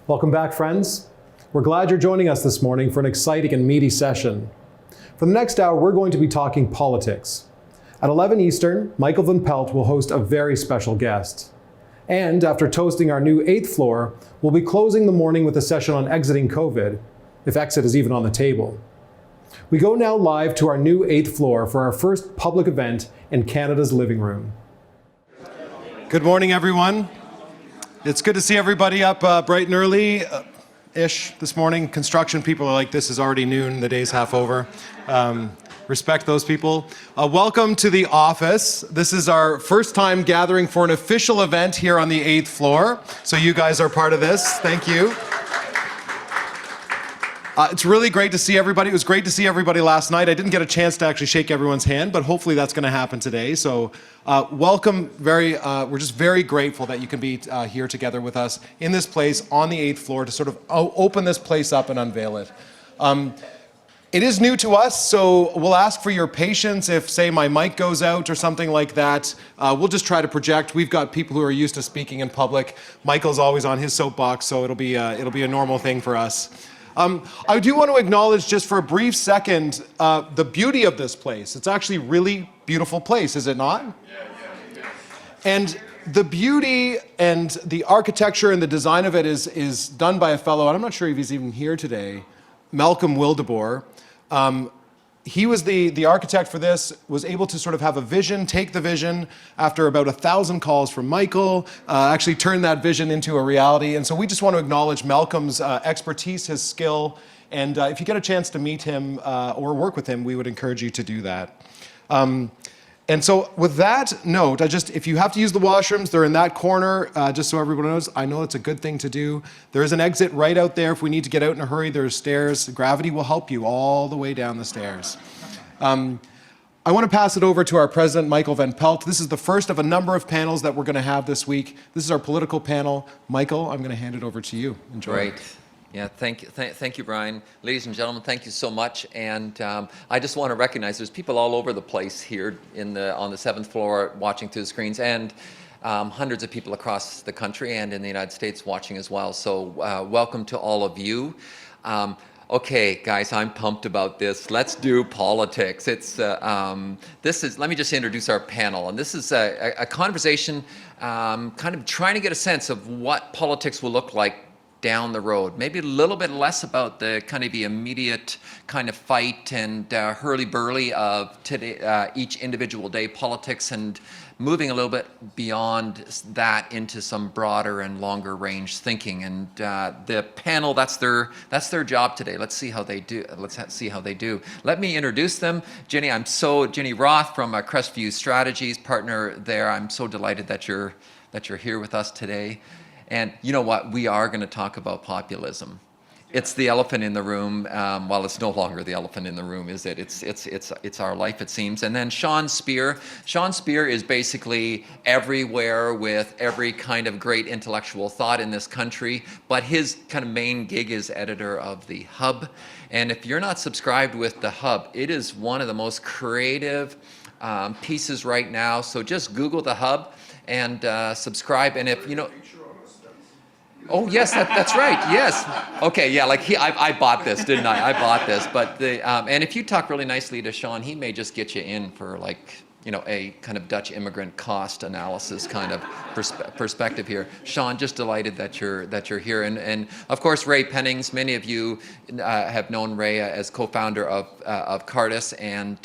Welcome back, friends. We're glad you're joining us this morning for an exciting and meaty session. For the next hour, we're going to be talking politics. At 11 Eastern, Michael Van Pelt will host a very special guest. And after toasting our new 8th floor, we'll be closing the morning with a session on exiting COVID, if exit is even on the table. We go now live to our new 8th floor for our first public event in Canada's living room. Good morning, everyone. It's good to see everybody up bright and early-ish this morning. Construction people are like, this is already noon, the day's half over. Respect those people. Welcome to the office. This is our first time gathering for an official event here on the 8th floor. So you guys are part of this. Thank you. It's really great to see everybody. It was great to see everybody last night. I didn't get a chance to actually shake everyone's hand, but hopefully that's going to happen today. So welcome. We're just very grateful that you can be here together with us in this place on the 8th floor to sort of open this place up and unveil it. It is new to us, so we'll ask for your patience if, say, my mic goes out or something like that. We'll just try to project. We've got people who are used to speaking in public. Michael's always on his soapbox, so it'll be a normal thing for us. I do want to acknowledge just for a brief second the beauty of this place. It's actually a really beautiful place, is it not? Yeah. And the beauty and the architecture and the design of it is done by a fellow, and I'm not sure if he's even here today, Malcolm Wildeboer. He was the architect for this, was able to sort of have a vision, take the vision after about 1,000 calls from Michael, actually turn that vision into a reality. And so we just want to acknowledge Malcolm's expertise, his skill, and if you get a chance to meet him or work with him, we would encourage you to do that. And so with that note, if you have to use the washrooms, they're in that corner, just so everyone knows. I know it's a good thing to do. There is an exit right out there. If we need to get out in a hurry, there's stairs. Gravity will help you all the way down the stairs. I want to pass it over to our president, Michael Van Pelt. This is the first of a number of panels that we're going to have this week. This is our political panel. Michael, I'm going to hand it over to you. Enjoy. Great. Yeah, thank you, Brian. Ladies and gentlemen, thank you so much. And I just want to recognize there's people all over the place here on the 7th floor watching through the screens, and hundreds of people across the country and in the United States watching as well. So welcome to all of you. Okay, guys, I'm pumped about this. Let's do politics. Let me just introduce our panel. And this is a conversation kind of trying to get a sense of what politics will look like down the road. Maybe a little bit less about the kind of the immediate kind of fight and hurly-burly of today, each individual day politics, and moving a little bit beyond that into some broader and longer range thinking. And the panel, that's their job today. Let's see how they do. Let me introduce them. Ginny Roth from Crestview Strategies, partner there. I'm so delighted that you're here with us today. And you know what? We are going to talk about populism. It's the elephant in the room. Well, it's no longer the elephant in the room, is it? It's our life, it seems. And then Sean Speer. Sean Speer is basically everywhere with every kind of great intellectual thought in this country. But his kind of main gig is editor of The Hub. And if you're not subscribed with The Hub, it is one of the most creative pieces right now. So just Google The Hub and subscribe. And if you know. Oh yes, that's right. Yes. Okay. Yeah. I bought this, didn't I? I bought this. But and if you talk really nicely to Sean, he may just get you in for a kind of Dutch immigrant cost analysis kind of perspective here. Sean, just delighted that you're here, and of course Ray Pennings. Many of you have known Ray as co-founder of Cardus, and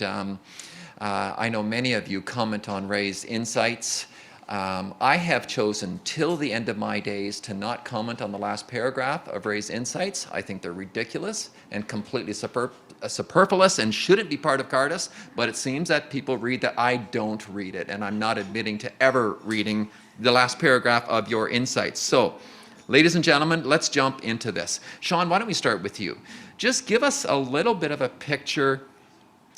I know many of you comment on Ray's insights. I have chosen till the end of my days to not comment on the last paragraph of Ray's insights. I think they're ridiculous and completely superfluous and shouldn't be part of Cardus, but it seems that people read that. I don't read it, and I'm not admitting to ever reading the last paragraph of your insights. So, ladies and gentlemen, let's jump into this. Sean, why don't we start with you? Just give us a little bit of a picture.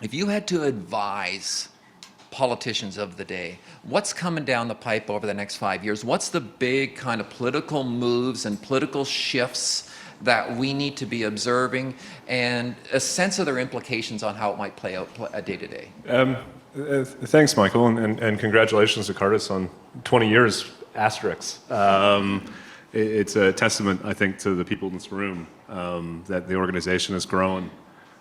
If you had to advise politicians of the day, what's coming down the pipe over the next 5 years? What's the big kind of political moves and political shifts that we need to be observing, and a sense of their implications on how it might play out day to day? Thanks, Michael, and congratulations to Cardus on 20 years asterisk. it's a testament, I think, to the people in this room that the organization has grown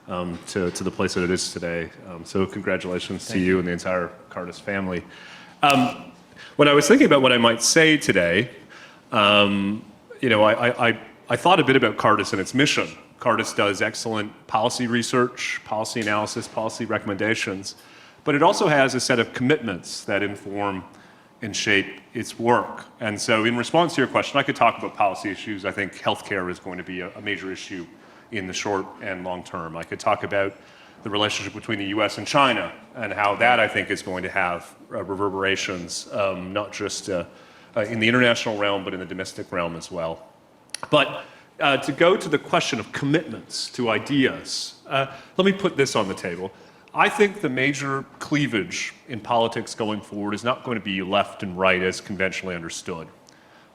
to the place that it is today. So congratulations to you and the entire Cardus family. When I was thinking about what I might say today, I thought a bit about Cardus and its mission. Cardus does excellent policy research, policy analysis, policy recommendations, but it also has a set of commitments that inform and shape its work. And so in response to your question, I could talk about policy issues. I think healthcare is going to be a major issue in the short and long term. I could talk about the relationship between the US and China and how that, I think, is going to have reverberations, not just in the international realm, but in the domestic realm as well. But to go to the question of commitments to ideas, let me put this on the table. I think the major cleavage in politics going forward is not going to be left and right as conventionally understood.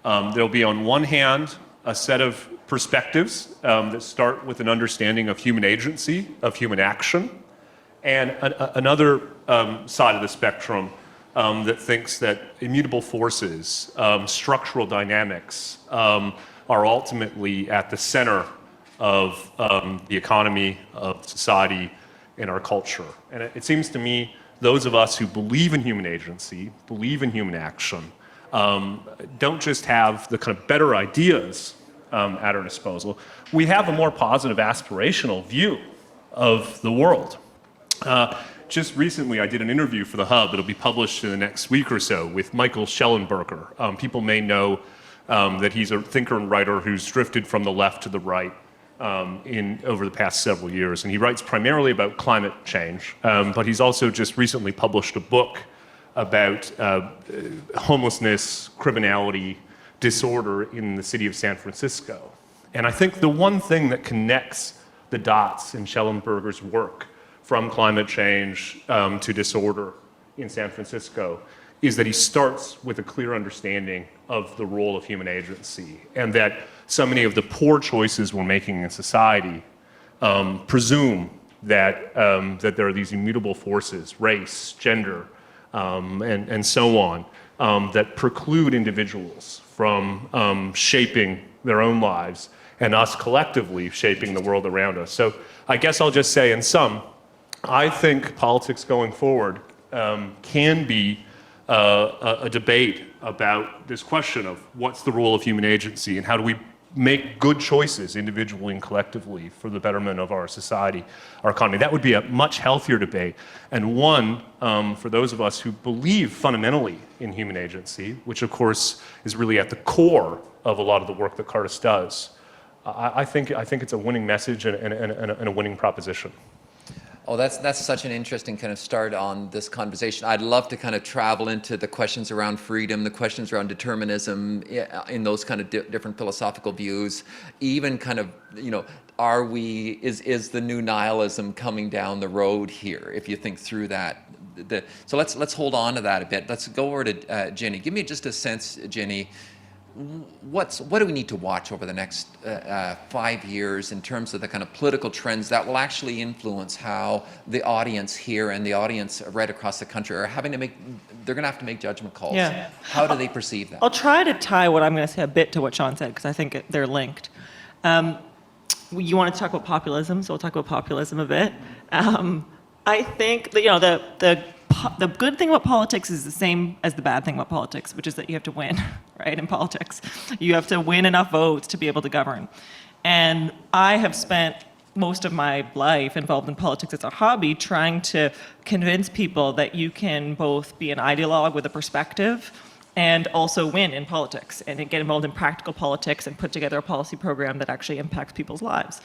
There'll be, on one hand, a set of perspectives that start with an understanding of human agency, of human action, and another side of the spectrum that thinks that immutable forces, structural dynamics, are ultimately at the center of the economy, of society, in our culture. And it seems to me those of us who believe in human agency, believe in human action, don't just have the kind of better ideas at our disposal. We have a more positive aspirational view of the world. Just recently I did an interview for The Hub that'll be published in the next week or so with Michael Schellenberger. People may know that he's a thinker and writer who's drifted from the left to the right over the past several years. And he writes primarily about climate change, but he's also just recently published a book about homelessness, criminality, disorder in the city of San Francisco. And I think the one thing that connects the dots in Schellenberger's work from climate change to disorder in San Francisco is that he starts with a clear understanding of the role of human agency, and that so many of the poor choices we're making in society presume that there are these immutable forces, race, gender, and so on, that preclude individuals from shaping their own lives and us collectively shaping the world around us. So I guess I'll just say in sum, I think politics going forward can be a debate about this question of what's the role of human agency and how do we make good choices individually and collectively for the betterment of our society, our economy. That would be a much healthier debate, and one for those of us who believe fundamentally in human agency, which of course is really at the core of a lot of the work that Cardus does. I think it's a winning message and a winning proposition. Oh, that's such an interesting kind of start on this conversation. I'd love to kind of travel into the questions around freedom, the questions around determinism, in those kind of different philosophical views. Even kind of, is the new nihilism coming down the road here? If you think through that, so let's hold on to that a bit. Let's go over to Ginny. Give me just a sense, Ginny. What do we need to watch over the next 5 years in terms of the kind of political trends that will actually influence how the audience here and the audience right across the country are having to they're going to have to make judgment calls. Yeah. How do they perceive that? I'll try to tie what I'm going to say a bit to what Sean said, because I think they're linked. You want to talk about populism, so we'll talk about populism a bit. I think that, the good thing about politics is the same as the bad thing about politics, which is that you have to win, right, in politics. You have to win enough votes to be able to govern. And I have spent most of my life involved in politics as a hobby trying to convince people that you can both be an ideologue with a perspective and also win in politics and get involved in practical politics and put together a policy program that actually impacts people's lives.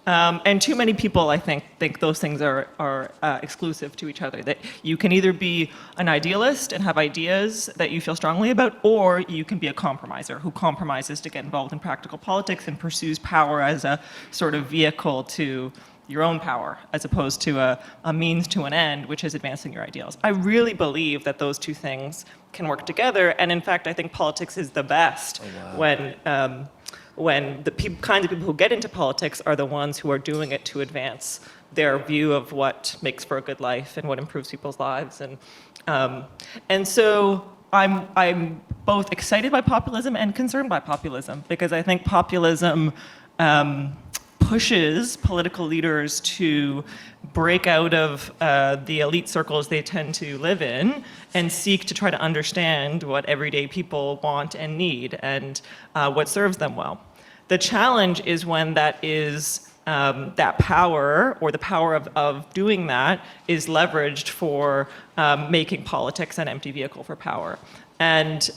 And too many people, I think those things are exclusive to each other. That you can either be an idealist and have ideas that you feel strongly about, or you can be a compromiser who compromises to get involved in practical politics and pursues power as a sort of vehicle to your own power, as opposed to a means to an end, which is advancing your ideals. I really believe that those two things can work together, and in fact, I think politics is the best when the kinds of people who get into politics are the ones who are doing it to advance their view of what makes for a good life and what improves people's lives. And so I'm both excited by populism and concerned by populism, because I think populism pushes political leaders to break out of the elite circles they tend to live in and seek to try to understand what everyday people want and need and what serves them well. The challenge is when that power, or the power of doing that, is leveraged for making politics an empty vehicle for power, and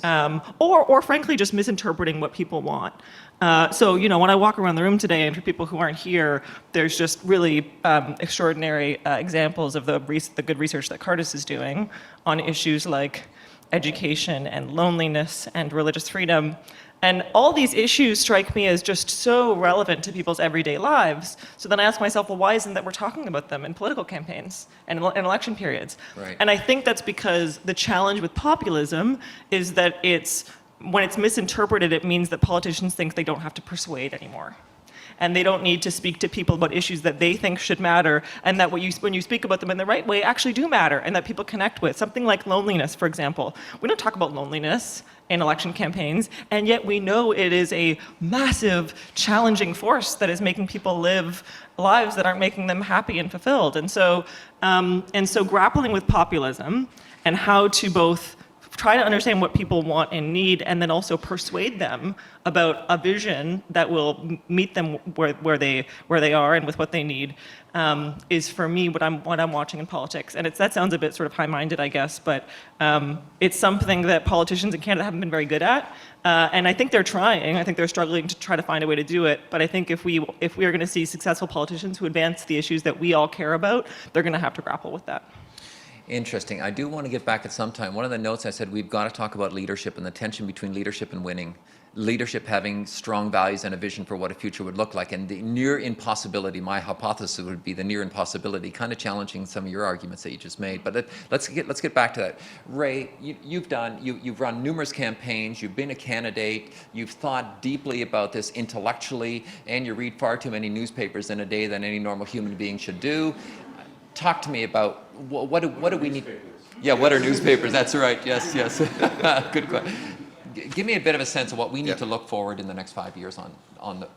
or frankly just misinterpreting what people want. So when I walk around the room today, and for people who aren't here, there's just really extraordinary examples of the good research that Cardus is doing on issues like education and loneliness and religious freedom. And all these issues strike me as just so relevant to people's everyday lives. So then I ask myself, well, why isn't that we're talking about them in political campaigns and in election periods? Right. And I think that's because the challenge with populism is that when it's misinterpreted, it means that politicians think they don't have to persuade anymore. And they don't need to speak to people about issues that they think should matter, and that when you speak about them in the right way actually do matter, and that people connect with. Something like loneliness, for example. We don't talk about loneliness in election campaigns, and yet we know it is a massive, challenging force that is making people live lives that aren't making them happy and fulfilled. And so grappling with populism and how to both try to understand what people want and need, and then also persuade them about a vision that will meet them where they are and with what they need, is for me what I'm watching in politics. And that sounds a bit sort of high-minded, I guess, but it's something that politicians in Canada haven't been very good at. And I think they're trying. I think they're struggling to try to find a way to do it. But I think if we are going to see successful politicians who advance the issues that we all care about, they're going to have to grapple with that. Interesting. I do want to get back at some time. One of the notes I said we've got to talk about leadership and the tension between leadership and winning. Leadership having strong values and a vision for what a future would look like, and the near impossibility, my hypothesis would be the near impossibility, kind of challenging some of your arguments that you just made. But let's get back to that. Ray, you've run numerous campaigns, you've been a candidate, you've thought deeply about this intellectually, and you read far too many newspapers in a day than any normal human being should do. Talk to me about what do we need? Yeah, what are newspapers? That's right. Yes. Good question. Give me a bit of a sense of what we need to look forward in the next 5 years on the.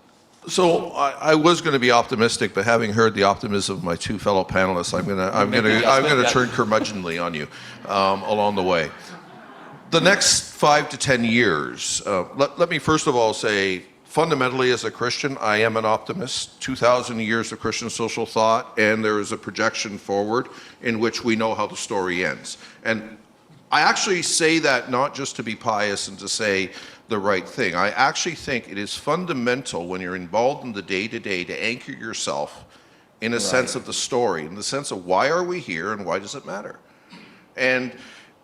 So I was going to be optimistic, but having heard the optimism of my two fellow panelists, I'm going to turn curmudgeonly on you along the way. The next 5 to 10 years. Let me first of all say, fundamentally, as a Christian, I am an optimist. 2,000 years of Christian social thought, and there is a projection forward in which we know how the story ends. And I actually say that not just to be pious and to say the right thing. I actually think it is fundamental when you're involved in the day-to-day to anchor yourself in a sense of the story, in the sense of why are we here and why does it matter? And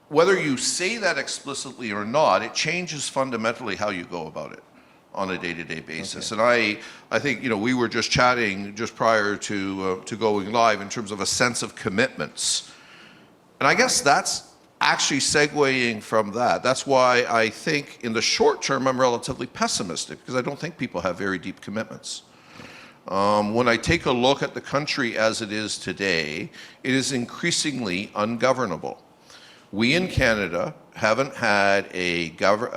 whether you say that explicitly or not, it changes fundamentally how you go about it on a day-to-day basis. Okay. And I think, we were just chatting just prior to going live in terms of a sense of commitments. And I guess that's actually segueing from that. That's why I think in the short term I'm relatively pessimistic, because I don't think people have very deep commitments. When I take a look at the country as it is today, it is increasingly ungovernable. We in Canada haven't had a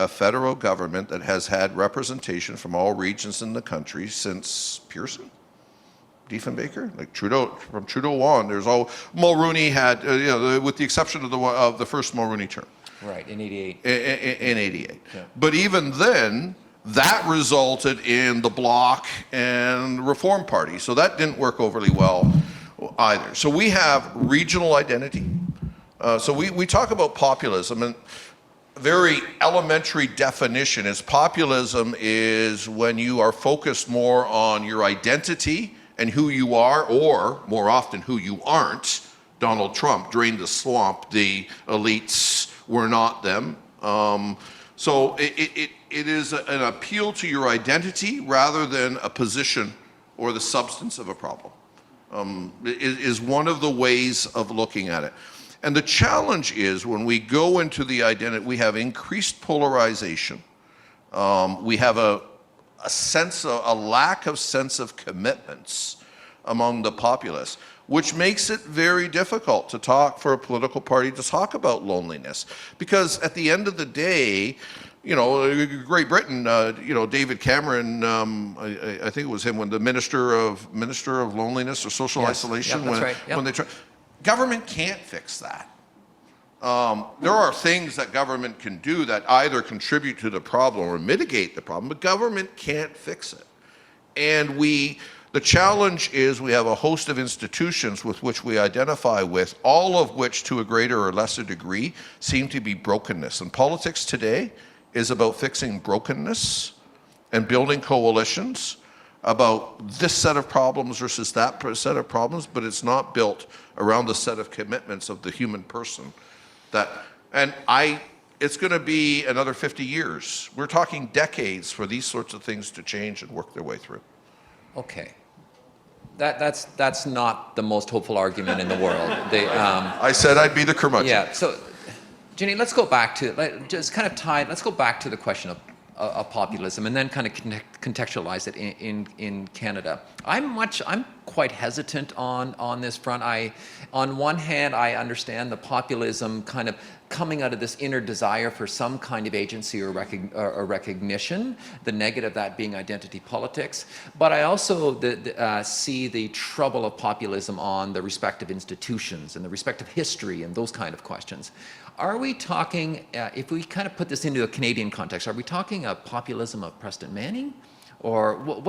federal government that has had representation from all regions in the country since Pearson, Diefenbaker, like Trudeau. From Trudeau on, there's all Mulroney had, with the exception of the first Mulroney term. Right, in '88. In '88. Yeah. But even then, that resulted in the Bloc and Reform Party. So that didn't work overly well either. So we have regional identity. So we talk about populism, and a very elementary definition is populism is when you are focused more on your identity and who you are, or more often who you aren't. Donald Trump drained the swamp. The elites were not them. So it is an appeal to your identity rather than a position or the substance of a problem. It is one of the ways of looking at it. And the challenge is when we go into the identity, we have increased polarization. We have a lack of sense of commitments. among the populace, which makes it very difficult to talk for a political party to talk about loneliness. Because at the end of the day, you know, Great Britain, you know, David Cameron, I think it was him, when the Minister of Loneliness or Social Isolation, that's right. Yep. when they try, government can't fix that. There are things that government can do that either contribute to the problem or mitigate the problem, but government can't fix it. And the challenge is we have a host of institutions with which we identify with, all of which to a greater or lesser degree seem to be brokenness. And politics today is about fixing brokenness and building coalitions about this set of problems versus that set of problems, but it's not built around the set of commitments of the human person. It's going to be another 50 years. We're talking decades for these sorts of things to change and work their way through. Okay. That's not the most hopeful argument in the world. I said I'd be the curmudgeon. Yeah. So, Ginny, let's go back to let's go back to the question of populism and then kind of contextualize it in Canada. I'm quite hesitant on this front. On one hand, I understand the populism kind of coming out of this inner desire for some kind of agency or recognition, the negative of that being identity politics. But I also see the trouble of populism on the respective institutions and the respective history and those kind of questions. Are we talking, if we kind of put this into a Canadian context, are we talking a populism of Preston Manning? Or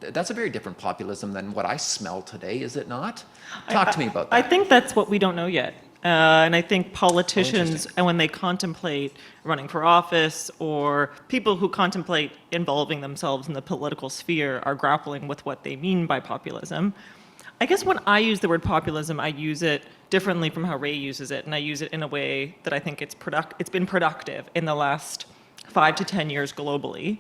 that's a very different populism than what I smell today, is it not? Talk to me about that. I think that's what we don't know yet. And I think politicians, and when they contemplate running for office, or people who contemplate involving themselves in the political sphere, are grappling with what they mean by populism. I guess when I use the word populism, I use it differently from how Ray uses it, and I use it in a way that I think it's been productive in the last 5 to 10 years globally,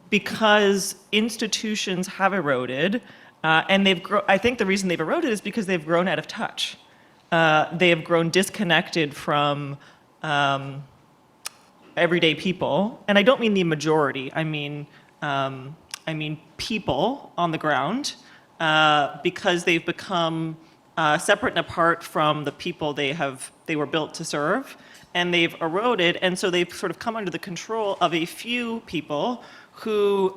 because institutions have eroded, and I think the reason they've eroded is because they've grown out of touch. They have grown disconnected from everyday people, and I don't mean the majority. I mean people on the ground, because they've become separate and apart from the people they were built to serve, and they've eroded, and so they've sort of come under the control of a few people who,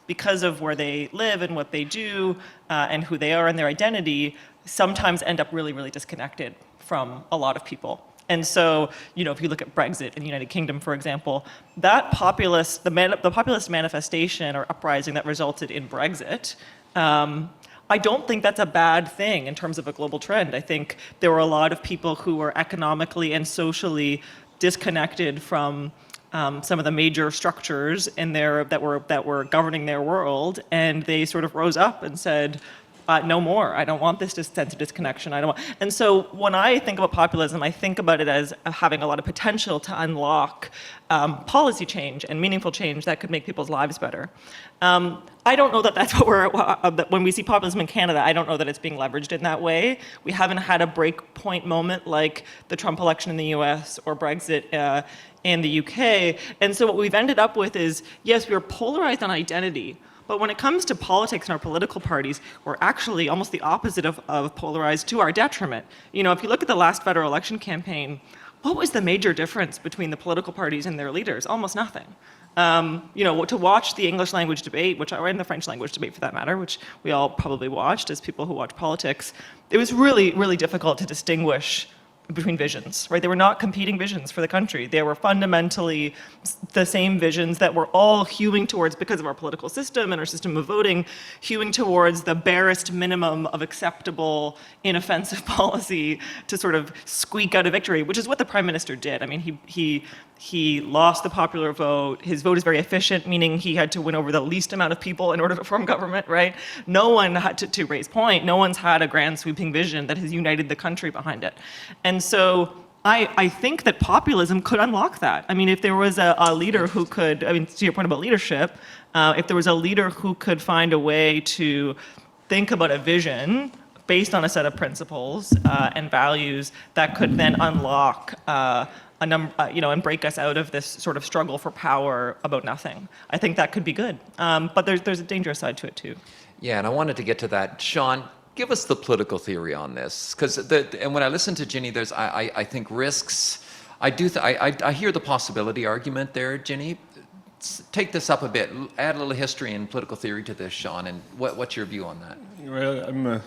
because of where they live and what they do, and who they are and their identity, sometimes end up really, really disconnected from a lot of people. And so, you know, if you look at Brexit in the United Kingdom, for example, that the populist manifestation or uprising that resulted in Brexit, I don't think that's a bad thing in terms of a global trend. I think there were a lot of people who were economically and socially disconnected from some of the major structures in that were governing their world, and they sort of rose up and said, no more. I don't want this sense of disconnection. And so when I think about populism, I think about it as having a lot of potential to unlock policy change and meaningful change that could make people's lives better. I don't know that that's what when we see populism in Canada, I don't know that it's being leveraged in that way. We haven't had a breakpoint moment like the Trump election in the US or Brexit in the UK. And so what we've ended up with is, yes, we're polarized on identity, but when it comes to politics and our political parties, we're actually almost the opposite of polarized to our detriment. You know, if you look at the last federal election campaign, what was the major difference between the political parties and their leaders? Almost nothing. You know, to watch the English language debate, and the French language debate for that matter, which we all probably watched as people who watch politics, it was really, really difficult to distinguish between visions, right? They were not competing visions for the country. They were fundamentally the same visions that we're all hewing towards because of our political system and our system of voting, hewing towards the barest minimum of acceptable, inoffensive policy to sort of squeak out a victory, which is what the Prime Minister did. I mean, he lost the popular vote. His vote is very efficient, meaning he had to win over the least amount of people in order to form government, right? No one had to raise point. No one's had a grand sweeping vision that has united the country behind it. And so I think that populism could unlock that. I mean, if there was a leader who could, I mean, to your point about leadership, if there was a leader who could find a way to think about a vision based on a set of principles and values that could then unlock and break us out of this sort of struggle for power about nothing. I think that could be good. But there's a dangerous side to it too. Yeah, and I wanted to get to that. Sean, give us the political theory on this, because and when I listen to Ginny, there's I think risks. I hear the possibility argument there, Ginny. Take this up a bit. Add a little history and political theory to this, Sean. And what's your view on that? Well, I'm an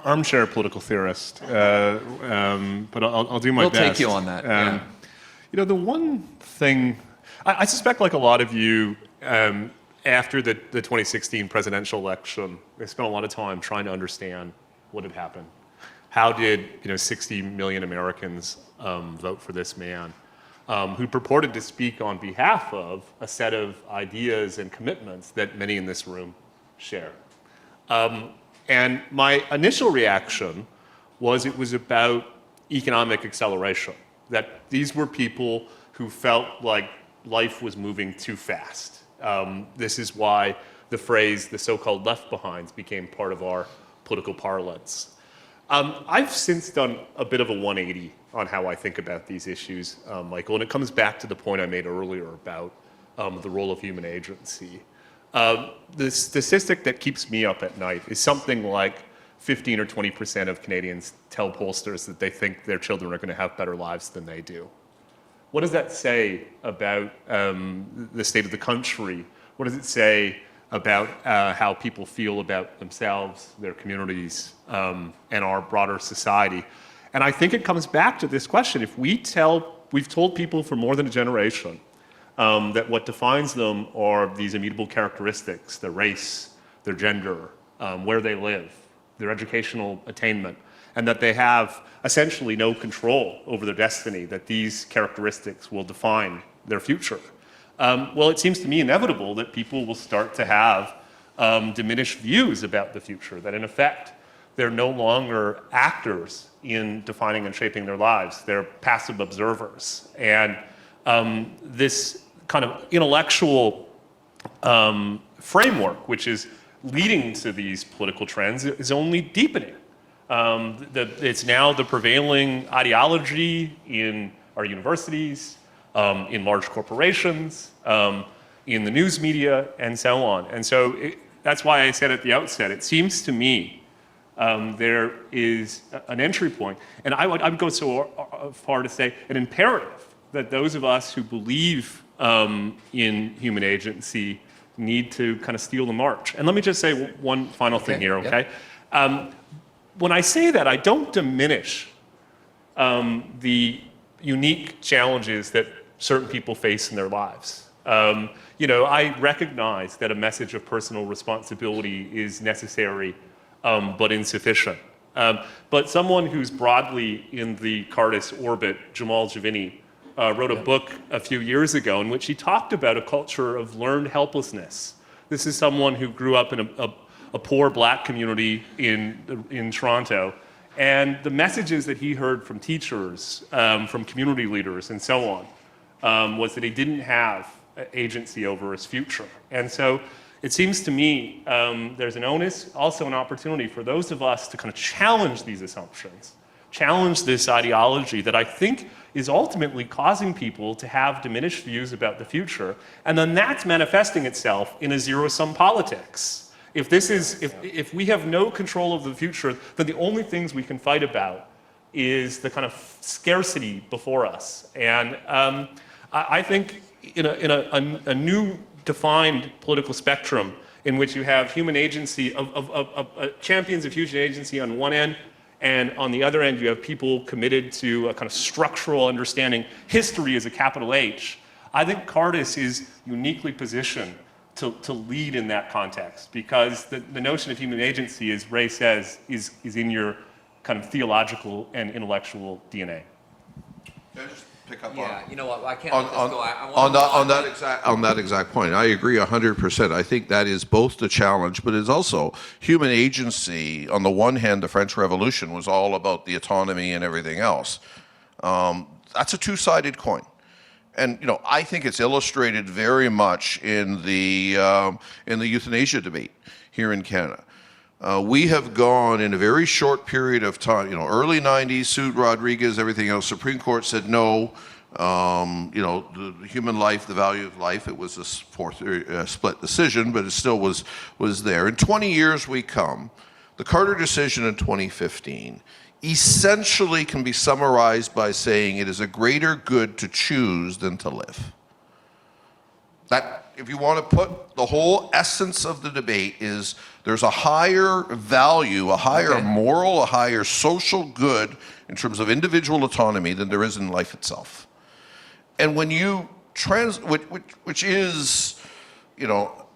armchair political theorist, but I'll do my best. We'll take you on that. Yeah. You know, the one thing I suspect, like a lot of you, after the 2016 presidential election, I spent a lot of time trying to understand what had happened. How did 60 million Americans vote for this man, who purported to speak on behalf of a set of ideas and commitments that many in this room share? And my initial reaction was it was about economic acceleration, that these were people who felt like life was moving too fast. This is why the phrase, the so-called left behinds, became part of our political parlance. I've since done a bit of a 180 on how I think about these issues, Michael, and it comes back to the point I made earlier about the role of human agency. The statistic that keeps me up at night is something like 15 or 20% of Canadians tell pollsters that they think their children are going to have better lives than they do. What does that say about the state of the country? What does it say about how people feel about themselves, their communities, and our broader society? And I think it comes back to this question. If we've told people for more than a generation that what defines them are these immutable characteristics, their race, their gender, where they live, their educational attainment, and that they have essentially no control over their destiny, that these characteristics will define their future. Well, it seems to me inevitable that people will start to have diminished views about the future, that in effect, they're no longer actors in defining and shaping their lives. They're passive observers. And this kind of intellectual framework, which is leading to these political trends, is only deepening. It's now the prevailing ideology in our universities, in large corporations, in the news media, and so on. And so that's why I said at the outset, it seems to me there is an entry point, and I would go so far to say an imperative that those of us who believe in human agency need to kind of steal the march. And let me just say one final thing here, okay? Yep. When I say that, I don't diminish the unique challenges that certain people face in their lives. I recognize that a message of personal responsibility is necessary, but insufficient. But someone who's broadly in the Cardus orbit, Jamal Javini, wrote a book a few years ago in which he talked about a culture of learned helplessness. This is someone who grew up in a poor black community in Toronto, and the messages that he heard from teachers, from community leaders, and so on, was that he didn't have agency over his future. And so it seems to me there's an onus, also an opportunity for those of us to kind of challenge these assumptions, challenge this ideology that I think is ultimately causing people to have diminished views about the future, and then that's manifesting itself in a zero-sum politics. If we have no control of the future, then the only things we can fight about is the kind of scarcity before us. And I think in a new defined political spectrum in which you have human agency, champions of human agency on one end, and on the other end you have people committed to a kind of structural understanding, history is a capital H. I think Cardus is uniquely positioned to lead in that context, because the notion of human agency, as Ray says, is in your kind of theological and intellectual DNA. Can I just pick up you know what? I can't let this go. On that exact point, I agree 100%. I think that is both the challenge, but it's also human agency. On the one hand, the French Revolution was all about the autonomy and everything else. That's a two-sided coin. And I think it's illustrated very much in the euthanasia debate here in Canada. We have gone in a very short period of time, early 90s, Sue Rodriguez, everything else. Supreme Court said no, The human life, the value of life, it was a split decision, but it still was there. In 20 years we come. The Carter decision in 2015 essentially can be summarized by saying it is a greater good to choose than to live. That, if you want to put the whole essence of the debate, is there's a higher value, a higher moral, a higher social good in terms of individual autonomy than there is in life itself. And when you which is,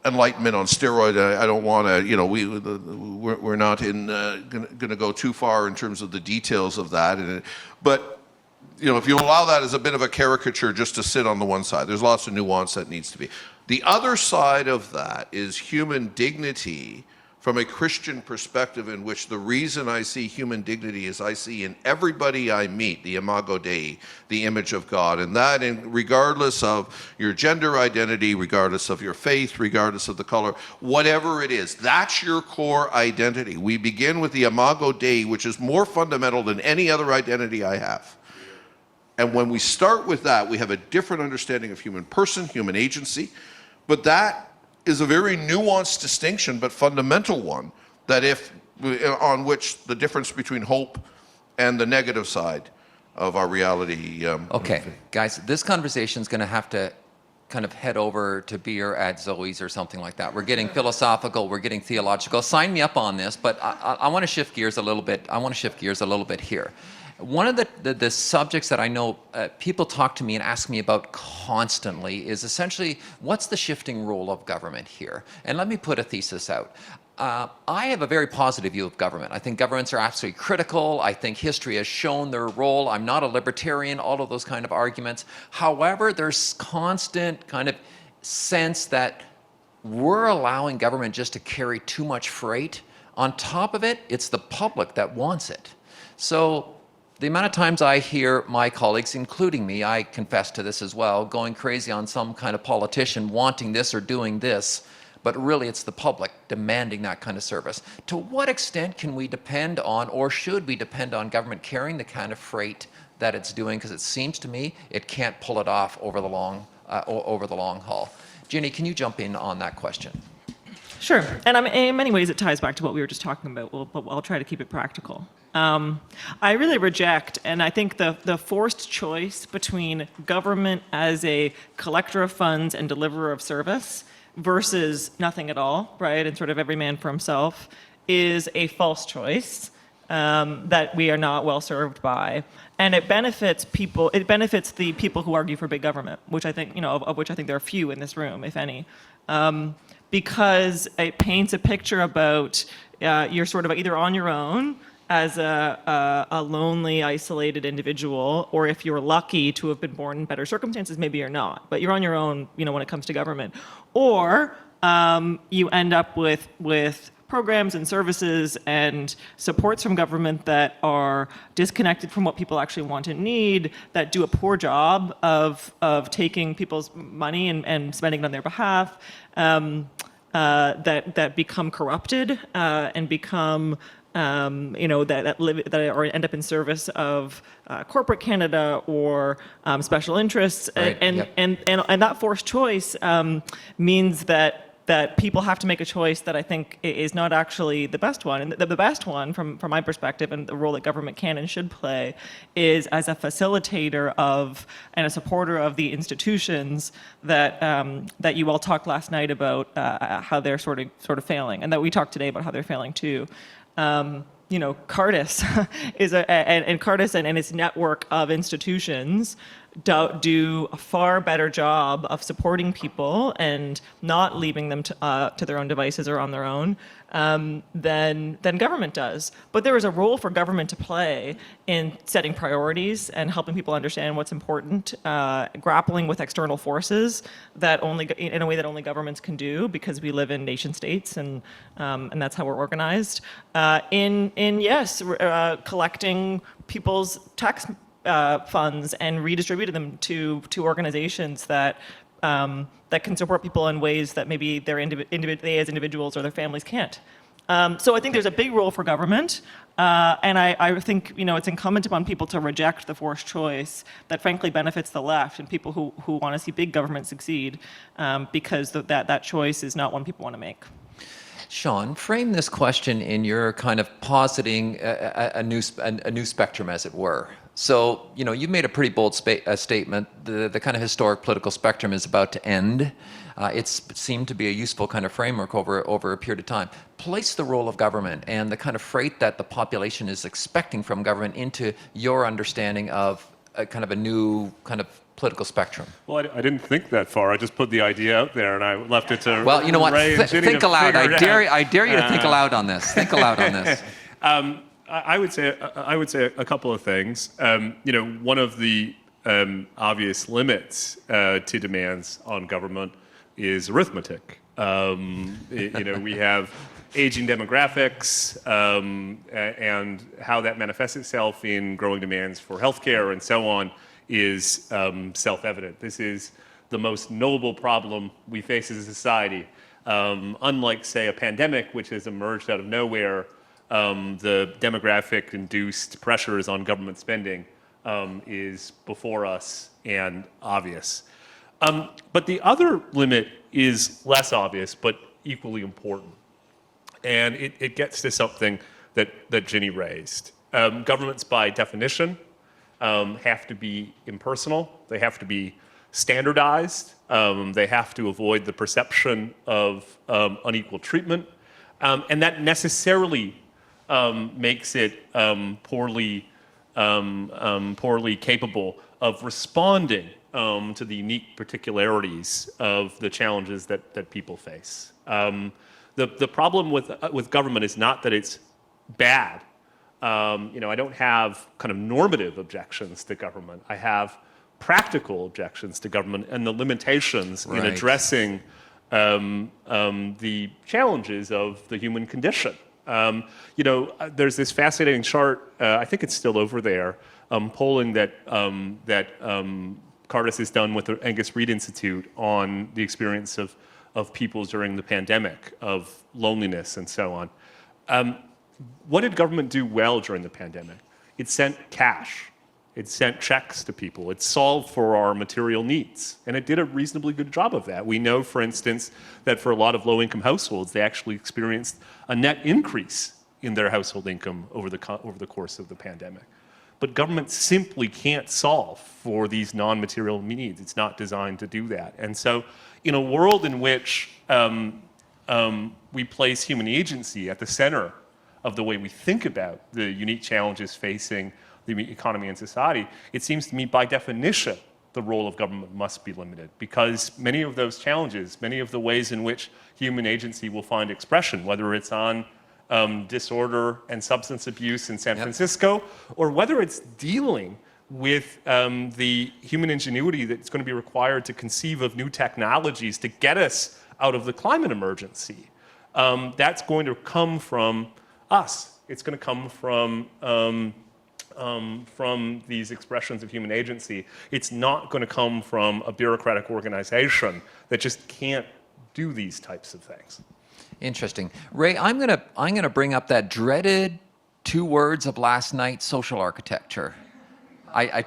enlightenment on steroid. I don't want to, we're not going to go too far in terms of the details of that. But if you allow that as a bit of a caricature just to sit on the one side, there's lots of nuance that needs to be. The other side of that is human dignity from a Christian perspective, in which the reason I see human dignity is I see in everybody I meet the imago Dei, the image of God, and that regardless of your gender identity, regardless of your faith, regardless of the color, whatever it is, that's your core identity. We begin with the imago Dei, which is more fundamental than any other identity I have. And when we start with that, we have a different understanding of human person, human agency, but that is a very nuanced distinction, but fundamental one, that on which the difference between hope and the negative side of our reality. Okay, guys, this conversation is going to have to kind of head over to beer at Zoe's or something like that. We're getting philosophical, we're getting theological. Sign me up on this, but I want to shift gears a little bit. I want to shift gears a little bit here. One of the subjects that I know people talk to me and ask me about constantly is essentially, what's the shifting role of government here? And let me put a thesis out. I have a very positive view of government. I think governments are absolutely critical. I think history has shown their role. I'm not a libertarian, all of those kind of arguments. However, there's constant kind of sense that we're allowing government just to carry too much freight. On top of it, it's the public that wants it. So the amount of times I hear my colleagues, including me, I confess to this as well, going crazy on some kind of politician wanting this or doing this, but really it's the public demanding that kind of service. To what extent can we depend on, or should we depend on, government carrying the kind of freight that it's doing? Because it seems to me it can't pull it off over the long haul. Ginny, can you jump in on that question? Sure. And in many ways, it ties back to what we were just talking about, but I'll try to keep it practical. I really reject, and I think the forced choice between government as a collector of funds and deliverer of service versus nothing at all, right, and sort of every man for himself, is a false choice that we are not well served by. And it benefits people. It benefits the people who argue for big government, which I think, of which I think there are few in this room, if any. Because it paints a picture about you're sort of either on your own as a lonely, isolated individual, or if you're lucky to have been born in better circumstances, maybe you're not, but you're on your own, when it comes to government. Or you end up with programs and services and supports from government that are disconnected from what people actually want and need, that do a poor job of taking people's money and spending it on their behalf, that become corrupted and become that end up in service of corporate Canada or special interests, right. and that forced choice means that people have to make a choice that I think is not actually the best one. And the best one, from my perspective, and the role that government can and should play, is as a facilitator of and a supporter of the institutions that you all talked last night about how they're sort of failing, and that we talked today about how they're failing too. Cardus Cardus and its network of institutions do a far better job of supporting people and not leaving them to their own devices or on their own than government does. But there is a role for government to play in setting priorities and helping people understand what's important, grappling with external forces in a way that only governments can do, because we live in nation states and that's how we're organized. Collecting people's tax funds and redistributing them to organizations that can support people in ways that maybe they as individuals or their families can't. So I think there's a big role for government, and I think it's incumbent upon people to reject the forced choice that frankly benefits the left and people who want to see big government succeed, because that choice is not one people want to make. Sean, frame this question in your kind of positing a new spectrum, as it were. So, you've made a pretty bold statement. The kind of historic political spectrum is about to end. It's seemed to be a useful kind of framework over a period of time. Place the role of government and the kind of freight that the population is expecting from government into your understanding of a kind of a new kind of political spectrum. Well, I didn't think that far. I just put the idea out there, and I left it to Well, you know what? Ray and Ginny Think to aloud. figure it out. I dare you to think aloud on this. Think aloud on this. I would say a couple of things. One of the obvious limits to demands on government is arithmetic. We have aging demographics and how that manifests itself in growing demands for healthcare and so on is self-evident. This is the most notable problem we face as a society. Unlike, say, a pandemic, which has emerged out of nowhere, the demographic-induced pressures on government spending is before us and obvious. But the other limit is less obvious, but equally important. And it gets to something that Ginny raised. Governments, by definition, have to be impersonal. They have to be standardized. They have to avoid the perception of unequal treatment. And that necessarily makes it poorly capable of responding to the unique particularities of the challenges that people face. The problem with government is not that it's bad. I don't have kind of normative objections to government. I have practical objections to government and the limitations in addressing the challenges of the human condition. There's this fascinating chart, I think it's still over there, polling that Cardus has done with the Angus Reid Institute on the experience of people during the pandemic, of loneliness and so on. What did government do well during the pandemic? It sent cash. It sent checks to people. It solved for our material needs. And it did a reasonably good job of that. We know, for instance, that for a lot of low-income households, they actually experienced a net increase in their household income over the course of the pandemic. But government simply can't solve for these non-material needs. It's not designed to do that. And so in a world in which we place human agency at the center of the way we think about the unique challenges facing the economy and society, it seems to me by definition the role of government must be limited, because many of those challenges, many of the ways in which human agency will find expression, whether it's on disorder and substance abuse in San Francisco, or whether it's dealing with the human ingenuity that's going to be required to conceive of new technologies to get us out of the climate emergency, that's going to come from us. It's going to come from these expressions of human agency. It's not going to come from a bureaucratic organization that just can't do these types of things. Interesting. Ray, I'm gonna bring up that dreaded two words of last night, social architecture. I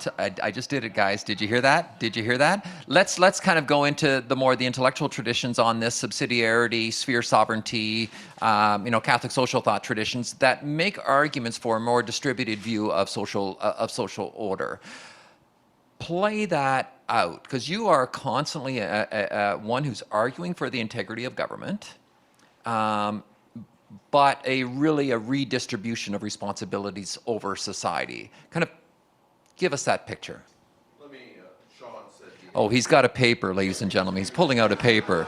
just did it, guys. Did you hear that? Did you hear that? Let's kind of go into the intellectual traditions on this, subsidiarity, sphere sovereignty, Catholic social thought traditions that make arguments for a more distributed view of social order. Play that out, because you are constantly one who's arguing for the integrity of government, but a redistribution of responsibilities over society. Kind of give us that picture. Let me, Sean said... Oh, he's got a paper, ladies and gentlemen. He's pulling out a paper.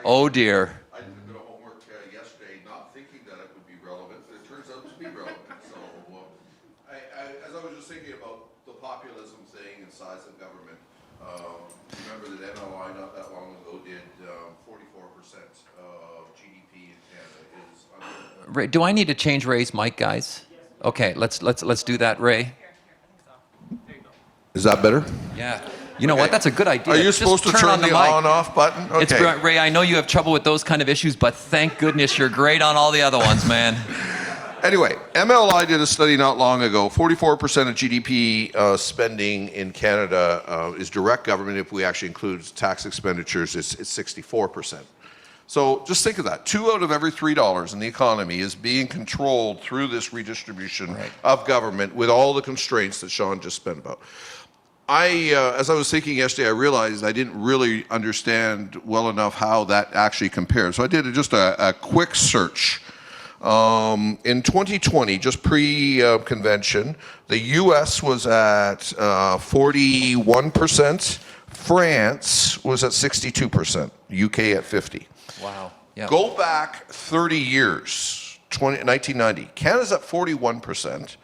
Oh, dear. I did a bit of homework yesterday, not thinking that it would be relevant, but it turns out to be relevant. So, as I was just thinking about the populism thing and size of government, remember that MLI not that long ago did 44% of GDP in Canada is... Ray, do I need to change Ray's mic, guys? Okay, let's do that, Ray. Is that better? Yeah. You know what? That's a good idea. Are you Just supposed to turn on the mic. on-off button? Okay. It's Ray. I know you have trouble with those kind of issues, but thank goodness you're great on all the other ones, man. Anyway, MLI did a study not long ago. 44% of GDP spending in Canada is direct government. If we actually include tax expenditures, it's 64%. So just think of that. 2 out of every $3 in the economy is being controlled through this redistribution of government with all the constraints that Sean just spoke about. As I was thinking yesterday, I realized I didn't really understand well enough how that actually compares. So I did just a quick search. In 2020, just pre-convention, the US was at 41%, France was at 62%, UK at 50%. Wow. Yeah. Go back 30 years, 1990. Canada's at 41%,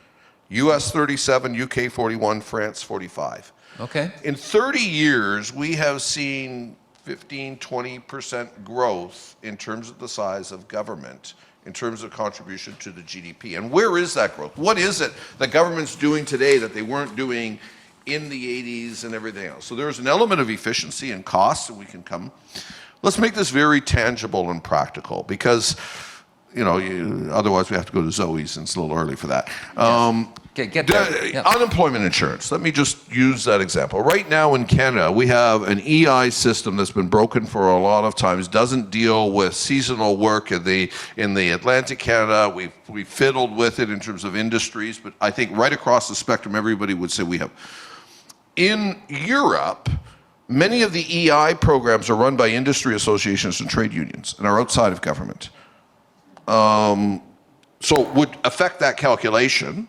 US 37, UK 41, France 45. Okay. In 30 years, we have seen 15, 20% growth in terms of the size of government, in terms of contribution to the GDP. And where is that growth? What is it that government's doing today that they weren't doing in the 80s and everything else? So there's an element of efficiency and cost that we can come. Let's make this very tangible and practical because, otherwise we have to go to Zoe's and it's a little early for that. Okay, get there. Yeah. Unemployment insurance. Let me just use that example. Right now in Canada, we have an EI system that's been broken for a lot of times, doesn't deal with seasonal work in the Atlantic Canada. We've fiddled with it in terms of industries, but I think right across the spectrum, everybody would say we have. In Europe, many of the EI programs are run by industry associations and trade unions and are outside of government. So it would affect that calculation.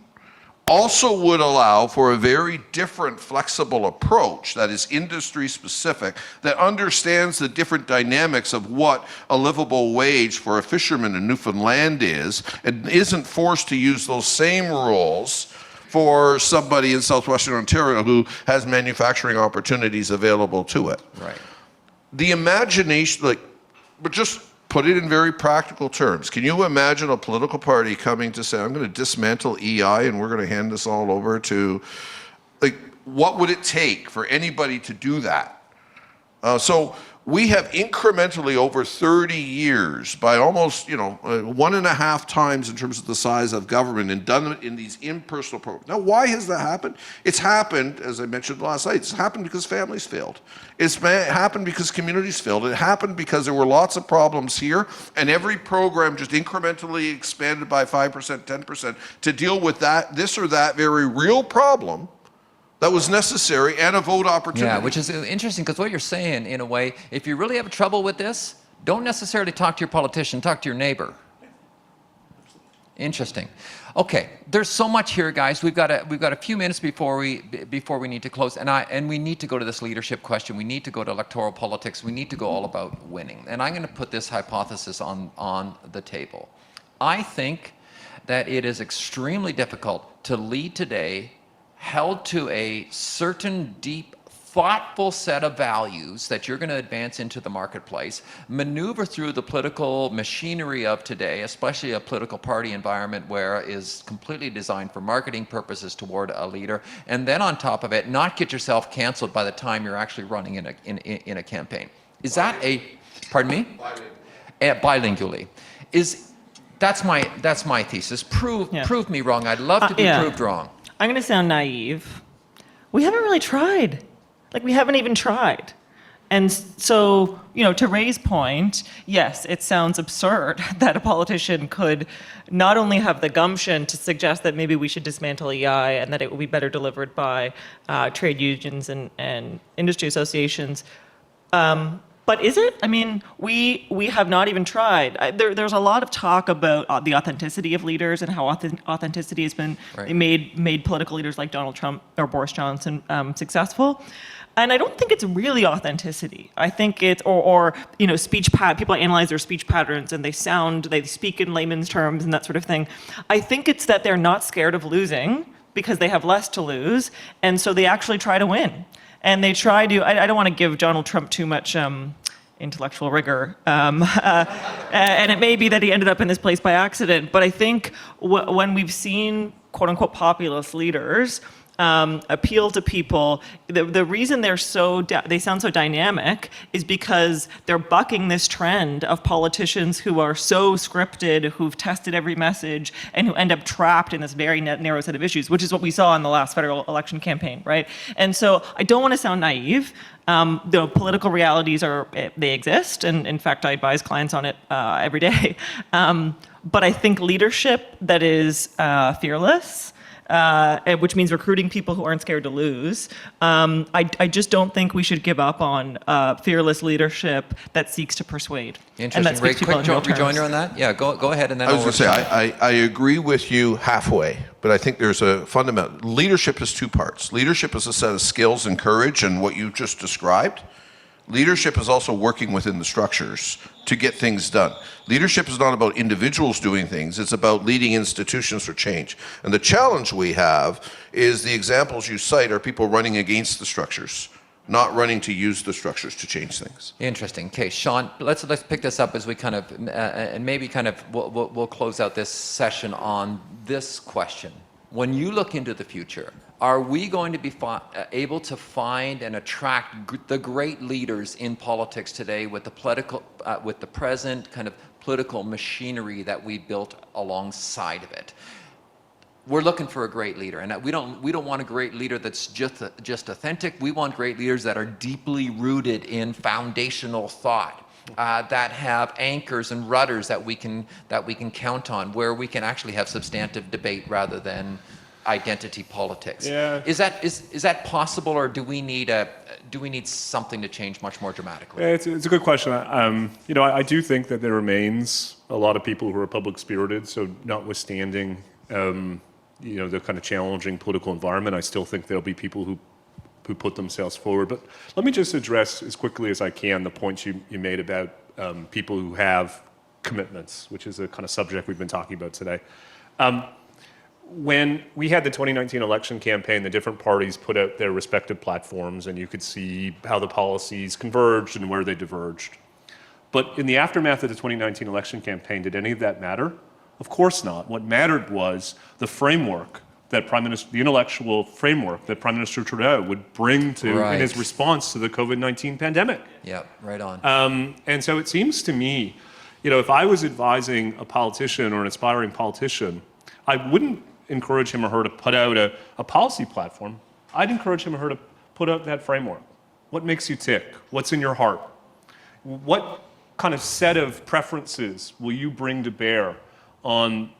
Also would allow for a very different flexible approach that is industry specific, that understands the different dynamics of what a livable wage for a fisherman in Newfoundland is, and isn't forced to use those same rules for somebody in southwestern Ontario who has manufacturing opportunities available to it. Right. The imagination, but just put it in very practical terms. Can you imagine a political party coming to say, I'm going to dismantle EI and we're going to hand this all over to, what would it take for anybody to do that? So we have incrementally over 30 years by almost, 1.5 times in terms of the size of government and done it in these impersonal programs. Now, why has that happened? It's happened, as I mentioned last night, it's happened because families failed. It's happened because communities failed. It happened because there were lots of problems here, and every program just incrementally expanded by 5%, 10% to deal with this or that very real problem that was necessary and a vote opportunity. Yeah, which is interesting because what you're saying, in a way, if you really have trouble with this, don't necessarily talk to your politician, talk to your neighbor. Interesting. Okay, there's so much here, guys. We've got a few minutes before we need to close, and we need to go to this leadership question. We need to go to electoral politics. We need to go all about winning. And I'm going to put this hypothesis on the table. I think that it is extremely difficult to lead today held to a certain deep, thoughtful set of values that you're going to advance into the marketplace, maneuver through the political machinery of today, especially a political party environment where it is completely designed for marketing purposes toward a leader, and then on top of it, not get yourself canceled by the time you're actually running in a campaign. Is that pardon me? Bilingually. That's my thesis. Prove me wrong. I'd love to be proved wrong. I'm going to sound naive. We haven't really tried. We haven't even tried. And so, to Ray's point, yes, it sounds absurd that a politician could not only have the gumption to suggest that maybe we should dismantle EI and that it would be better delivered by trade unions and industry associations, but is it? I mean, we have not even tried. There's a lot of talk about the authenticity of leaders and how authenticity has been made political leaders like Donald Trump or Boris Johnson successful. And I don't think it's really authenticity. I think it's people analyze their speech patterns and they speak in layman's terms and that sort of thing. I think it's that they're not scared of losing because they have less to lose, and so they actually try to win. And they try to, I don't want to give Donald Trump too much intellectual rigor, and it may be that he ended up in this place by accident, but I think when we've seen quote unquote populist leaders, appeal to people. The reason they sound so dynamic is because they're bucking this trend of politicians who are so scripted, who've tested every message, and who end up trapped in this very narrow set of issues, which is what we saw in the last federal election campaign, right? And so I don't want to sound naive. The political realities they exist, and in fact, I advise clients on it every day. But I think leadership that is fearless, which means recruiting people who aren't scared to lose. I just don't think we should give up on fearless leadership that seeks to persuade. Interesting. Ray, quick rejoinder on that? Yeah, go ahead. And then I was going to say, I agree with you halfway, but I think there's a fundamental. Leadership is two parts. Leadership is a set of skills and courage and what you just described. Leadership is also working within the structures to get things done. Leadership is not about individuals doing things, it's about leading institutions for change. And the challenge we have is the examples you cite are people running against the structures, not running to use the structures to change things. Interesting. Okay, Sean, let's pick this up as we kind of, and maybe kind of, we'll close out this session on this question. When you look into the future, are we going to be able to find and attract the great leaders in politics today with the present kind of political machinery that we built alongside of it? We're looking for a great leader, and we don't want a great leader that's just authentic. We want great leaders that are deeply rooted in foundational thought, that have anchors and rudders that we can count on, where we can actually have substantive debate rather than identity politics. Yeah. Is that possible, or do we need something to change much more dramatically? Yeah, it's a good question. I do think that there remains a lot of people who are public spirited. So notwithstanding, the kind of challenging political environment, I still think there'll be people who put themselves forward. But let me just address as quickly as I can the points you made about people who have commitments, which is a kind of subject we've been talking about today. When we had the 2019 election campaign, the different parties put out their respective platforms, and you could see how the policies converged and where they diverged. But in the aftermath of the 2019 election campaign, did any of that matter? Of course not. What mattered was the framework that the intellectual framework that Prime Minister Trudeau would bring to in his response to the COVID-19 pandemic. Yeah, right on. And so it seems to me, if I was advising a politician or an aspiring politician, I wouldn't encourage him or her to put out a policy platform. I'd encourage him or her to put out that framework. What makes you tick? What's in your heart? What kind of set of preferences will you bring to bear on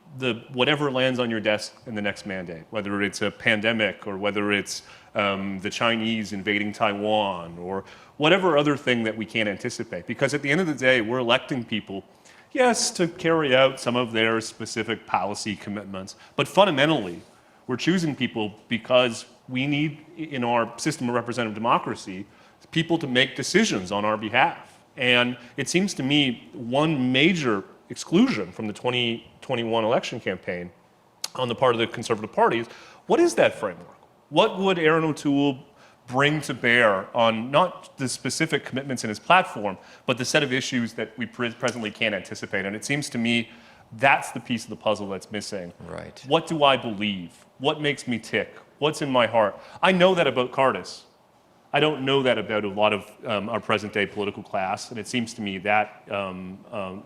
whatever lands on your desk in the next mandate, whether it's a pandemic or whether it's the Chinese invading Taiwan or whatever other thing that we can't anticipate? Because at the end of the day, we're electing people, yes, to carry out some of their specific policy commitments, but fundamentally, we're choosing people because we need, in our system of representative democracy, people to make decisions on our behalf. And it seems to me one major exclusion from the 2021 election campaign on the part of the Conservative Party is, what is that framework? What would Aaron O'Toole bring to bear on not the specific commitments in his platform, but the set of issues that we presently can't anticipate? And it seems to me that's the piece of the puzzle that's missing. Right. What do I believe? What makes me tick? What's in my heart? I know that about Cardus. I don't know that about a lot of our present-day political class, and it seems to me that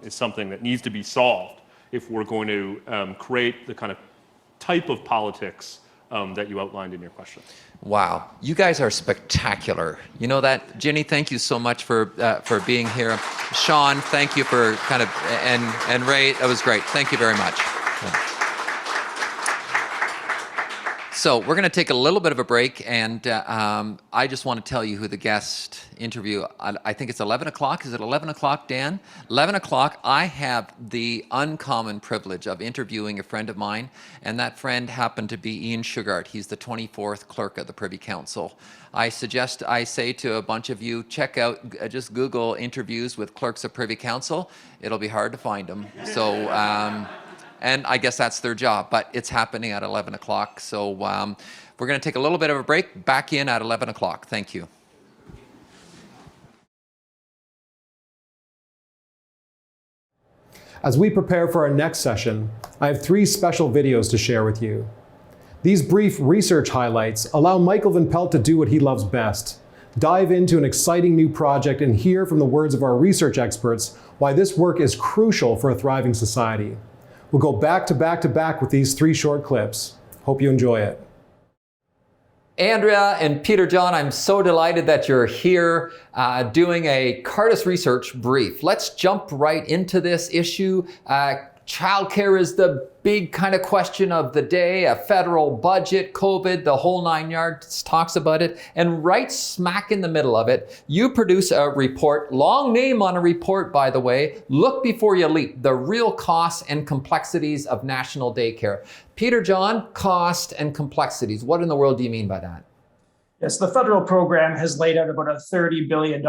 is something that needs to be solved if we're going to create the kind of type of politics that you outlined in your question. Wow, you guys are spectacular. You know that, Ginny. Thank you so much for being here. Sean, thank you for kind of and Ray, that was great. Thank you very much. Yeah. So we're going to take a little bit of a break, and I just want to tell you who the guest interview. I think it's 11 o'clock. Is it 11 o'clock, Dan? 11 o'clock. I have the uncommon privilege of interviewing a friend of mine, and that friend happened to be Ian Shugart. He's the 24th clerk of the Privy Council. I say to a bunch of you, check out, just Google interviews with clerks of Privy Council. It'll be hard to find them. So. And I guess that's their job, but it's happening at 11 o'clock. So we're going to take a little bit of a break, back in at 11 o'clock. Thank you. As we prepare for our next session, I have 3 special videos to share with you. These brief research highlights allow Michael Van Pelt to do what he loves best: dive into an exciting new project and hear from the words of our research experts why this work is crucial for a thriving society. We'll go back to back to back with these 3 short clips. Hope you enjoy it. Andrea and Peter John, I'm so delighted that you're here doing a Cardus research brief. Let's jump right into this issue. Childcare is the big kind of question of the day. A federal budget, COVID, the whole 9 yards talks about it. And right smack in the middle of it, you produce a report, long name on a report, by the way, Look Before You Leap, the real costs and complexities of national daycare. Peter John, cost and complexities. What in the world do you mean by that? Yes, the federal program has laid out about a $30 billion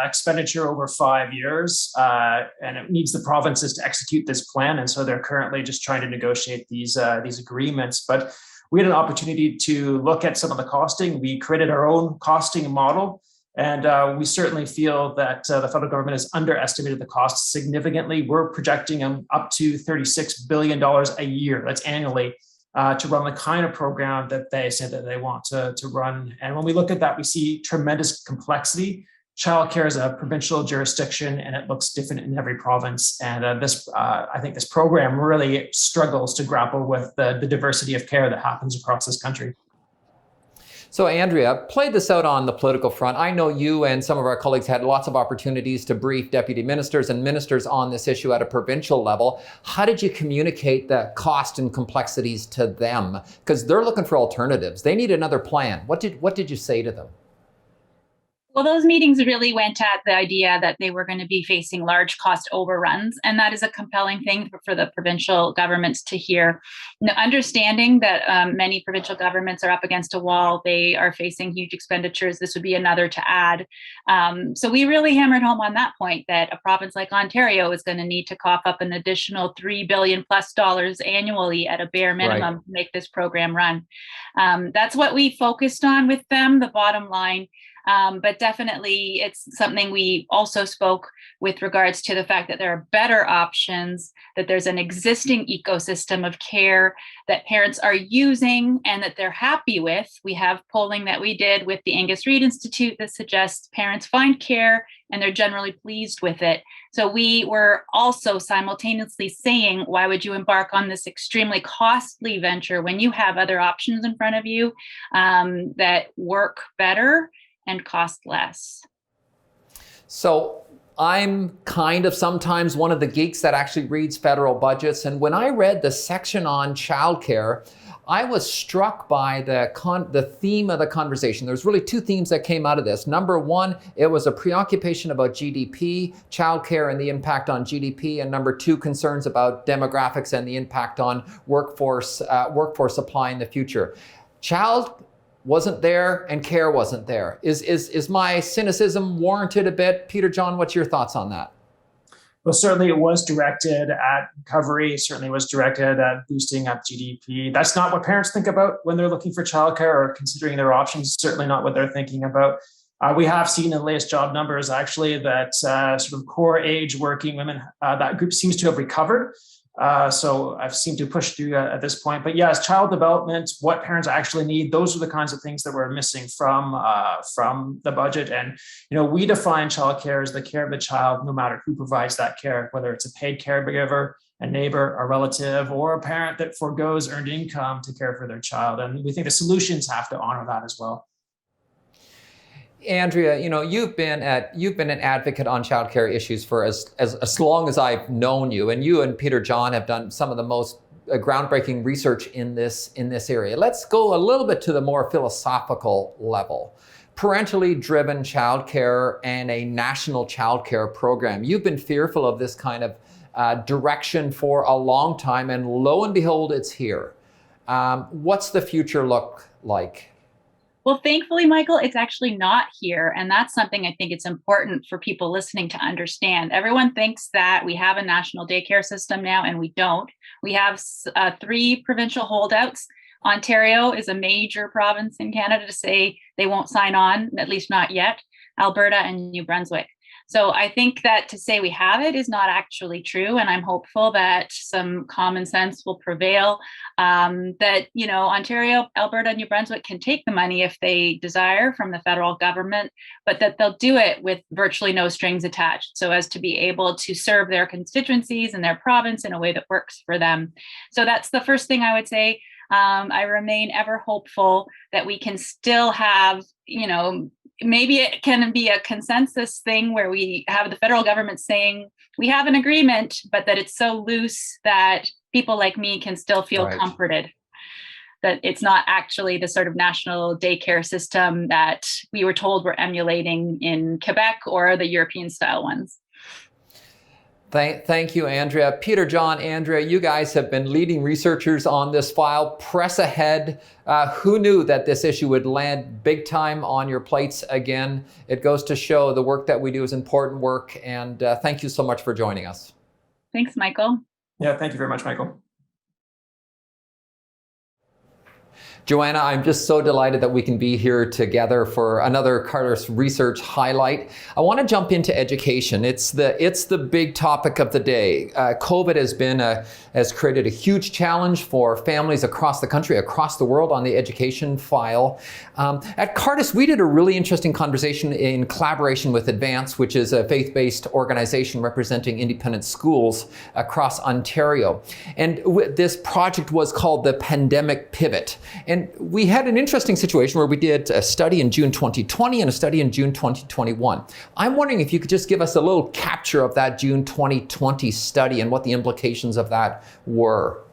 expenditure over 5 years, and it needs the provinces to execute this plan. And so they're currently just trying to negotiate these agreements. But we had an opportunity to look at some of the costing. We created our own costing model, and we certainly feel that the federal government has underestimated the costs significantly. We're projecting up to $36 billion a year, that's annually, to run the kind of program that they say that they want to run. And when we look at that, we see tremendous complexity. Childcare is a provincial jurisdiction, and it looks different in every province. And I think this program really struggles to grapple with the diversity of care that happens across this country. So Andrea, play this out on the political front. I know you and some of our colleagues had lots of opportunities to brief deputy ministers and ministers on this issue at a provincial level. How did you communicate the cost and complexities to them? Because they're looking for alternatives. They need another plan. What did you say to them? Well, those meetings really went at the idea that they were going to be facing large cost overruns, and that is a compelling thing for the provincial governments to hear. Now, understanding that many provincial governments are up against a wall, they are facing huge expenditures. This would be another to add. So we really hammered home on that point that a province like Ontario is going to need to cough up an additional $3 billion plus annually at a bare minimum to make this program run. That's what we focused on with them, the bottom line. But definitely it's something we also spoke with regards to the fact that there are better options, that there's an existing ecosystem of care that parents are using and that they're happy with. We have polling that we did with the Angus Reid Institute that suggests parents find care and they're generally pleased with it. So we were also simultaneously saying, why would you embark on this extremely costly venture when you have other options in front of you that work better and cost less? So I'm kind of sometimes one of the geeks that actually reads federal budgets. And when I read the section on childcare, I was struck by the theme of the conversation. There's really 2 themes that came out of this. Number 1, it was a preoccupation about GDP, childcare and the impact on GDP. And number 2, concerns about demographics and the impact on workforce supply in the future. Child wasn't there and care wasn't there. Is my cynicism warranted a bit? Peter John, what's your thoughts on that? Well, certainly it was directed at recovery, certainly was directed at boosting up GDP. That's not what parents think about when they're looking for childcare or considering their options, certainly not what they're thinking about. We have seen in the latest job numbers, actually, that sort of core age working women, that group seems to have recovered. So I've seemed to push through at this point. But yes, child development, what parents actually need, those are the kinds of things that we're missing from the budget. And, we define childcare as the care of the child, no matter who provides that care, whether it's a paid caregiver, a neighbor, a relative, or a parent that forgoes earned income to care for their child. And we think the solutions have to honor that as well. Andrea, you've been an advocate on childcare issues for as long as I've known you, and you and Peter John have done some of the most groundbreaking research in this area. Let's go a little bit to the more philosophical level. Parentally driven childcare and a national childcare program. You've been fearful of this kind of direction for a long time, and lo and behold, it's here. What's the future look like? Well, thankfully, Michael, it's actually not here. And that's something I think it's important for people listening to understand. Everyone thinks that we have a national daycare system now, and we don't. We have 3 provincial holdouts. Ontario is a major province in Canada to say they won't sign on, at least not yet, Alberta and New Brunswick. So I think that to say we have it is not actually true. And I'm hopeful that some common sense will prevail, that, Ontario, Alberta, New Brunswick can take the money if they desire from the federal government, but that they'll do it with virtually no strings attached so as to be able to serve their constituencies and their province in a way that works for them. So that's the first thing I would say. I remain ever hopeful that we can still have, maybe it can be a consensus thing where we have the federal government saying we have an agreement, but that it's so loose that people like me can still feel comforted that it's not actually the sort of national daycare system that we were told we're emulating in Quebec or the European style ones. Thank you, Andrea. Peter, John, Andrea, you guys have been leading researchers on this file. Press ahead. Who knew that this issue would land big time on your plates again? It goes to show the work that we do is important work. And thank you so much for joining us. Thanks, Michael. Yeah, thank you very much, Michael. Joanna, I'm just so delighted that we can be here together for another Cardus research highlight. I want to jump into education. It's the big topic of the day. COVID has created a huge challenge for families across the country, across the world on the education file. At Cardus, we did a really interesting conversation in collaboration with Advance, which is a faith-based organization representing independent schools across Ontario. And this project was called the Pandemic Pivot. And we had an interesting situation where we did a study in June 2020 and a study in June 2021. I'm wondering if you could just give us a little capture of that June 2020 study and what the implications of that were.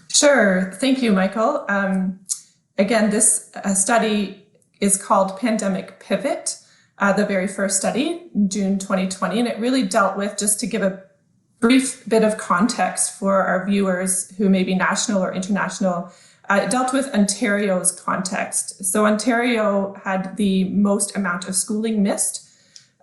Sure. Thank you, Michael. Again, this study is called Pandemic Pivot, the very first study, June 2020, and it really dealt with, just to give a brief bit of context for our viewers who may be national or international, it dealt with Ontario's context. So Ontario had the most amount of schooling missed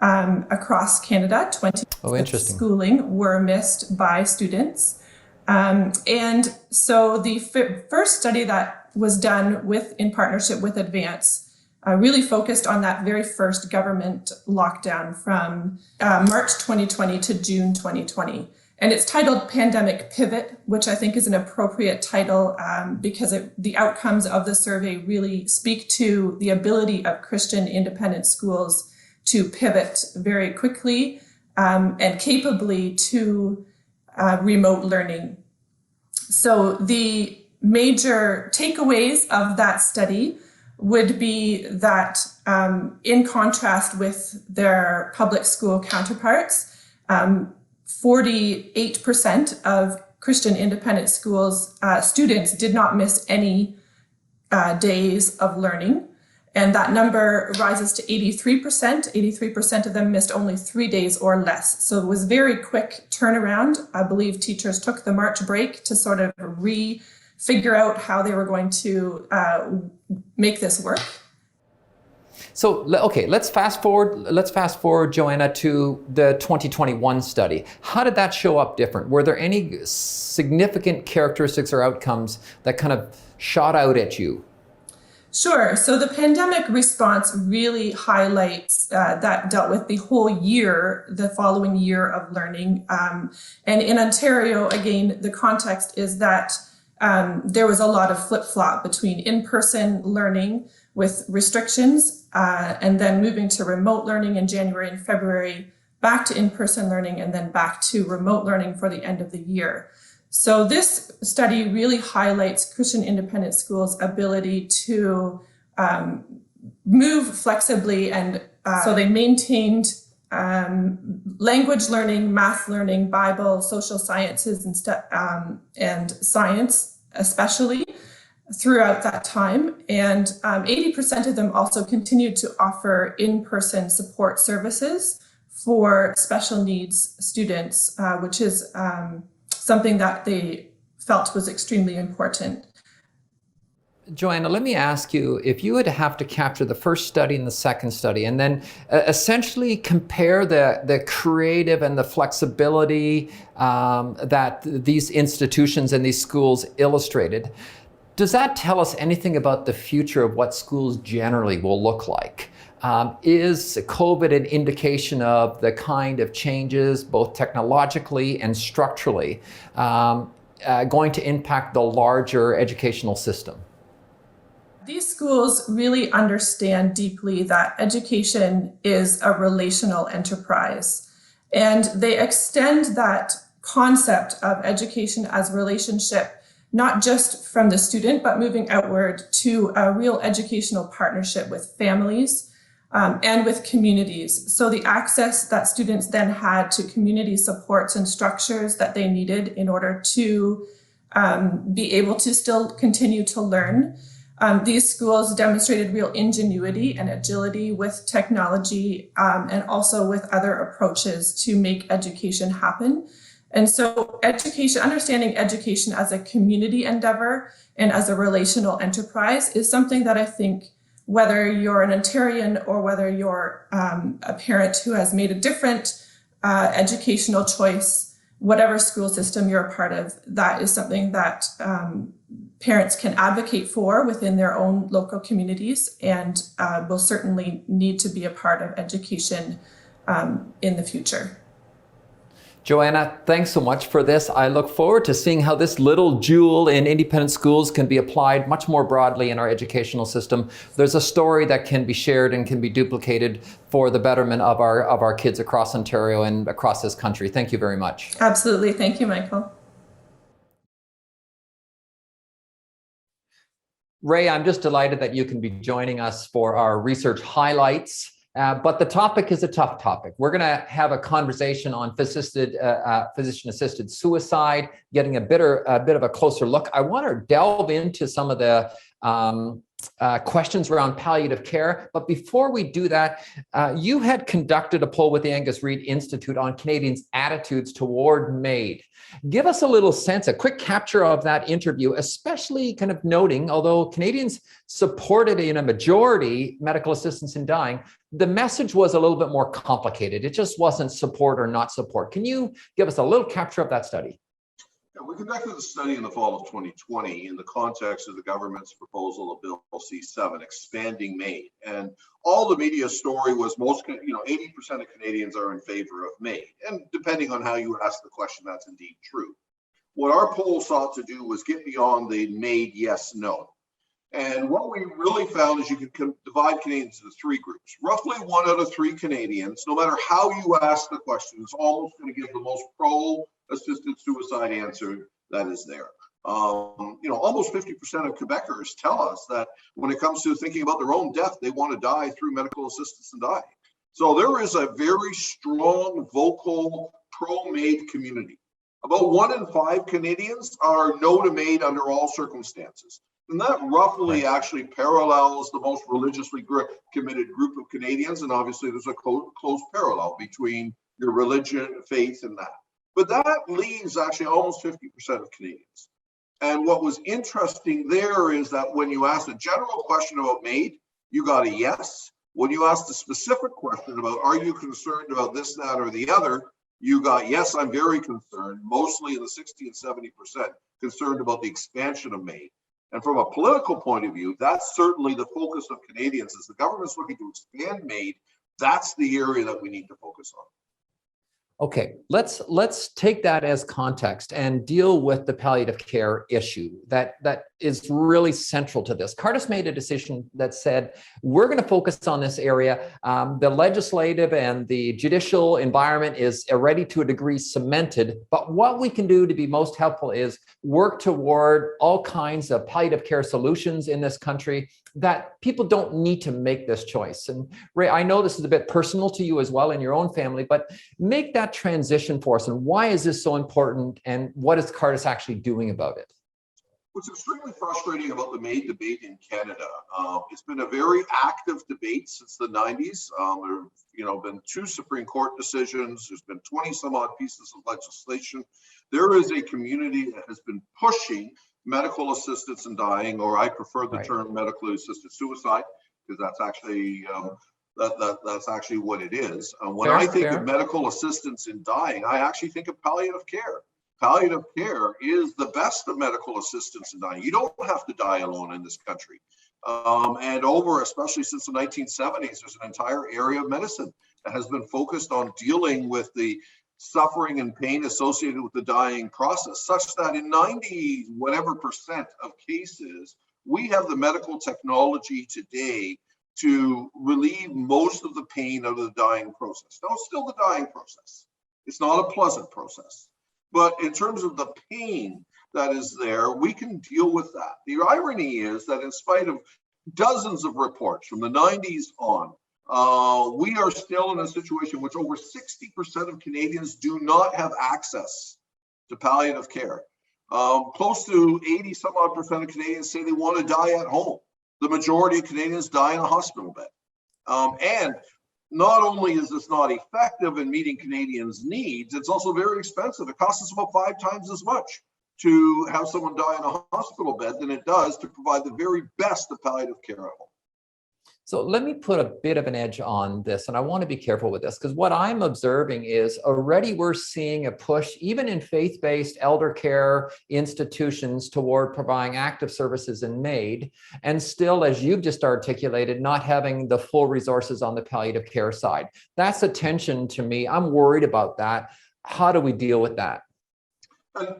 across Canada. 20% of schooling were missed by students. And so the first study that was done in partnership with Advance really focused on that very first government lockdown from March 2020 to June 2020. And it's titled Pandemic Pivot, which I think is an appropriate title because the outcomes of the survey really speak to the ability of Christian independent schools to pivot very quickly and capably to remote learning. So the major takeaways of that study would be that in contrast with their public school counterparts, 48% of Christian independent schools students did not miss any days of learning. And that number rises to 83%. 83% of them missed only 3 days or less. So it was very quick turnaround. I believe teachers took the March break to sort of figure out how they were going to make this work. So, okay, let's fast forward, Joanna, to the 2021 study. How did that show up different? Were there any significant characteristics or outcomes that kind of shot out at you? Sure. So the pandemic response really highlights that dealt with the whole year, the following year of learning. And in Ontario, again, the context is that there was a lot of flip-flop between in-person learning with restrictions and then moving to remote learning in January and February, back to in-person learning, and then back to remote learning for the end of the year. So this study really highlights Christian independent schools' ability to move flexibly, and so they maintained language learning, math learning, Bible, social sciences, and science especially throughout that time. And 80% of them also continued to offer in-person support services for special needs students, which is something that they felt was extremely important. Joanna, let me ask you, if you would have to capture the first study and the second study, and then essentially compare the creative and the flexibility that these institutions and these schools illustrated, does that tell us anything about the future of what schools generally will look like? Is COVID an indication of the kind of changes, both technologically and structurally, going to impact the larger educational system? These schools really understand deeply that education is a relational enterprise, and they extend that concept of education as relationship not just from the student, but moving outward to a real educational partnership with families and with communities. So the access that students then had to community supports and structures that they needed in order to be able to still continue to learn. These schools demonstrated real ingenuity and agility with technology and also with other approaches to make education happen. And so understanding education as a community endeavor and as a relational enterprise is something that I think, whether you're an Ontarian or whether you're a parent who has made a different educational choice, whatever school system you're a part of, that is something that parents can advocate for within their own local communities and will certainly need to be a part of education in the future. Joanna, thanks so much for this. I look forward to seeing how this little jewel in independent schools can be applied much more broadly in our educational system. There's a story that can be shared and can be duplicated for the betterment of our kids across Ontario and across this country. Thank you very much. Absolutely. Thank you, Michael. Ray, I'm just delighted that you can be joining us for our research highlights. But the topic is a tough topic. We're going to have a conversation on physician-assisted suicide, getting a bit of a closer look. I want to delve into some of the questions around palliative care. But before we do that, you had conducted a poll with the Angus Reid Institute on Canadians' attitudes toward MAID. Give us a little sense, a quick capture of that interview, especially kind of noting, although Canadians supported in a majority medical assistance in dying, the message was a little bit more complicated. It just wasn't support or not support. Can you give us a little capture of that study? Yeah, we conducted the study in the fall of 2020 in the context of the government's proposal of Bill C-7, expanding MAID. And all the media story was 80% of Canadians are in favor of MAID. And depending on how you ask the question, that's indeed true. What our poll sought to do was get beyond the MAID yes, no. And what we really found is you can divide Canadians into three groups. Roughly 1 out of 3 Canadians, no matter how you ask the question, is almost going to give the most pro-assisted suicide answer that is there. Almost 50% of Quebecers tell us that when it comes to thinking about their own death, they want to die through medical assistance in dying. So there is a very strong, vocal, pro-MAID community. About 1 in 5 Canadians are no to MAID under all circumstances. And that roughly actually parallels the most religiously committed group of Canadians. And obviously there's a close parallel between your religion, faith, and that. But that leaves actually almost 50% of Canadians. And what was interesting there is that when you asked a general question about MAID, you got a yes. When you asked a specific question about, are you concerned about this, that, or the other, you got, yes, I'm very concerned, mostly in the 60 and 70% concerned about the expansion of MAID. And from a political point of view, that's certainly the focus of Canadians. As the government's looking to expand MAID, that's the area that we need to focus on. Okay, let's take that as context and deal with the palliative care issue that is really central to this. Cardus made a decision that said, we're going to focus on this area. The legislative and the judicial environment is already to a degree cemented, but what we can do to be most helpful is work toward all kinds of palliative care solutions in this country that people don't need to make this choice. And Ray, I know this is a bit personal to you as well in your own family, but make that transition for us. And why is this so important? And what is Cardus actually doing about it? What's extremely frustrating about the MAID debate in Canada, it's been a very active debate since the 90s. There have been 2 Supreme Court decisions. There's been 20 some odd pieces of legislation. There is a community that has been pushing medical assistance in dying, or I prefer the term medically assisted suicide, because that's actually that's actually what it is. When I think of medical assistance in dying, I actually think of palliative care. Palliative care is the best of medical assistance in dying. You don't have to die alone in this country. And over, especially since the 1970s, there's an entire area of medicine that has been focused on dealing with the suffering and pain associated with the dying process, such that in 90 whatever percent of cases, we have the medical technology today to relieve most of the pain out of the dying process. Now, it's still the dying process. It's not a pleasant process. But in terms of the pain that is there, we can deal with that. The irony is that in spite of dozens of reports from the 90s on, we are still in a situation in which over 60% of Canadians do not have access to palliative care. Close to 80 some odd percent of Canadians say they want to die at home. The majority of Canadians die in a hospital bed. And not only is this not effective in meeting Canadians' needs, it's also very expensive. It costs us about 5 times as much to have someone die in a hospital bed than it does to provide the very best of palliative care at home. So let me put a bit of an edge on this, and I want to be careful with this, because what I'm observing is already we're seeing a push, even in faith-based elder care institutions, toward providing active services in MAID, and still, as you've just articulated, not having the full resources on the palliative care side. That's a tension to me. I'm worried about that. How do we deal with that? And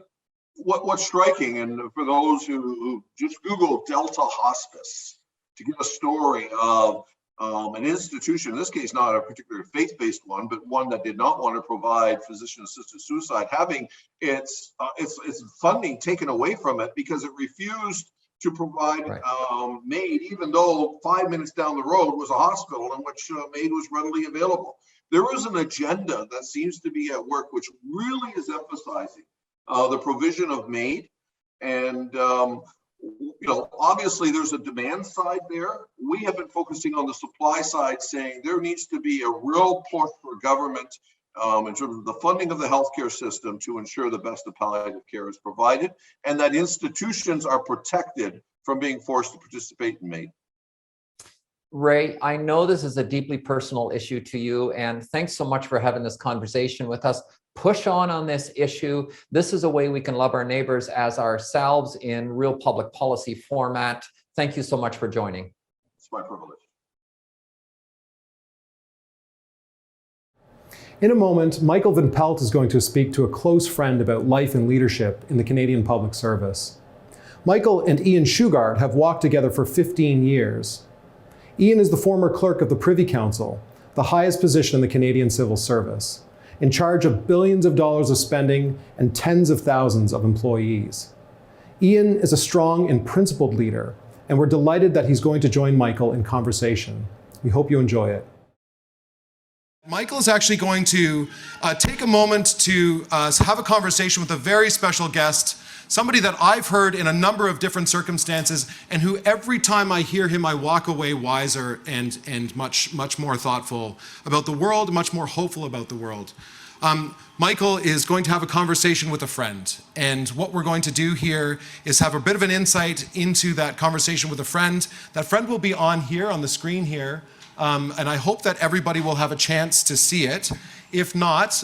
what's striking, and for those who just Google Delta Hospice, to get a story of an institution, in this case, not a particular faith-based one, but one that did not want to provide physician-assisted suicide, having its funding taken away from it because it refused to provide MAID, even though 5 minutes down the road was a hospital in which MAID was readily available. There is an agenda that seems to be at work, which really is emphasizing the provision of MAID. And obviously there's a demand side there. We have been focusing on the supply side, saying there needs to be a real push for government in terms of the funding of the healthcare system to ensure the best of palliative care is provided, and that institutions are protected from being forced to participate in MAID. Ray, I know this is a deeply personal issue to you, and thanks so much for having this conversation with us. Push on this issue. This is a way we can love our neighbors as ourselves in real public policy format. Thank you so much for joining. It's my privilege. In a moment, Michael Van Pelt is going to speak to a close friend about life and leadership in the Canadian Public Service. Michael and Ian Shugart have walked together for 15 years. Ian is the former clerk of the Privy Council, the highest position in the Canadian civil service, in charge of billions of dollars of spending and tens of thousands of employees. Ian is a strong and principled leader, and we're delighted that he's going to join Michael in conversation. We hope you enjoy it. Michael is actually going to take a moment to have a conversation with a very special guest, somebody that I've heard in a number of different circumstances, and who every time I hear him, I walk away wiser and much more thoughtful about the world, much more hopeful about the world. Michael is going to have a conversation with a friend, and what we're going to do here is have a bit of an insight into that conversation with a friend. That friend will be on here, on the screen here, and I hope that everybody will have a chance to see it. If not,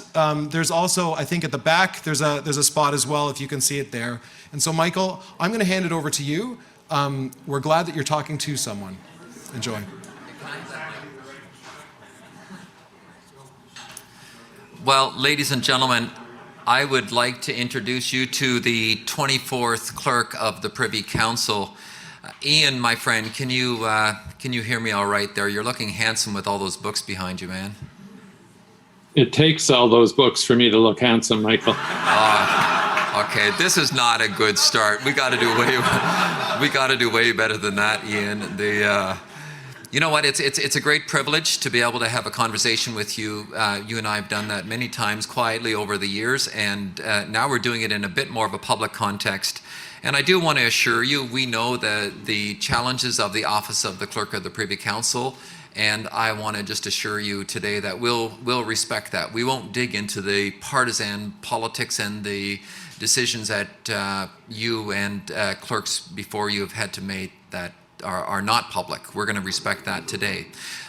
there's also, I think at the back, there's a spot as well, if you can see it there. And so, Michael, I'm going to hand it over to you. We're glad that you're talking to someone. Enjoy. Well, ladies and gentlemen, I would like to introduce you to the 24th clerk of the Privy Council. Ian, my friend, can you hear me all right there? You're looking handsome with all those books behind you, man. It takes all those books for me to look handsome, Michael. Okay, this is not a good start. We got to do way better than that, Ian. You know what? It's a great privilege to be able to have a conversation with you. You and I have done that many times quietly over the years, and now we're doing it in a bit more of a public context. And I do want to assure you, we know the challenges of the office of the Clerk of the Privy Council, and I want to just assure you today that we'll respect that. We won't dig into the partisan politics and the decisions that you and clerks before you have had to make that are not public. We're going to respect that today.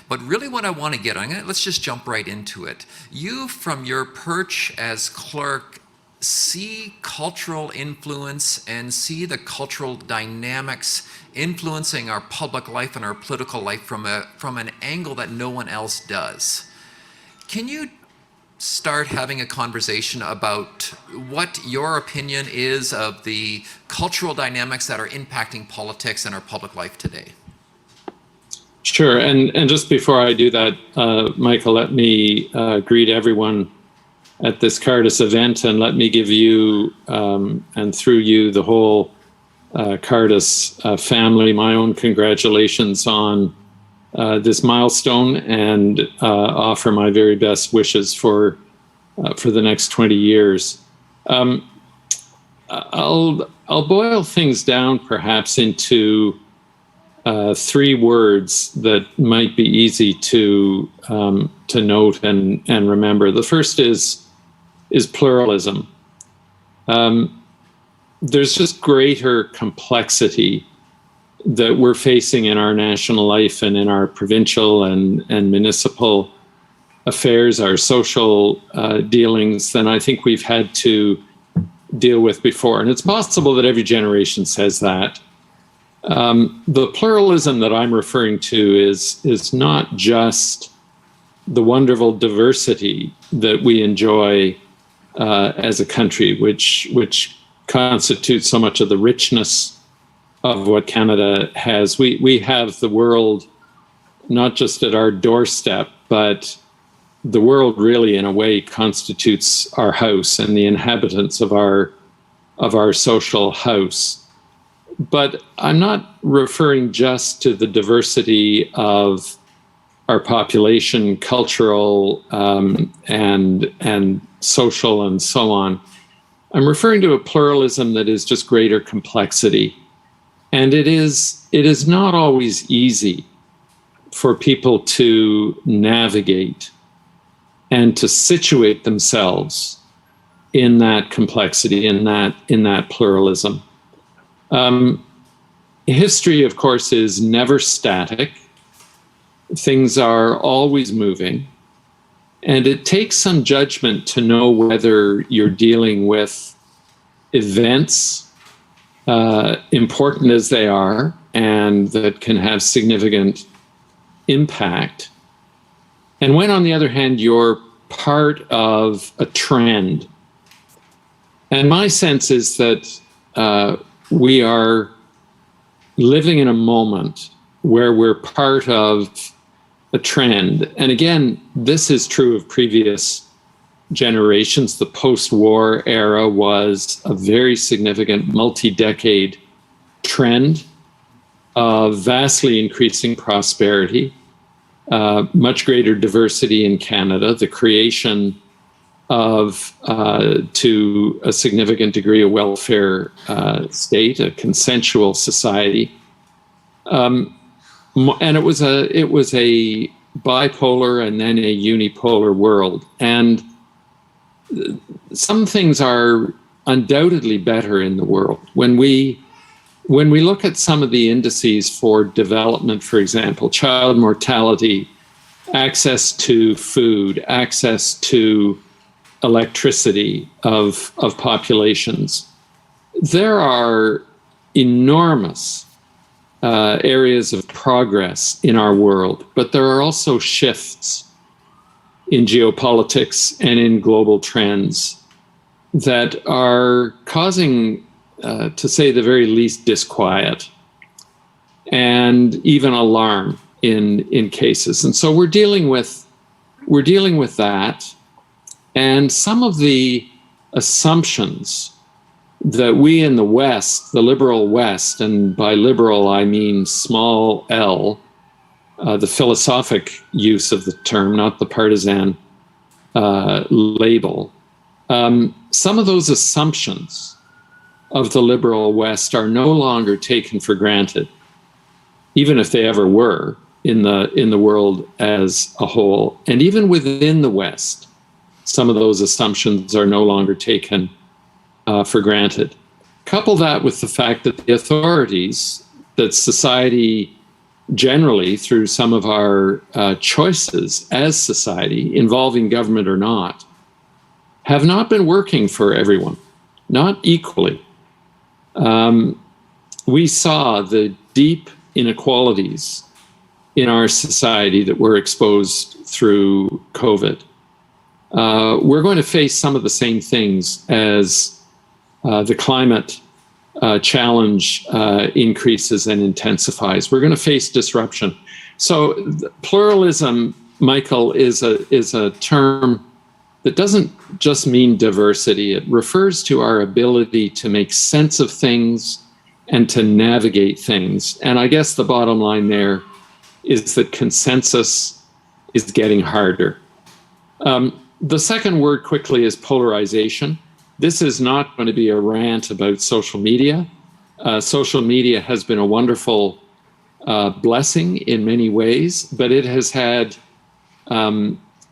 But really what I want to get on, let's just jump right into it. You, from your perch as clerk, see cultural influence and see the cultural dynamics influencing our public life and our political life from an angle that no one else does. Can you start having a conversation about what your opinion is of the cultural dynamics that are impacting politics and our public life today? Sure, and just before I do that, Michael, let me greet everyone at this Cardus event, and let me give you, and through you, the whole Cardus family, my own congratulations on this milestone, and offer my very best wishes for the next 20 years. I'll boil things down perhaps into 3 words that might be easy to note and remember. The first is pluralism. There's just greater complexity that we're facing in our national life and in our provincial and municipal affairs, our social dealings, than I think we've had to deal with before. And it's possible that every generation says that. The pluralism that I'm referring to is not just the wonderful diversity that we enjoy as a country, which constitutes so much of the richness of what Canada has. We have the world not just at our doorstep, but the world really, in a way, constitutes our house and the inhabitants of our social house. But I'm not referring just to the diversity of our population, cultural and social and so on. I'm referring to a pluralism that is just greater complexity. And it is not always easy for people to navigate and to situate themselves in that complexity, in that pluralism. History, of course, is never static. Things are always moving. And it takes some judgment to know whether you're dealing with events, important as they are, and that can have significant impact. And when, on the other hand, you're part of a trend. And my sense is that we are living in a moment where we're part of a trend. And again, this is true of previous generations. The post-war era was a very significant multi-decade trend of vastly increasing prosperity, much greater diversity in Canada, the creation of, to a significant degree, a welfare state, a consensual society. And it was a bipolar and then a unipolar world. And some things are undoubtedly better in the world. When we look at some of the indices for development, for example, child mortality, access to food, access to electricity of populations, there are enormous areas of progress in our world, but there are also shifts in geopolitics and in global trends that are causing, to say the very least, disquiet and even alarm in cases. And so we're dealing with that, and some of the assumptions that we in the West, the liberal West, and by liberal I mean small l, the philosophic use of the term, not the partisan label. Some of those assumptions of the liberal West are no longer taken for granted, even if they ever were in the world as a whole. And even within the West, some of those assumptions are no longer taken for granted. Couple that with the fact that the authorities, that society generally, through some of our choices as society, involving government or not, have not been working for everyone, not equally. We saw the deep inequalities in our society that were exposed through COVID. We're going to face some of the same things as the climate challenge increases and intensifies. We're going to face disruption. So pluralism, Michael, is a term that doesn't just mean diversity. It refers to our ability to make sense of things and to navigate things. And I guess the bottom line there is that consensus is getting harder. The second word quickly is polarization. This is not going to be a rant about social media. Social media has been a wonderful blessing in many ways, but it has had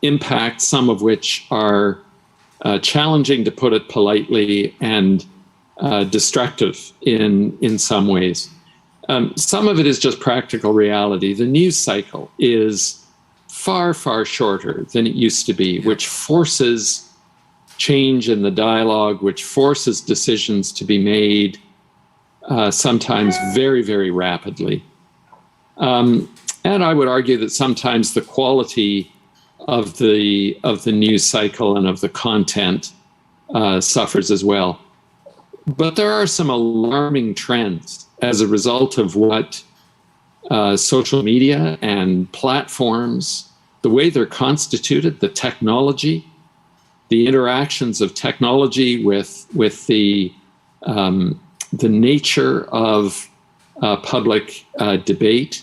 impacts, some of which are challenging, to put it politely, and destructive in some ways. Some of it is just practical reality. The news cycle is far, far shorter than it used to be, which forces change in the dialogue, which forces decisions to be made sometimes very, very rapidly. And I would argue that sometimes the quality of the news cycle and of the content suffers as well. But there are some alarming trends as a result of what social media and platforms, the way they're constituted, the technology, the interactions of technology with the nature of public debate.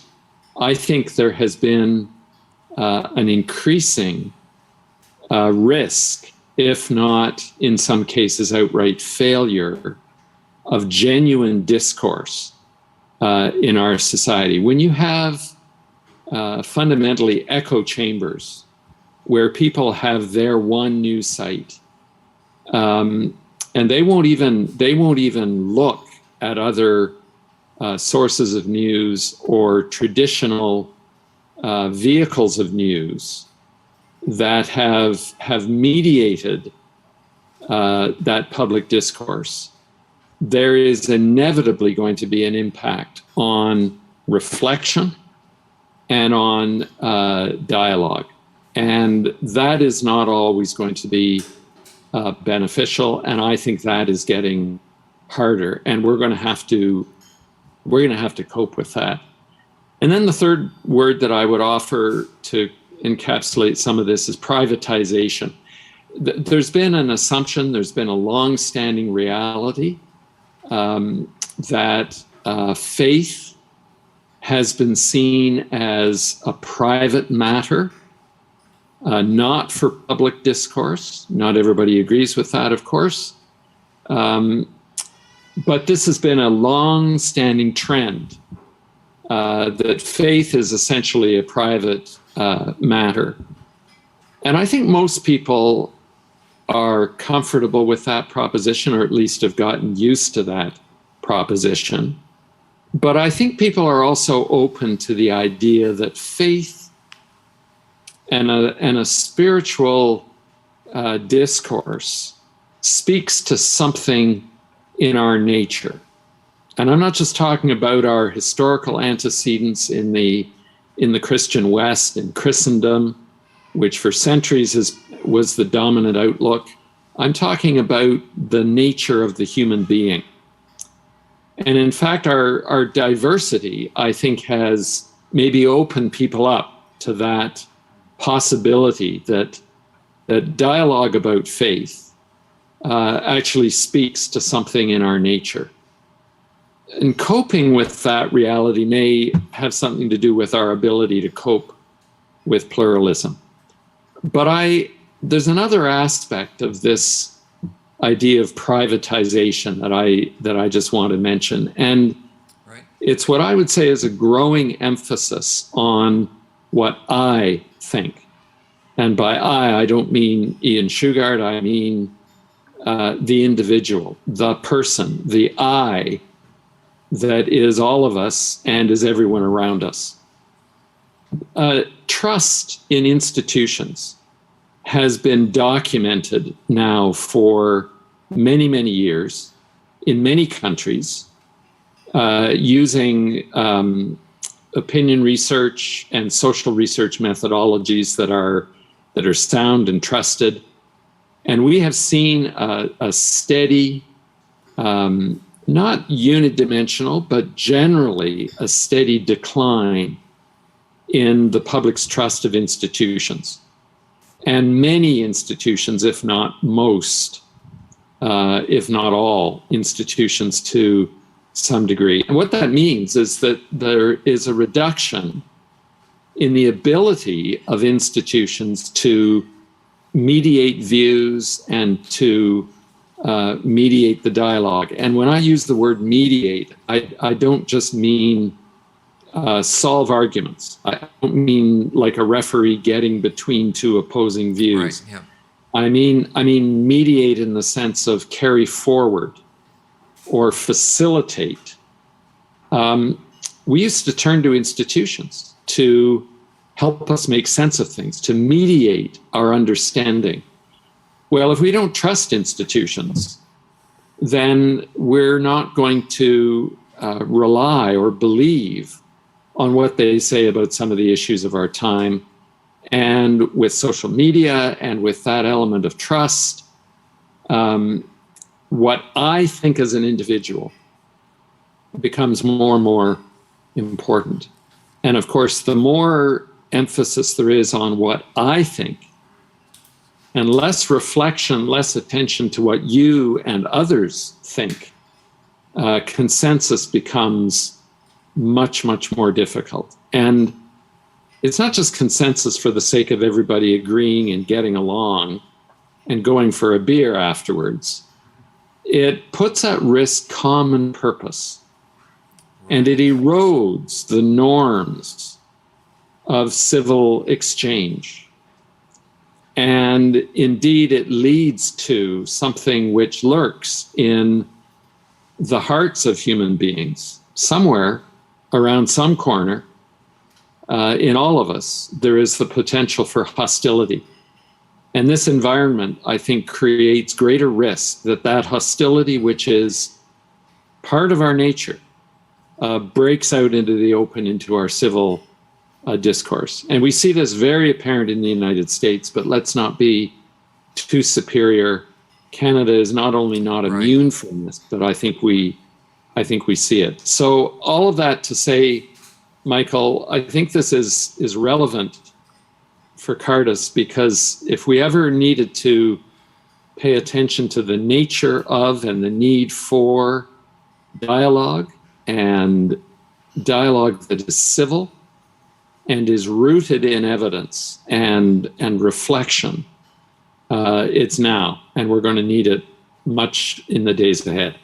I think there has been an increasing risk, if not in some cases outright failure, of genuine discourse in our society. When you have fundamentally echo chambers where people have their one news site, and they won't even look at other sources of news or traditional vehicles of news that have mediated that public discourse, there is inevitably going to be an impact on reflection and on dialogue. And that is not always going to be beneficial. And I think that is getting harder. And we're going to have to cope with that. And then the third word that I would offer to encapsulate some of this is privatization. There's been an assumption, there's been a long-standing reality that faith has been seen as a private matter, not for public discourse. Not everybody agrees with that, of course. But this has been a long-standing trend that faith is essentially a private matter. And I think most people are comfortable with that proposition, or at least have gotten used to that proposition. But I think people are also open to the idea that faith and a spiritual discourse speaks to something in our nature. And I'm not just talking about our historical antecedents in the Christian West, in Christendom, which for centuries was the dominant outlook. I'm talking about the nature of the human being. And in fact, our diversity, I think, has maybe opened people up to that possibility that dialogue about faith actually speaks to something in our nature. And coping with that reality may have something to do with our ability to cope with pluralism. But there's another aspect of this idea of privatization that I just want to mention. And it's what I would say is a growing emphasis on what I think. And by I don't mean Ian Shugart, I mean the individual, the person, the I that is all of us and is everyone around us. Trust in institutions has been documented now for many, many years in many countries using opinion research and social research methodologies that are sound and trusted. And we have seen a steady, not unidimensional, but generally a steady decline in the public's trust of institutions. And many institutions, if not most, if not all institutions to some degree. And what that means is that there is a reduction in the ability of institutions to mediate views and to mediate the dialogue. And when I use the word mediate, I don't just mean solve arguments. I don't mean like a referee getting between two opposing views. Right, yeah. I mean mediate in the sense of carry forward or facilitate. We used to turn to institutions to help us make sense of things, to mediate our understanding. Well, if we don't trust institutions, then we're not going to rely or believe on what they say about some of the issues of our time. And with social media and with that element of trust, what I think as an individual becomes more and more important. And of course, the more emphasis there is on what I think and less reflection, less attention to what you and others think, consensus becomes much, much more difficult. And it's not just consensus for the sake of everybody agreeing and getting along and going for a beer afterwards. It puts at risk common purpose, and it erodes the norms of civil exchange. And indeed, it leads to something which lurks in the hearts of human beings. Somewhere around some corner, in all of us, there is the potential for hostility. And this environment, I think, creates greater risk that hostility, which is part of our nature, breaks out into the open, into our civil discourse. And we see this very apparent in the United States, but let's not be too superior. Canada is not only not immune from this, but I think we see it. So all of that to say, Michael, I think this is relevant for Cardus, because if we ever needed to pay attention to the nature of and the need for dialogue, and dialogue that is civil and is rooted in evidence and reflection, it's now, and we're going to need it much in the days ahead.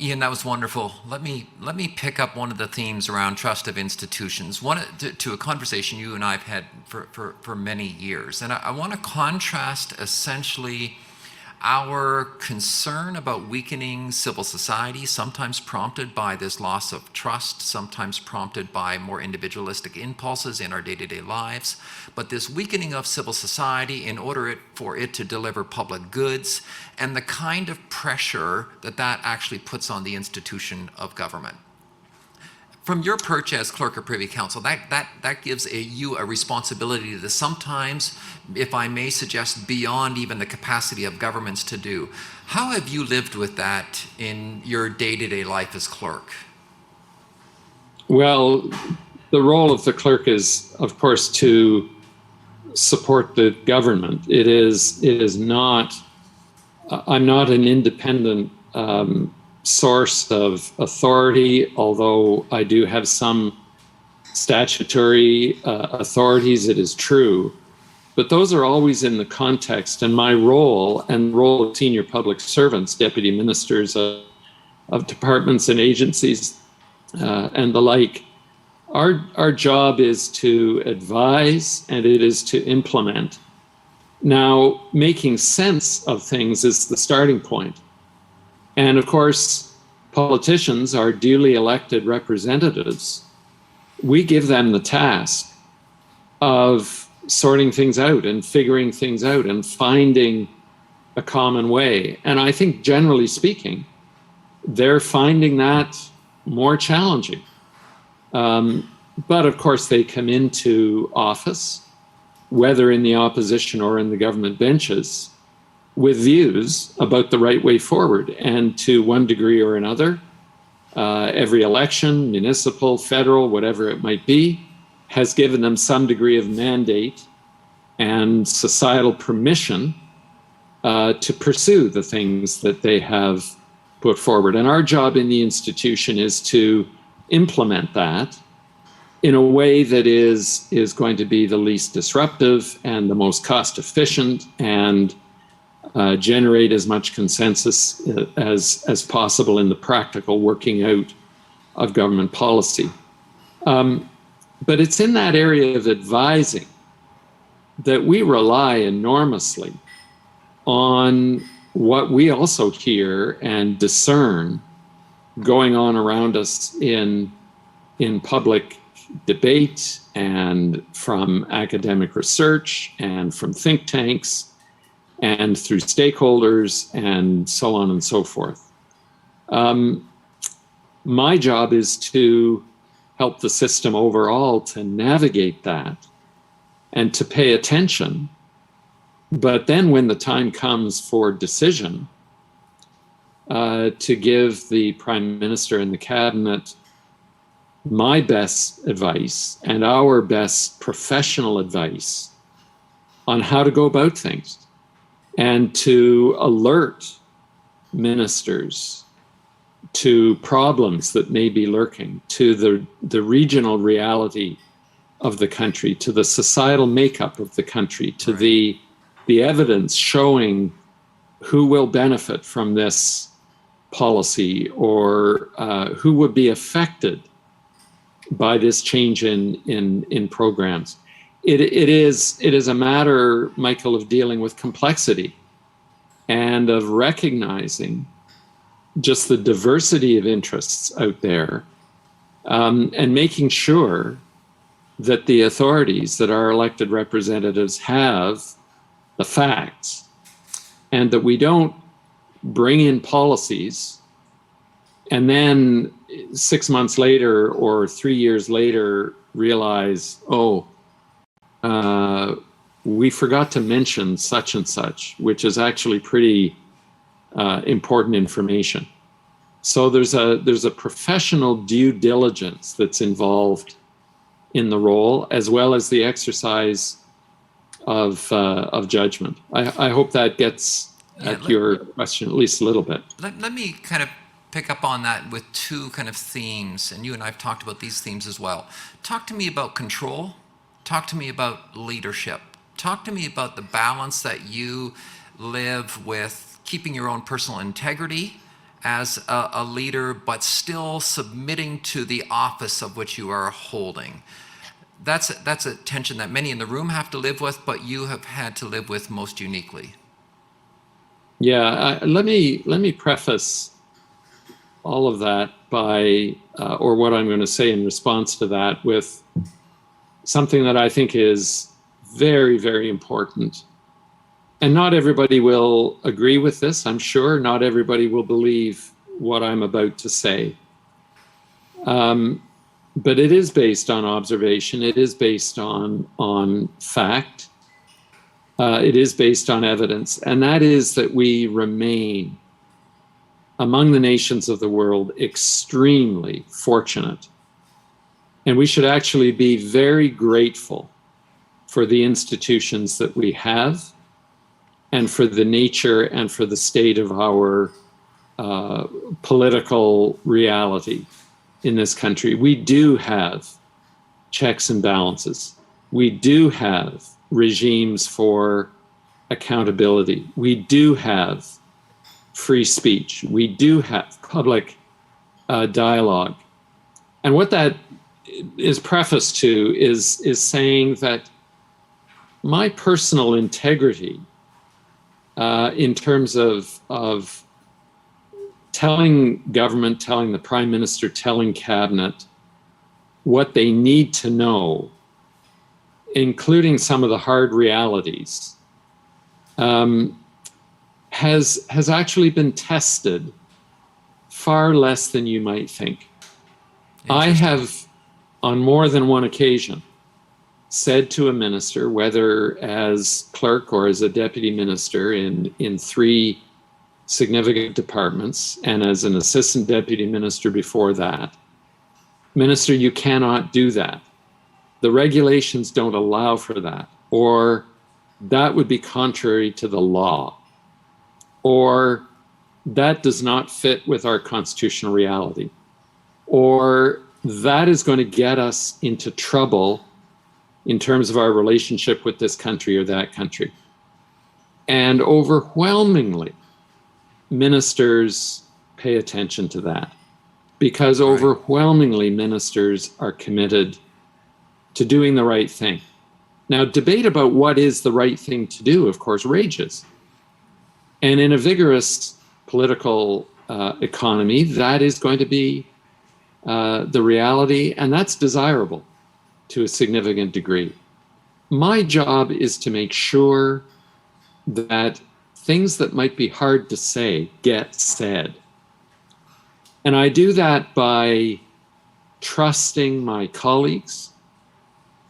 Ian, that was wonderful. Let me pick up one of the themes around trust of institutions, to a conversation you and I have had for many years. And I want to contrast essentially our concern about weakening civil society, sometimes prompted by this loss of trust, sometimes prompted by more individualistic impulses in our day-to-day lives, but this weakening of civil society in order for it to deliver public goods, and the kind of pressure that actually puts on the institution of government. From your perch as clerk of Privy Council, that gives you a responsibility to sometimes, if I may suggest, beyond even the capacity of governments to do. How have you lived with that in your day-to-day life as clerk? Well, the role of the clerk is, of course, to support the government. It is not, I'm not an independent source of authority, although I do have some statutory authorities, it is true. But those are always in the context, and my role and the role of senior public servants, deputy ministers of departments and agencies and the like, our job is to advise and it is to implement. Now, making sense of things is the starting point. And of course, politicians are duly elected representatives. We give them the task of sorting things out and figuring things out and finding a common way. And I think, generally speaking, they're finding that more challenging. But of course, they come into office, whether in the opposition or in the government benches, with views about the right way forward. And to one degree or another, every election, municipal, federal, whatever it might be, has given them some degree of mandate and societal permission to pursue the things that they have put forward. And our job in the institution is to implement that in a way that is going to be the least disruptive and the most cost efficient, and generate as much consensus as possible in the practical working out of government policy. But it's in that area of advising that we rely enormously on what we also hear and discern going on around us in public debate and from academic research and from think tanks and through stakeholders and so on and so forth. My job is to help the system overall to navigate that and to pay attention. But then when the time comes for decision, to give the Prime Minister and the Cabinet my best advice and our best professional advice on how to go about things, and to alert ministers to problems that may be lurking, to the regional reality of the country, to the societal makeup of the country, to the evidence showing who will benefit from this policy, or who would be affected by this change in programs. It is a matter, Michael, of dealing with complexity and of recognizing just the diversity of interests out there, and making sure that the authorities, that our elected representatives have the facts, and that we don't bring in policies and then 6 months later or 3 years later realize, we forgot to mention such and such, which is actually pretty important information. So there's a professional due diligence that's involved in the role, as well as the exercise of judgment. I hope that gets at your question at least a little bit. Let me kind of pick up on that with two kind of themes, and you and I have talked about these themes as well. Talk to me about control. Talk to me about leadership. Talk to me about the balance that you live with keeping your own personal integrity as a leader, but still submitting to the office of which you are holding. That's a tension that many in the room have to live with, but you have had to live with most uniquely. Yeah, let me preface all of that by, or what I'm going to say in response to that, with something that I think is very, very important. And not everybody will agree with this, I'm sure. Not everybody will believe what I'm about to say. But it is based on observation. It is based on fact. It is based on evidence. And that is that we remain, among the nations of the world, extremely fortunate. And we should actually be very grateful for the institutions that we have, and for the nature and for the state of our political reality in this country. We do have checks and balances. We do have regimes for accountability. We do have free speech. We do have public dialogue. And what that is prefaced to is saying that my personal integrity in terms of telling government, telling the Prime Minister, telling Cabinet what they need to know including some of the hard realities, has actually been tested far less than you might think. I have, on more than one occasion, said to a minister, whether as clerk or as a deputy minister in 3 significant departments, and as an assistant deputy minister before that, Minister, you cannot do that. The regulations don't allow for that, or that would be contrary to the law, or that does not fit with our constitutional reality, or that is going to get us into trouble in terms of our relationship with this country or that country. And overwhelmingly, ministers pay attention to that, because overwhelmingly ministers are committed to doing the right thing. Now, debate about what is the right thing to do, of course, rages. And in a vigorous political economy, that is going to be the reality, and that's desirable to a significant degree. My job is to make sure that things that might be hard to say get said. And I do that by trusting my colleagues,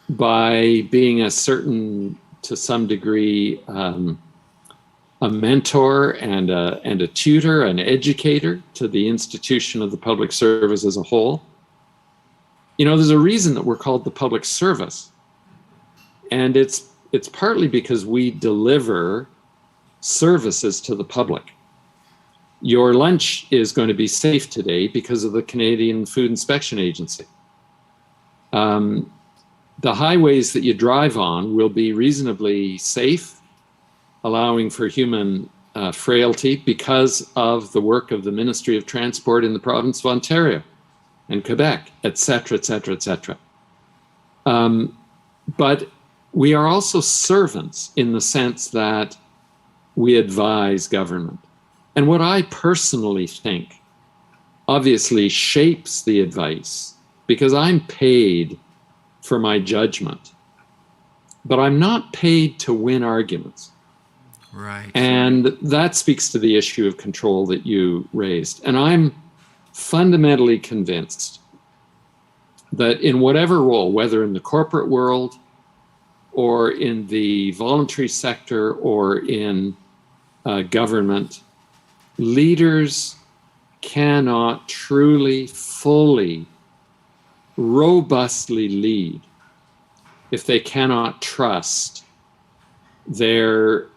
by being a certain, to some degree, a mentor and a tutor, an educator to the institution of the public service as a whole. You know, there's a reason that we're called the public service. And it's partly because we deliver services to the public. Your lunch is going to be safe today because of the Canadian Food Inspection Agency. The highways that you drive on will be reasonably safe, allowing for human frailty because of the work of the Ministry of Transport in the province of Ontario and Quebec, et cetera, et cetera, et cetera. But we are also servants in the sense that we advise government. And what I personally think obviously shapes the advice, because I'm paid for my judgment, but I'm not paid to win arguments. Right. And that speaks to the issue of control that you raised. And I'm fundamentally convinced that in whatever role, whether in the corporate world or in the voluntary sector or in government, leaders cannot truly, fully, robustly lead if they cannot trust their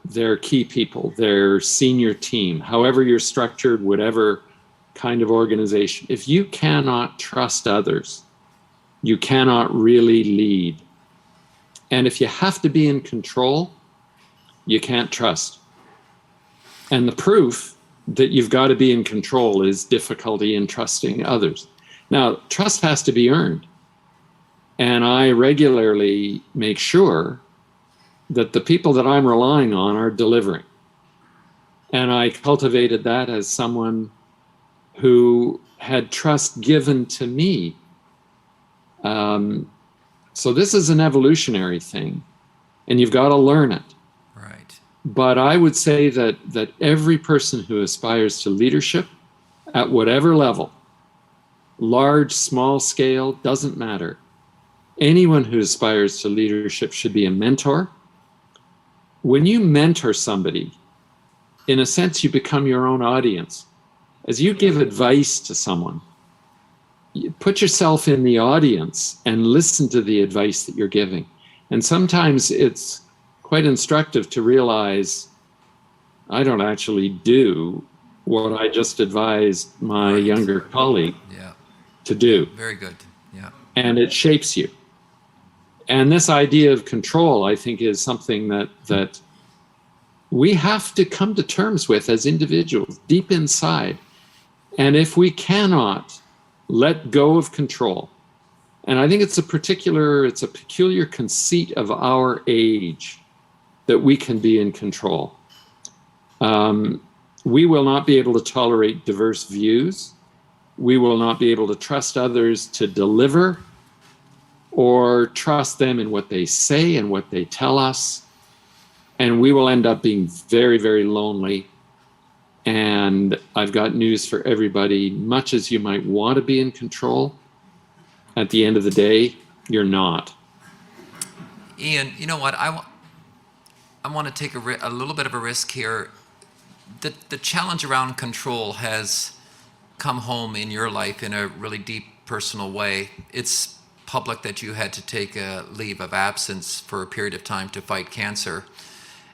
key people, their senior team, however you're structured, whatever kind of organization. If you cannot trust others, you cannot really lead. And if you have to be in control, you can't trust. And the proof that you've got to be in control is difficulty in trusting others. Now, trust has to be earned. And I regularly make sure that the people that I'm relying on are delivering. And I cultivated that as someone who had trust given to me. So this is an evolutionary thing, and you've got to learn it. Right. But I would say that every person who aspires to leadership at whatever level, large, small scale, doesn't matter. Anyone who aspires to leadership should be a mentor. When you mentor somebody, in a sense, you become your own audience. As you give advice to someone, you put yourself in the audience and listen to the advice that you're giving. And sometimes it's quite instructive to realize I don't actually do what I just advised my younger colleague to do. Very good. Yeah. And it shapes you. And this idea of control, I think, is something that we have to come to terms with as individuals deep inside. And if we cannot let go of control, and I think it's a peculiar conceit of our age that we can be in control. We will not be able to tolerate diverse views. We will not be able to trust others to deliver or trust them in what they say and what they tell us. And we will end up being very, very lonely. And I've got news for everybody. Much as you might want to be in control, at the end of the day, you're not. Ian, you know what? I want to take a little bit of a risk here. The challenge around control has come home in your life in a really deep personal way. It's public that you had to take a leave of absence for a period of time to fight cancer.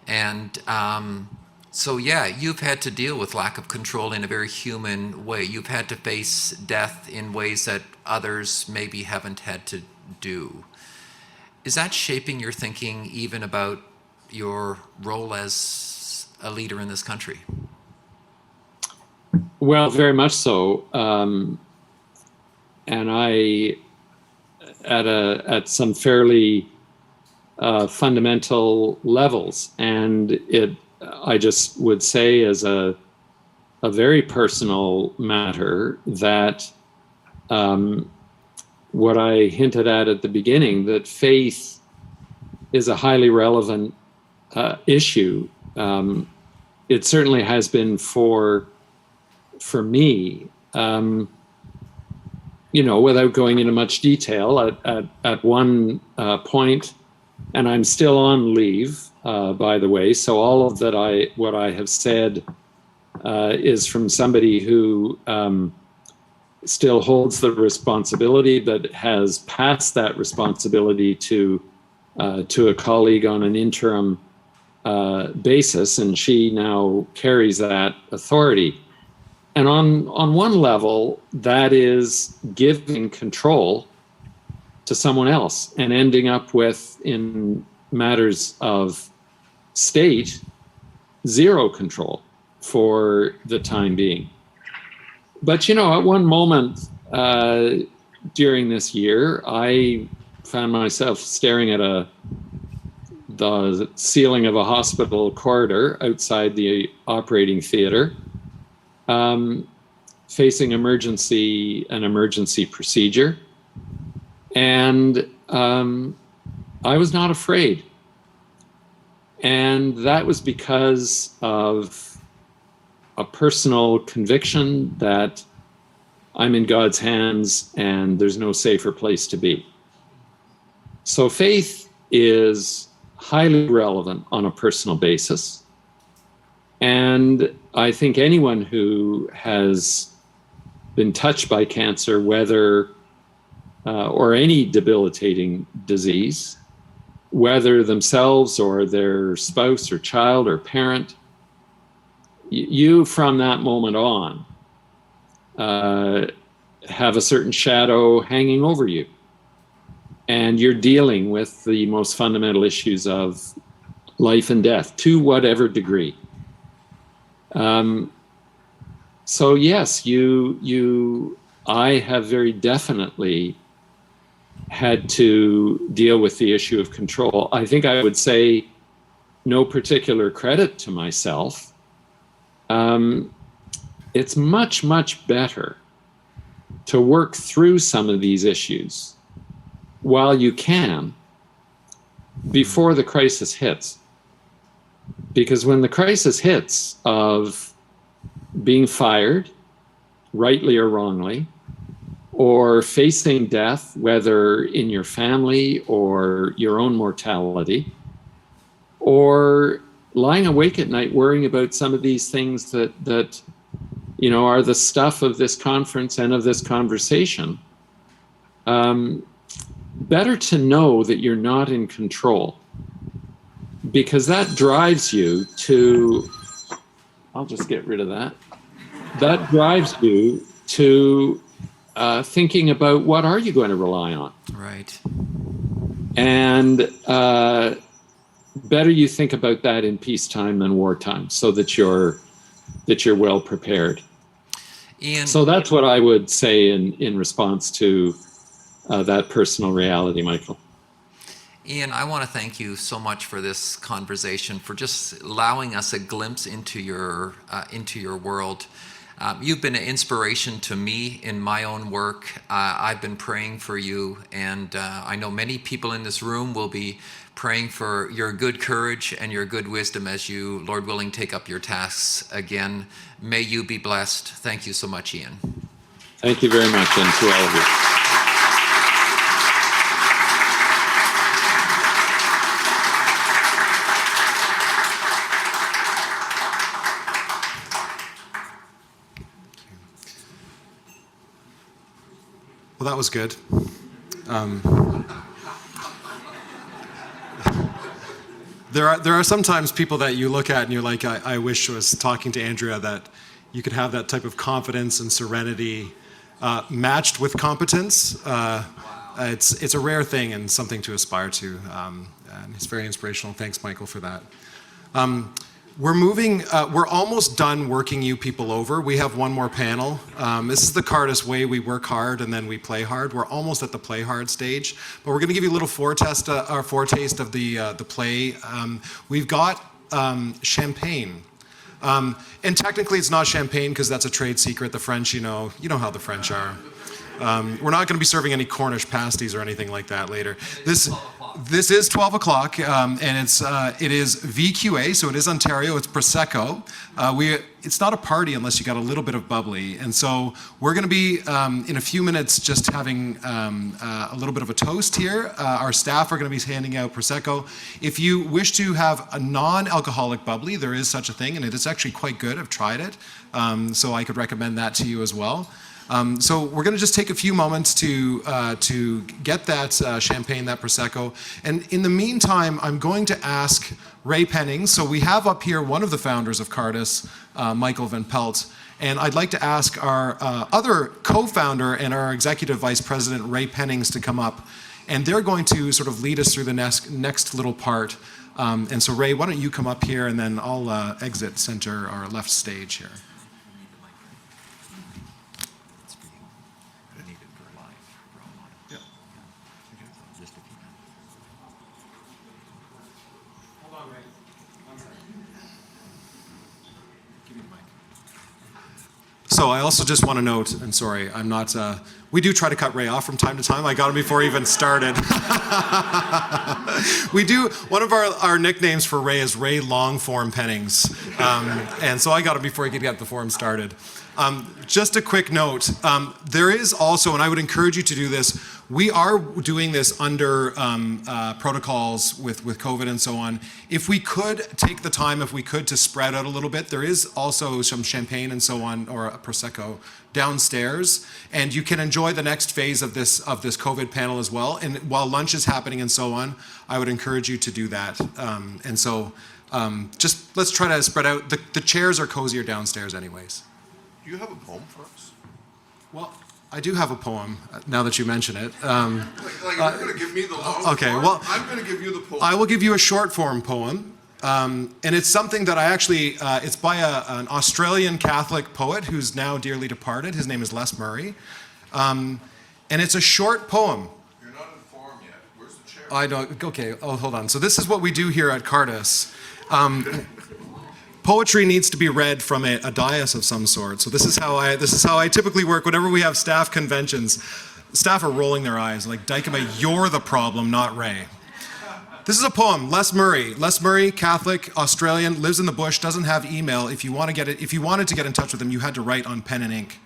And so, yeah, you've had to deal with lack of control in a very human way. You've had to face death in ways that others maybe haven't had to do. Is that shaping your thinking even about your role as a leader in this country? Well, very much so. And I, at some fairly fundamental levels, and I just would say as a very personal matter that what I hinted at the beginning, that faith is a highly relevant issue. It certainly has been for me. Without going into much detail, at one point, and I'm still on leave, by the way, so all of what I have said is from somebody who still holds the responsibility, but has passed that responsibility to a colleague on an interim basis, and she now carries that authority. And on one level, that is giving control to someone else and ending up with, in matters of state, zero control for the time being. But, at one moment during this year, I found myself staring at the ceiling of a hospital corridor outside the operating theater, facing an emergency procedure. And I was not afraid. And that was because of a personal conviction that I'm in God's hands and there's no safer place to be. So faith is highly relevant on a personal basis. And I think anyone who has been touched by cancer, whether or any debilitating disease, whether themselves or their spouse or child or parent, you from that moment on have a certain shadow hanging over you. And you're dealing with the most fundamental issues of life and death to whatever degree. So yes, I have very definitely had to deal with the issue of control. I think I would say, no particular credit to myself, it's much, much better to work through some of these issues while you can before the crisis hits. Because when the crisis hits of being fired, rightly or wrongly, or facing death, whether in your family or your own mortality, or lying awake at night worrying about some of these things that are the stuff of this conference and of this conversation, better to know that you're not in control, because that drives you to, I'll just get rid of that. That drives you to thinking about what are you going to rely on. Right. And better you think about that in peacetime than wartime, so that you're well prepared. Ian, so that's what I would say in response to that personal reality, Michael. Ian, I want to thank you so much for this conversation, for just allowing us a glimpse into your world. You've been an inspiration to me in my own work. I've been praying for you, and I know many people in this room will be praying for your good courage and your good wisdom as you, Lord willing, take up your tasks again. May you be blessed. Thank you so much, Ian. Thank you very much, and to all of you. Well, that was good. There are sometimes people that you look at and you're like, I wish I was talking to Andrea, that you could have that type of confidence and serenity matched with competence. It's a rare thing and something to aspire to. And it's very inspirational. Thanks, Michael, for that. We're almost done working you people over. We have one more panel. This is the Cardus way. We work hard and then we play hard. We're almost at the play hard stage, but we're going to give you a little foretaste of the play. We've got champagne. And technically it's not champagne because that's a trade secret. The French, you know how the French are. We're not going to be serving any Cornish pasties or anything like that later. This is 12 o'clock, and it is VQA, so it is Ontario. It's Prosecco. It's not a party unless you got a little bit of bubbly, and so we're going to be in a few minutes just having a little bit of a toast here. Our staff are going to be handing out Prosecco. If you wish to have a non-alcoholic bubbly, there is such a thing, and it is actually quite good. I've tried it, so I could recommend that to you as well. So we're going to just take a few moments to get that champagne, that Prosecco. And in the meantime, I'm going to ask Ray Pennings. So we have up here one of the founders of Cardus, Michael Van Pelt. And I'd like to ask our other co-founder and our executive vice president, Ray Pennings, to come up. And they're going to sort of lead us through the next little part. And so Ray, why don't you come up here and then I'll exit center our left stage here. So I also just want to note, and sorry, I'm not, we do try to cut Ray off from time to time. I got him before he even started. We do, one of our nicknames for Ray is Ray Longform Pennings. And so I got him before he could get the forum started. Just a quick note, there is also, and I would encourage you to do this, we are doing this under protocols with COVID and so on. If we could take the time, if we could, to spread out a little bit, there is also some champagne and so on, or a Prosecco downstairs, and you can enjoy the next phase of this COVID panel as well. And while lunch is happening and so on, I would encourage you to do that. And so just let's try to spread out. The chairs are cozier downstairs anyways. Do you have a poem for us? Well, I do have a poem, now that you mention it. You're going to give me the long okay, form? well, I'm going to give you the poem. I will give you a short form poem. And it's something that I actually, it's by an Australian Catholic poet who's now dearly departed. His name is Les Murray. And it's a short poem. You're not informed yet. Where's the chair? I don't, okay, oh, hold on. So this is what we do here at Cardus. Poetry needs to be read from a dais of some sort. So this is how I typically work whenever we have staff conventions. Staff are rolling their eyes like, Dijkema, you're the problem, not Ray. This is a poem, Les Murray. Les Murray, Catholic, Australian, lives in the bush, doesn't have email. If you wanted to get in touch with him, you had to write on pen and ink.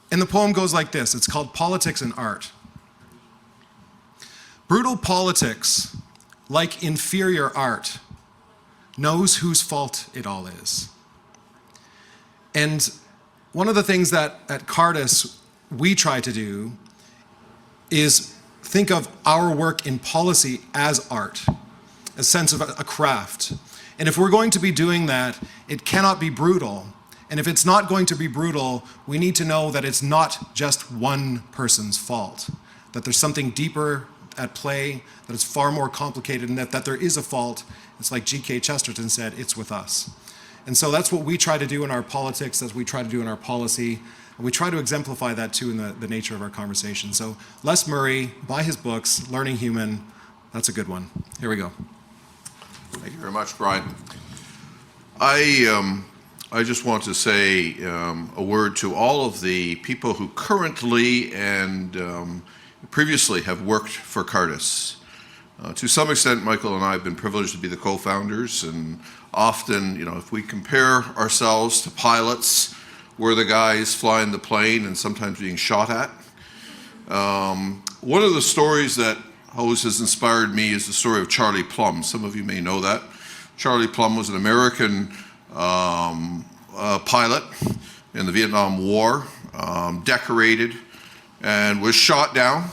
And the poem goes like this. It's called Politics and Art. Brutal politics, like inferior art, knows whose fault it all is. And one of the things that at Cardus we try to do is think of our work in policy as art, a sense of a craft. And if we're going to be doing that, it cannot be brutal. And if it's not going to be brutal, we need to know that it's not just one person's fault, that there's something deeper at play, that it's far more complicated, and that there is a fault. It's like G.K. Chesterton said, it's with us. And so that's what we try to do in our politics, that's what we try to do in our policy. And we try to exemplify that too in the nature of our conversation. So Les Murray, by his books, Learning Human, that's a good one. Here we go. Thank you very much, Brian. I I just want to say a word to all of the people who currently and previously have worked for Cardus. To some extent, Michael and I have been privileged to be the co-founders, and often, if we compare ourselves to pilots, we're the guys flying the plane and sometimes being shot at. One of the stories that always has inspired me is the story of Charlie Plum. Some of you may know that. Charlie Plum was an American pilot in the Vietnam War, decorated, and was shot down.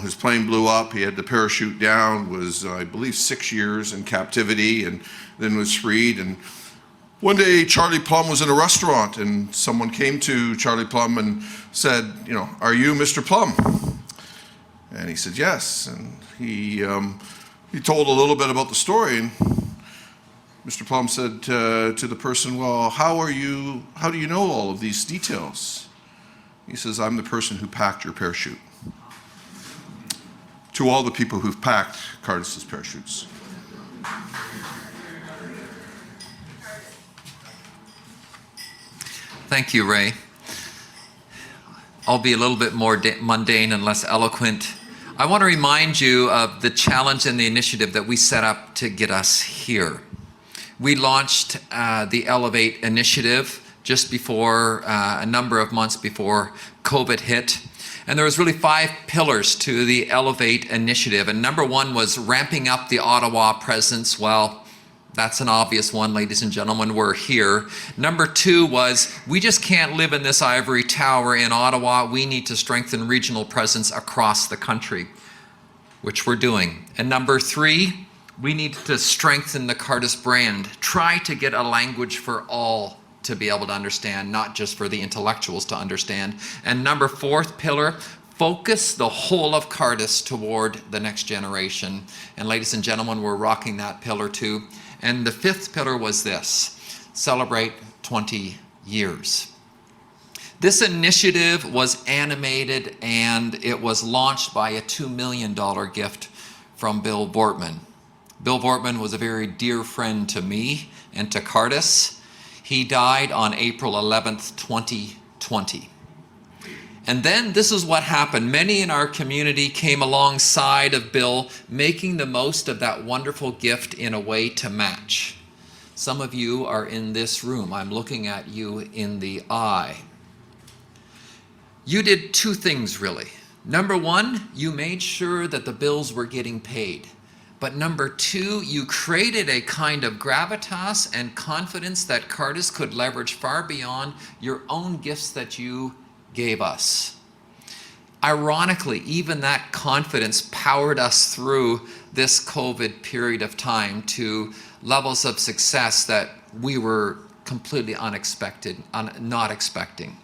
His plane blew up. He had to parachute down, was, I believe, 6 years in captivity, and then was freed. And one day, Charlie Plum was in a restaurant, and someone came to Charlie Plum and said, "Are you Mr. Plum?" And he said, "Yes." And he told a little bit about the story. And Mr. Plum said to the person, "Well, how do you know all of these details?" He says, "I'm the person who packed your parachute." To all the people who've packed Cardus's parachutes. Thank you, Ray. I'll be a little bit more mundane and less eloquent. I want to remind you of the challenge and the initiative that we set up to get us here. We launched the Elevate initiative just before, a number of months before COVID hit. And there was really 5 pillars to the Elevate initiative. And number 1 was ramping up the Ottawa presence. Well, that's an obvious one, ladies and gentlemen, we're here. Number 2 was we just can't live in this ivory tower in Ottawa. We need to strengthen regional presence across the country, which we're doing. And number 3, we need to strengthen the Cardus brand. Try to get a language for all to be able to understand, not just for the intellectuals to understand. And number 4th pillar, focus the whole of Cardus toward the next generation. And ladies and gentlemen, we're rocking that pillar too. And the 5th pillar was this: celebrate 20 years. This initiative was animated and it was launched by a $2 million gift from Bill Bortman. Bill Bortman was a very dear friend to me and to Cardus. He died on April 11th, 2020. And then this is what happened. Many in our community came alongside of Bill, making the most of that wonderful gift in a way to match. Some of you are in this room. I'm looking at you in the eye. You did 2 things really. Number 1, you made sure that the bills were getting paid. But number 2, you created a kind of gravitas and confidence that Cardus could leverage far beyond your own gifts that you gave us. Ironically, even that confidence powered us through this COVID period of time to levels of success that we were completely not expecting.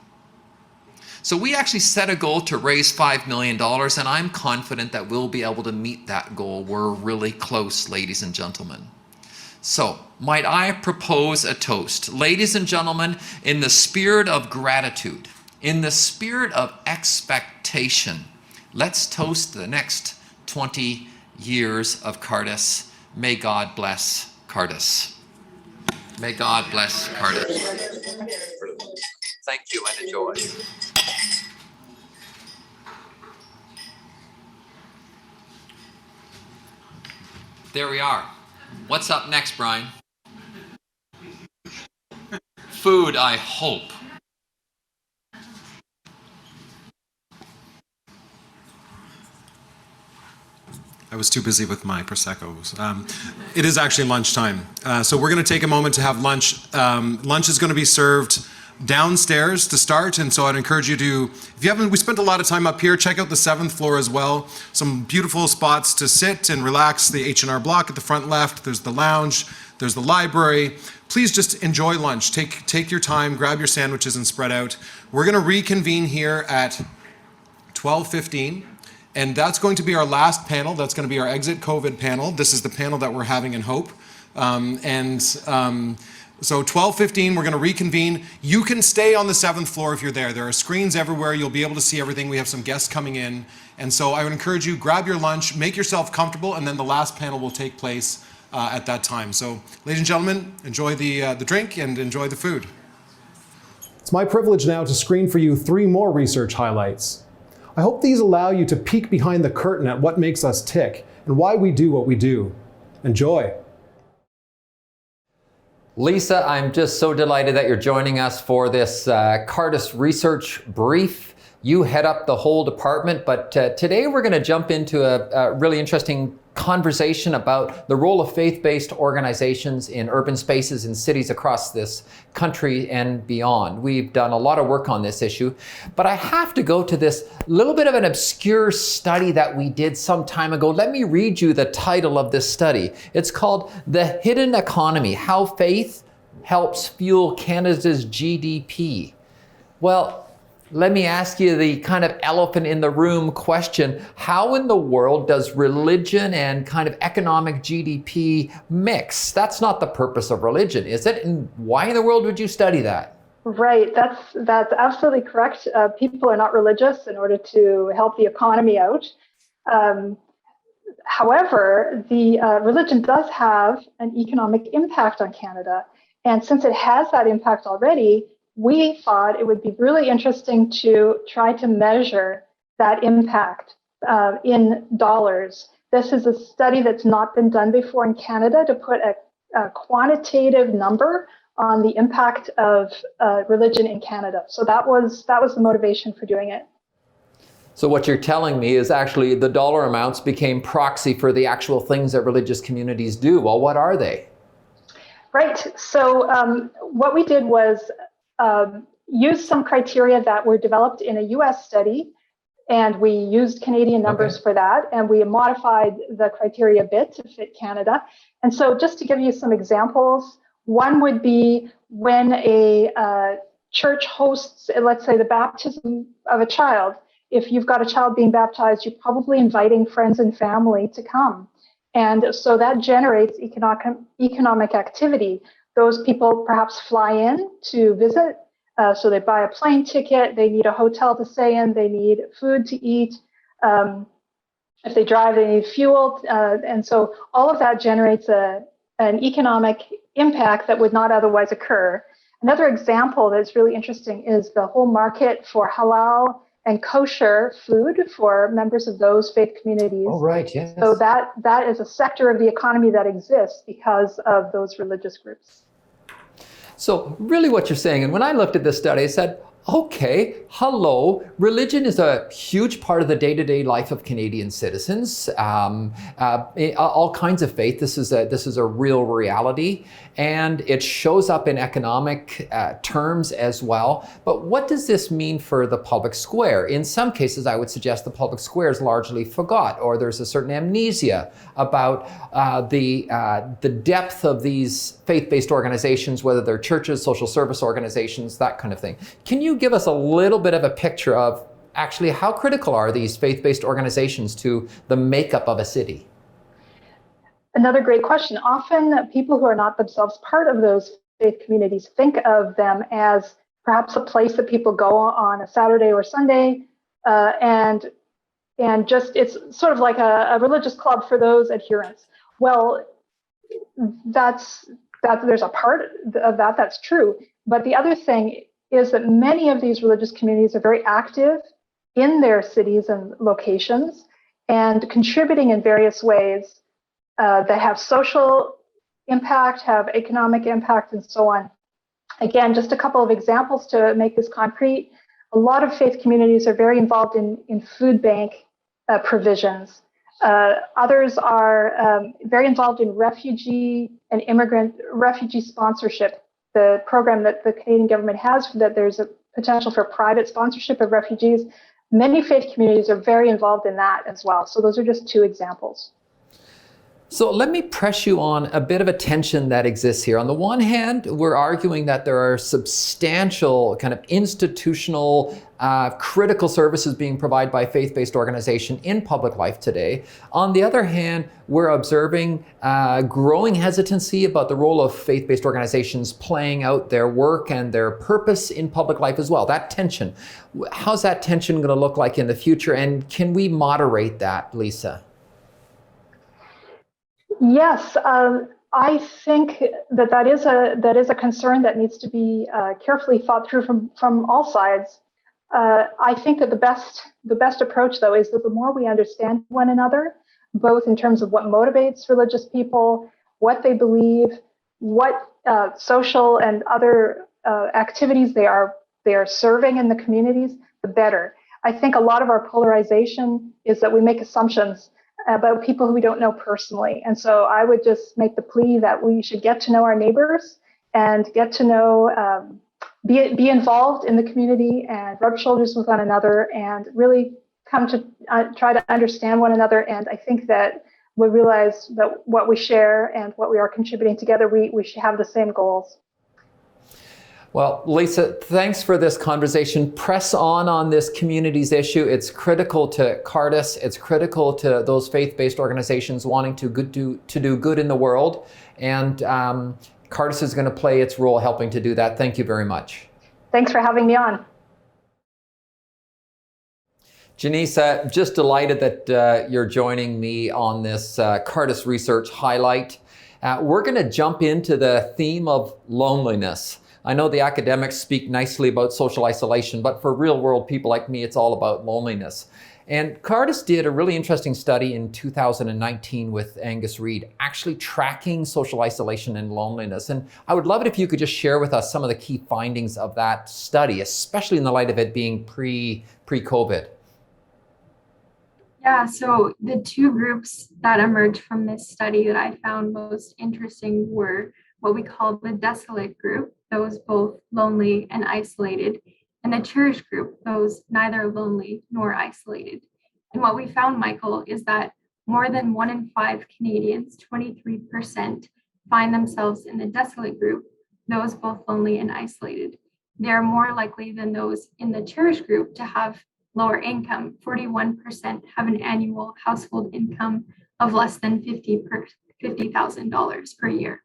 So we actually set a goal to raise $5 million, and I'm confident that we'll be able to meet that goal. We're really close, ladies and gentlemen. So, might I propose a toast? Ladies and gentlemen, in the spirit of gratitude, in the spirit of expectation, let's toast the next 20 years of Cardus. May God bless Cardus. May God bless Cardus. Thank you and enjoy. There we are. What's up next, Brian? Food, I hope. I was too busy with my Prosecco's. It is actually lunchtime. So we're going to take a moment to have lunch. Lunch is going to be served downstairs to start, and so I'd encourage you to, if you haven't, we spent a lot of time up here, check out the 7th floor as well. Some beautiful spots to sit and relax. The H&R Block at the front left, there's the lounge, there's the library. Please just enjoy lunch. Take your time, grab your sandwiches and spread out. We're going to reconvene here at 12:15. And that's going to be our last panel. That's going to be our Exit COVID panel. This is the panel that we're having in Hope. So 12:15, we're going to reconvene. You can stay on the 7th floor if you're there. There are screens everywhere. You'll be able to see everything. We have some guests coming in. And so I would encourage you, grab your lunch, make yourself comfortable, and then the last panel will take place at that time. So, ladies and gentlemen, enjoy the drink and enjoy the food. It's my privilege now to screen for you 3 more research highlights. I hope these allow you to peek behind the curtain at what makes us tick and why we do what we do. Enjoy. Lisa, I'm just so delighted that you're joining us for this Cardus research brief. You head up the whole department, but today we're going to jump into a really interesting conversation about the role of faith-based organizations in urban spaces in cities across this country and beyond. We've done a lot of work on this issue, but I have to go to this little bit of an obscure study that we did some time ago. Let me read you the title of this study. It's called The Hidden Economy: How Faith Helps Fuel Canada's GDP. Well, let me ask you the kind of elephant in the room question. How in the world does religion and kind of economic GDP mix? That's not the purpose of religion, is it? And why in the world would you study that? Right, that's absolutely correct. People are not religious in order to help the economy out. However, the religion does have an economic impact on Canada. And since it has that impact already, we thought it would be really interesting to try to measure that impact in dollars. This is a study that's not been done before in Canada, to put a quantitative number on the impact of religion in Canada. So that was the motivation for doing it. So what you're telling me is actually the dollar amounts became proxy for the actual things that religious communities do. Well, what are they? Right. So what we did was use some criteria that were developed in a US study, and we used Canadian numbers for that, and we modified the criteria a bit to fit Canada. And so just to give you some examples, one would be when a church hosts, let's say, the baptism of a child. If you've got a child being baptized, you're probably inviting friends and family to come. And so that generates economic activity. Those people perhaps fly in to visit, so they buy a plane ticket, they need a hotel to stay in, they need food to eat. If they drive, they need fuel. And so all of that generates an economic impact that would not otherwise occur. Another example that's really interesting is the whole market for halal and kosher food for members of those faith communities. Oh, right, yes. So that is a sector of the economy that exists because of those religious groups. So really what you're saying, and when I looked at this study, I said, okay, hello, religion is a huge part of the day-to-day life of Canadian citizens. All kinds of faith. This is a real reality, and it shows up in economic terms as well. But what does this mean for the public square? In some cases, I would suggest the public square is largely forgot, or there's a certain amnesia about the depth of these faith-based organizations, whether they're churches, social service organizations, that kind of thing. Can you give us a little bit of a picture of actually how critical are these faith-based organizations to the makeup of a city? Another great question. Often people who are not themselves part of those faith communities think of them as perhaps a place that people go on a Saturday or Sunday, and just it's sort of like a religious club for those adherents. Well, there's a part of that that's true, but the other thing is that many of these religious communities are very active in their cities and locations and contributing in various ways that have social impact, have economic impact, and so on. Again, just a couple of examples to make this concrete. A lot of faith communities are very involved in food bank provisions. Others are very involved in refugee and refugee sponsorship. The program that the Canadian government has, that there's a potential for private sponsorship of refugees. Many faith communities are very involved in that as well. So those are just 2 examples. So let me press you on a bit of a tension that exists here. On the one hand, we're arguing that there are substantial kind of institutional critical services being provided by faith-based organization in public life today. On the other hand, we're observing growing hesitancy about the role of faith-based organizations playing out their work and their purpose in public life as well. That tension, how's that tension going to look like in the future, and can we moderate that, Lisa? Yes, I think that is a concern that needs to be carefully thought through from all sides. I think that the best approach, though, is that the more we understand one another, both in terms of what motivates religious people, what they believe, what social and other activities they are serving in the communities, the better. I think a lot of our polarization is that we make assumptions about people who we don't know personally. And so I would just make the plea that we should get to know our neighbors and get to know, be involved in the community and rub shoulders with one another and really come to try to understand one another. And I think that we realize that what we share and what we are contributing together, we should have the same goals. Well, Lisa, thanks for this conversation. Press on this communities issue. It's critical to Cardus. It's critical to those faith-based organizations wanting to do good in the world. And Cardus is going to play its role helping to do that. Thank you very much. Thanks for having me on. Jenisa, just delighted that you're joining me on this Cardus Research highlight. We're going to jump into the theme of loneliness. I know the academics speak nicely about social isolation, but for real world people like me, it's all about loneliness. And Cardus did a really interesting study in 2019 with Angus Reid, actually tracking social isolation and loneliness. And I would love it if you could just share with us some of the key findings of that study, especially in the light of it being pre-COVID. Yeah, so the two groups that emerged from this study that I found most interesting were what we call the desolate group, those both lonely and isolated, and the cherished group, those neither lonely nor isolated. And what we found, Michael, is that more than 1 in 5 Canadians, 23%, find themselves in the desolate group, those both lonely and isolated. They are more likely than those in the cherished group to have lower income. 41% have an annual household income of less than $50,000 per year.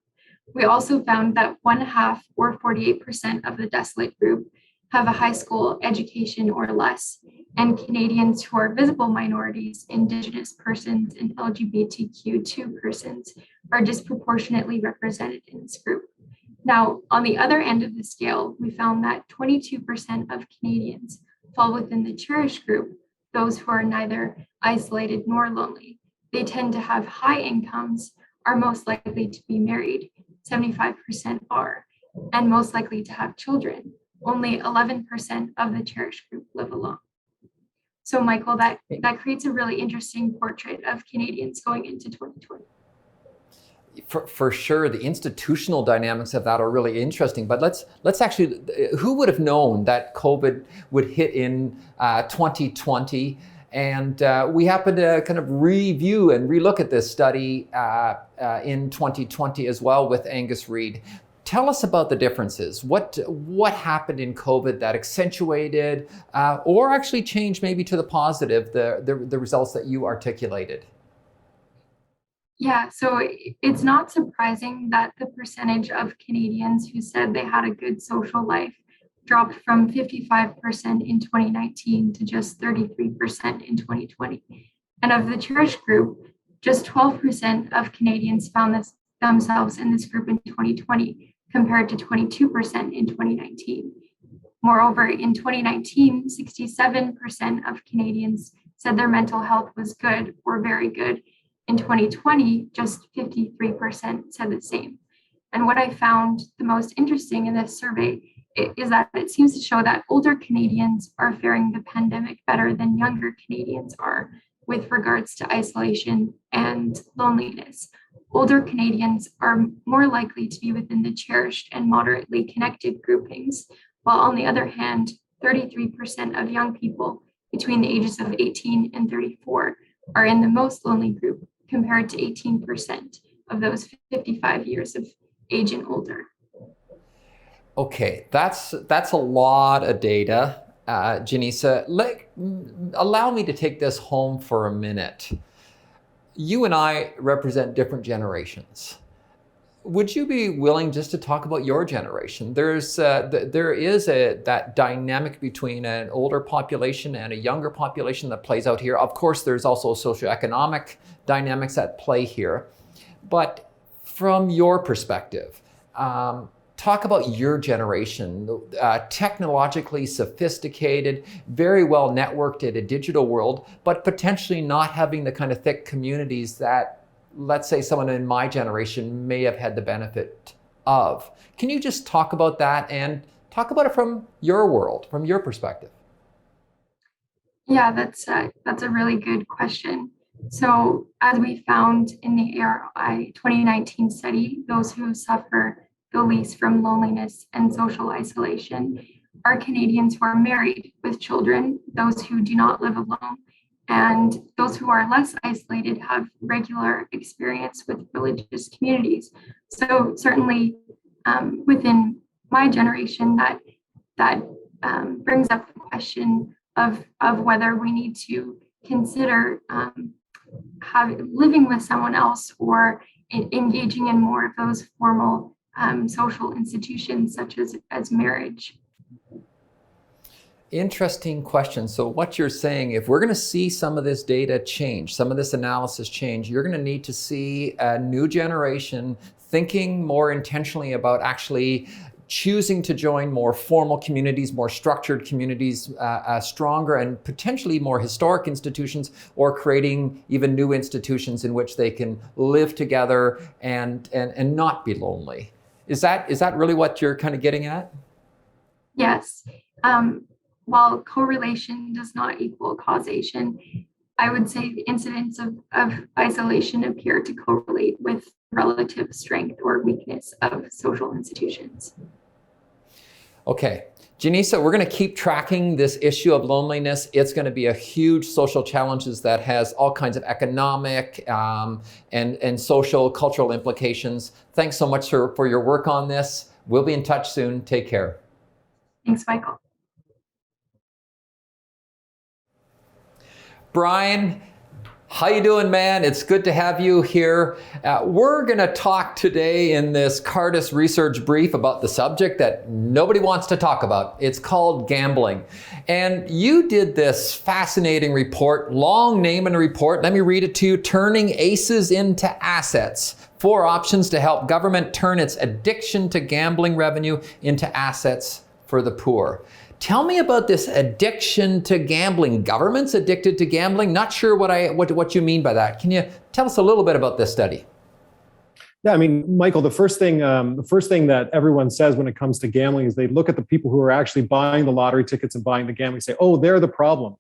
We also found that 1/2 or 48% of the desolate group have a high school education or less, and Canadians who are visible minorities, Indigenous persons, and LGBTQ2 persons are disproportionately represented in this group. Now, on the other end of the scale, we found that 22% of Canadians fall within the cherished group, those who are neither isolated nor lonely. They tend to have high incomes, are most likely to be married, 75% are, and most likely to have children. Only 11% of the cherished group live alone. So Michael, that creates a really interesting portrait of Canadians going into 2020. For sure, the institutional dynamics of that are really interesting. But let's actually, who would have known that COVID would hit in 2020? And we happen to kind of review and relook at this study in 2020 as well with Angus Reid. Tell us about the differences. What happened in COVID that accentuated or actually changed maybe to the positive the results that you articulated? Yeah, so it's not surprising that the percentage of Canadians who said they had a good social life dropped from 55% in 2019 to just 33% in 2020. And of the cherished group, just 12% of Canadians found themselves in this group in 2020, compared to 22% in 2019. Moreover, in 2019, 67% of Canadians said their mental health was good or very good. In 2020, just 53% said the same. And what I found the most interesting in this survey is that it seems to show that older Canadians are faring the pandemic better than younger Canadians are with regards to isolation and loneliness. Older Canadians are more likely to be within the cherished and moderately connected groupings, while on the other hand, 33% of young people between the ages of 18 and 34 are in the most lonely group, compared to 18% of those 55 years of age and older. Okay, that's a lot of data, Jenisa. Allow me to take this home for a minute. You and I represent different generations. Would you be willing just to talk about your generation? There is that dynamic between an older population and a younger population that plays out here. Of course, there's also socioeconomic dynamics at play here. But from your perspective, talk about your generation, technologically sophisticated, very well networked in a digital world, but potentially not having the kind of thick communities that, let's say, someone in my generation may have had the benefit of. Can you just talk about that and talk about it from your world, from your perspective? Yeah, that's a really good question. So as we found in the ARI 2019 study, those who suffer the least from loneliness and social isolation are Canadians who are married with children, those who do not live alone, and those who are less isolated have regular experience with religious communities. So certainly within my generation, that brings up the question of whether we need to consider living with someone else or engaging in more of those formal social institutions such as marriage. Interesting question. So what you're saying, if we're going to see some of this data change, some of this analysis change, you're going to need to see a new generation thinking more intentionally about actually choosing to join more formal communities, more structured communities, stronger and potentially more historic institutions, or creating even new institutions in which they can live together and not be lonely. Is that really what you're kind of getting at? Yes. While correlation does not equal causation, I would say the incidents of isolation appear to correlate with relative strength or weakness of social institutions. Okay, Jenisa, we're going to keep tracking this issue of loneliness. It's going to be a huge social challenge that has all kinds of economic and social, cultural implications. Thanks so much for your work on this. We'll be in touch soon. Take care. Thanks, Michael. Brian, how you doing, man? It's good to have you here. We're going to talk today in this Cardus research brief about the subject that nobody wants to talk about. It's called gambling. And you did this fascinating report, long name and report. Let me read it to you. Turning Aces into Assets. 4 options to help government turn its addiction to gambling revenue into assets for the poor. Tell me about this addiction to gambling. Government's addicted to gambling? Not sure what you mean by that. Can you tell us a little bit about this study? Yeah, I mean, Michael, the first thing that everyone says when it comes to gambling is they look at the people who are actually buying the lottery tickets and buying the gambling, say, oh, they're the problem.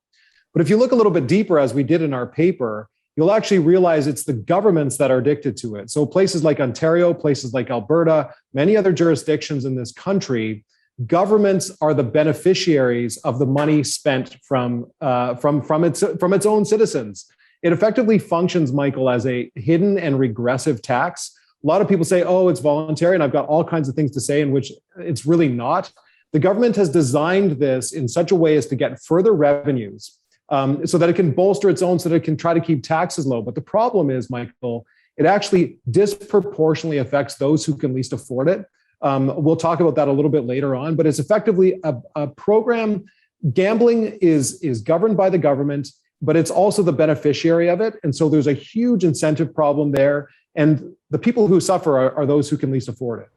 But if you look a little bit deeper, as we did in our paper, you'll actually realize it's the governments that are addicted to it. So places like Ontario, places like Alberta, many other jurisdictions in this country, governments are the beneficiaries of the money spent from its own citizens. It effectively functions, Michael, as a hidden and regressive tax. A lot of people say, oh, it's voluntary, and I've got all kinds of things to say in which it's really not. The government has designed this in such a way as to get further revenues so that it can bolster its own, so that it can try to keep taxes low. But the problem is, Michael, it actually disproportionately affects those who can least afford it. We'll talk about that a little bit later on, but it's effectively a program. Gambling is governed by the government, but it's also the beneficiary of it. And so there's a huge incentive problem there. And the people who suffer are those who can least afford it.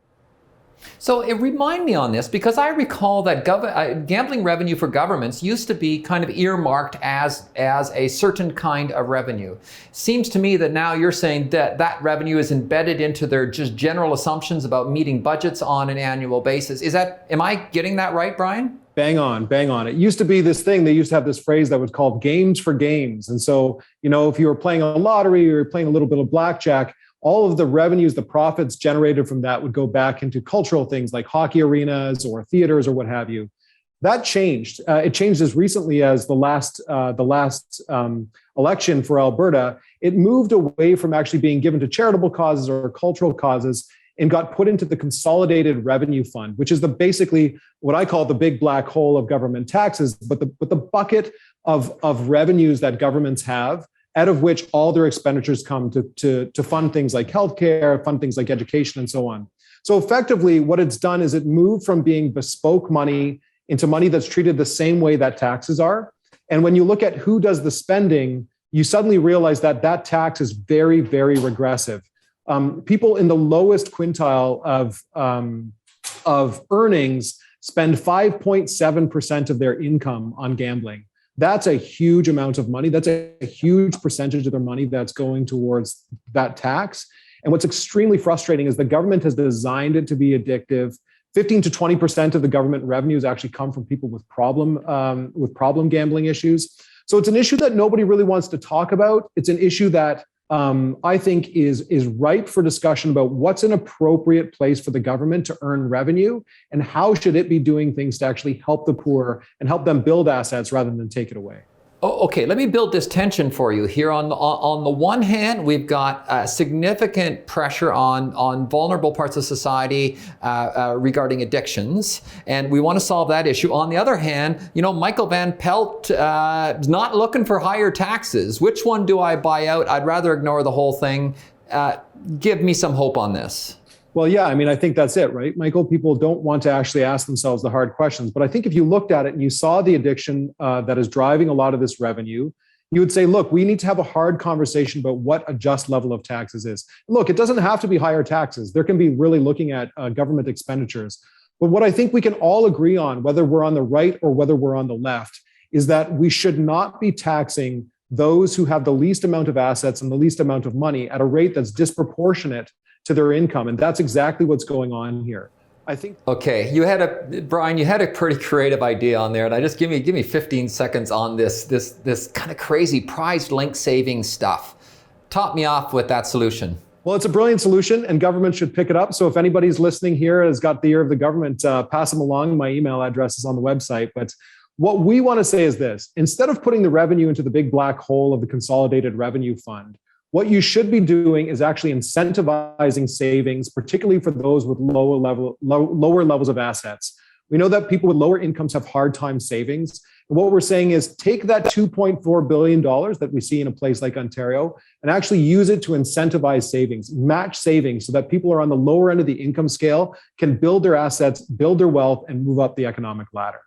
So it remind me on this, because I recall that gambling revenue for governments used to be kind of earmarked as a certain kind of revenue. Seems to me that now you're saying that revenue is embedded into their just general assumptions about meeting budgets on an annual basis. Am I getting that right, Brian? Bang on. It used to be this thing, they used to have this phrase that was called games for games. And so, if you were playing a lottery or you're playing a little bit of blackjack, all of the revenues, the profits generated from that would go back into cultural things like hockey arenas or theaters or what have you. That changed. It changed as recently as the last election for Alberta. It moved away from actually being given to charitable causes or cultural causes and got put into the Consolidated Revenue Fund, which is basically what I call the big black hole of government taxes, but the bucket of revenues that governments have, out of which all their expenditures come to fund things like healthcare, fund things like education, and so on. So effectively, what it's done is it moved from being bespoke money into money that's treated the same way that taxes are. And when you look at who does the spending, you suddenly realize that tax is very, very regressive. People in the lowest quintile of earnings spend 5.7% of their income on gambling. That's a huge amount of money. That's a huge percentage of their money that's going towards that tax. And what's extremely frustrating is the government has designed it to be addictive. 15 to 20% of the government revenues actually come from people with problem gambling issues. So it's an issue that nobody really wants to talk about. It's an issue that I think is ripe for discussion about what's an appropriate place for the government to earn revenue and how should it be doing things to actually help the poor and help them build assets rather than take it away. Oh, okay, let me build this tension for you here. On the one hand, we've got significant pressure on vulnerable parts of society regarding addictions, and we want to solve that issue. On the other hand, Michael Van Pelt is not looking for higher taxes. Which one do I buy out? I'd rather ignore the whole thing. Give me some hope on this. Well, yeah, I think that's it, right, Michael? People don't want to actually ask themselves the hard questions. But I think if you looked at it and you saw the addiction that is driving a lot of this revenue, you would say, look, we need to have a hard conversation about what a just level of taxes is. Look, it doesn't have to be higher taxes. There can be really looking at government expenditures. But what I think we can all agree on, whether we're on the right or whether we're on the left, is that we should not be taxing those who have the least amount of assets and the least amount of money at a rate that's disproportionate to their income. And that's exactly what's going on here. I think. Okay, Brian, you had a pretty creative idea on there. And I just give me 15 seconds on this kind of crazy prize link saving stuff. Top me off with that solution. Well, it's a brilliant solution and government should pick it up. So if anybody's listening here has got the ear of the government, pass them along. My email address is on the website. But what we want to say is this: instead of putting the revenue into the big black hole of the Consolidated Revenue Fund, what you should be doing is actually incentivizing savings, particularly for those with lower levels of assets. We know that people with lower incomes have hard time savings. And what we're saying is take that $2.4 billion that we see in a place like Ontario and actually use it to incentivize savings, match savings so that people are on the lower end of the income scale, can build their assets, build their wealth, and move up the economic ladder.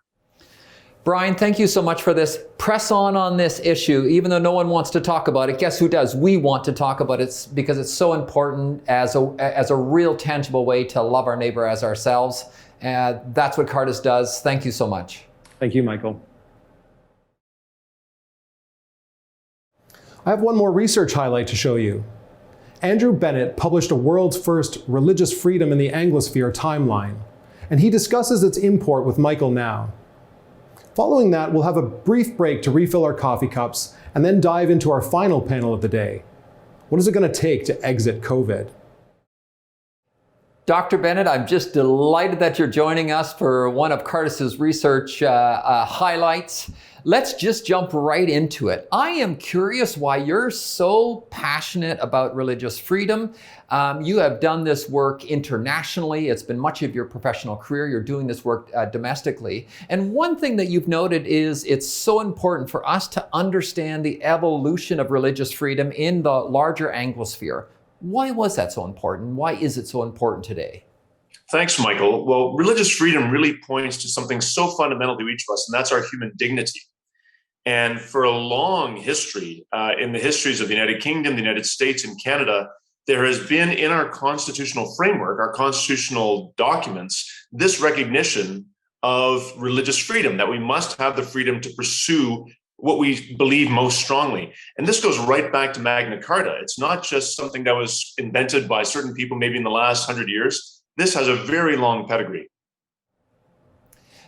Brian, thank you so much for this. Press on this issue, even though no one wants to talk about it. Guess who does? We want to talk about it because it's so important as a real tangible way to love our neighbor as ourselves. That's what Cardus does. Thank you so much. Thank you, Michael. I have one more research highlight to show you. Andrew Bennett published a world's first religious freedom in the Anglosphere timeline, and he discusses its import with Michael now. Following that, we'll have a brief break to refill our coffee cups and then dive into our final panel of the day. What is it going to take to exit COVID? Dr. Bennett, I'm just delighted that you're joining us for one of Cardus's research highlights. Let's just jump right into it. I am curious why you're so passionate about religious freedom. You have done this work internationally. It's been much of your professional career. You're doing this work domestically. And one thing that you've noted is it's so important for us to understand the evolution of religious freedom in the larger Anglosphere. Why was that so important? Why is it so important today? Thanks, Michael. Well, religious freedom really points to something so fundamental to each of us, and that's our human dignity. And for a long history, in the histories of the United Kingdom, the United States, and Canada, there has been in our constitutional framework, our constitutional documents, this recognition of religious freedom, that we must have the freedom to pursue what we believe most strongly. And this goes right back to Magna Carta. It's not just something that was invented by certain people maybe in the last 100 years. This has a very long pedigree.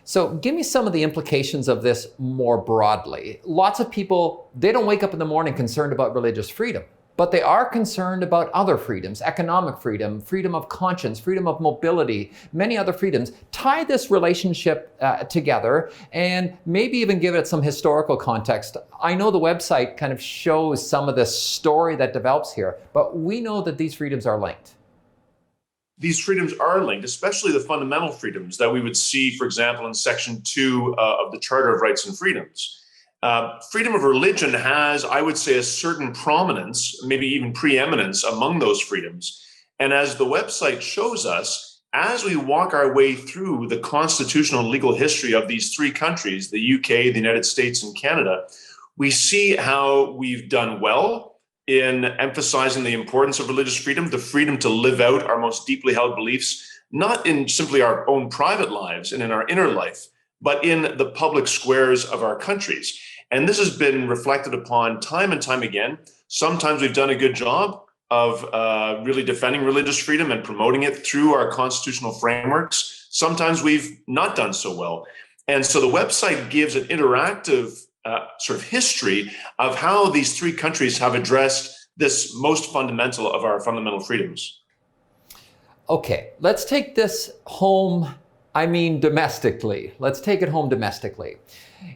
So give me some of the implications of this more broadly. Lots of people, they don't wake up in the morning concerned about religious freedom, but they are concerned about other freedoms, economic freedom, freedom of conscience, freedom of mobility, many other freedoms. Tie this relationship together and maybe even give it some historical context. I know the website kind of shows some of the story that develops here, but we know that these freedoms are linked. These freedoms are linked, especially the fundamental freedoms that we would see, for example, in Section 2 of the Charter of Rights and Freedoms. Freedom of religion has, I would say, a certain prominence, maybe even preeminence among those freedoms. And as the website shows us, as we walk our way through the constitutional and legal history of these three countries, the UK, the United States, and Canada, we see how we've done well in emphasizing the importance of religious freedom, the freedom to live out our most deeply held beliefs, not in simply our own private lives and in our inner life, but in the public squares of our countries. And this has been reflected upon time and time again. Sometimes we've done a good job of really defending religious freedom and promoting it through our constitutional frameworks. Sometimes we've not done so well. And so the website gives an interactive sort of history of how these three countries have addressed this most fundamental of our fundamental freedoms. Okay, let's take this home, domestically. Let's take it home domestically.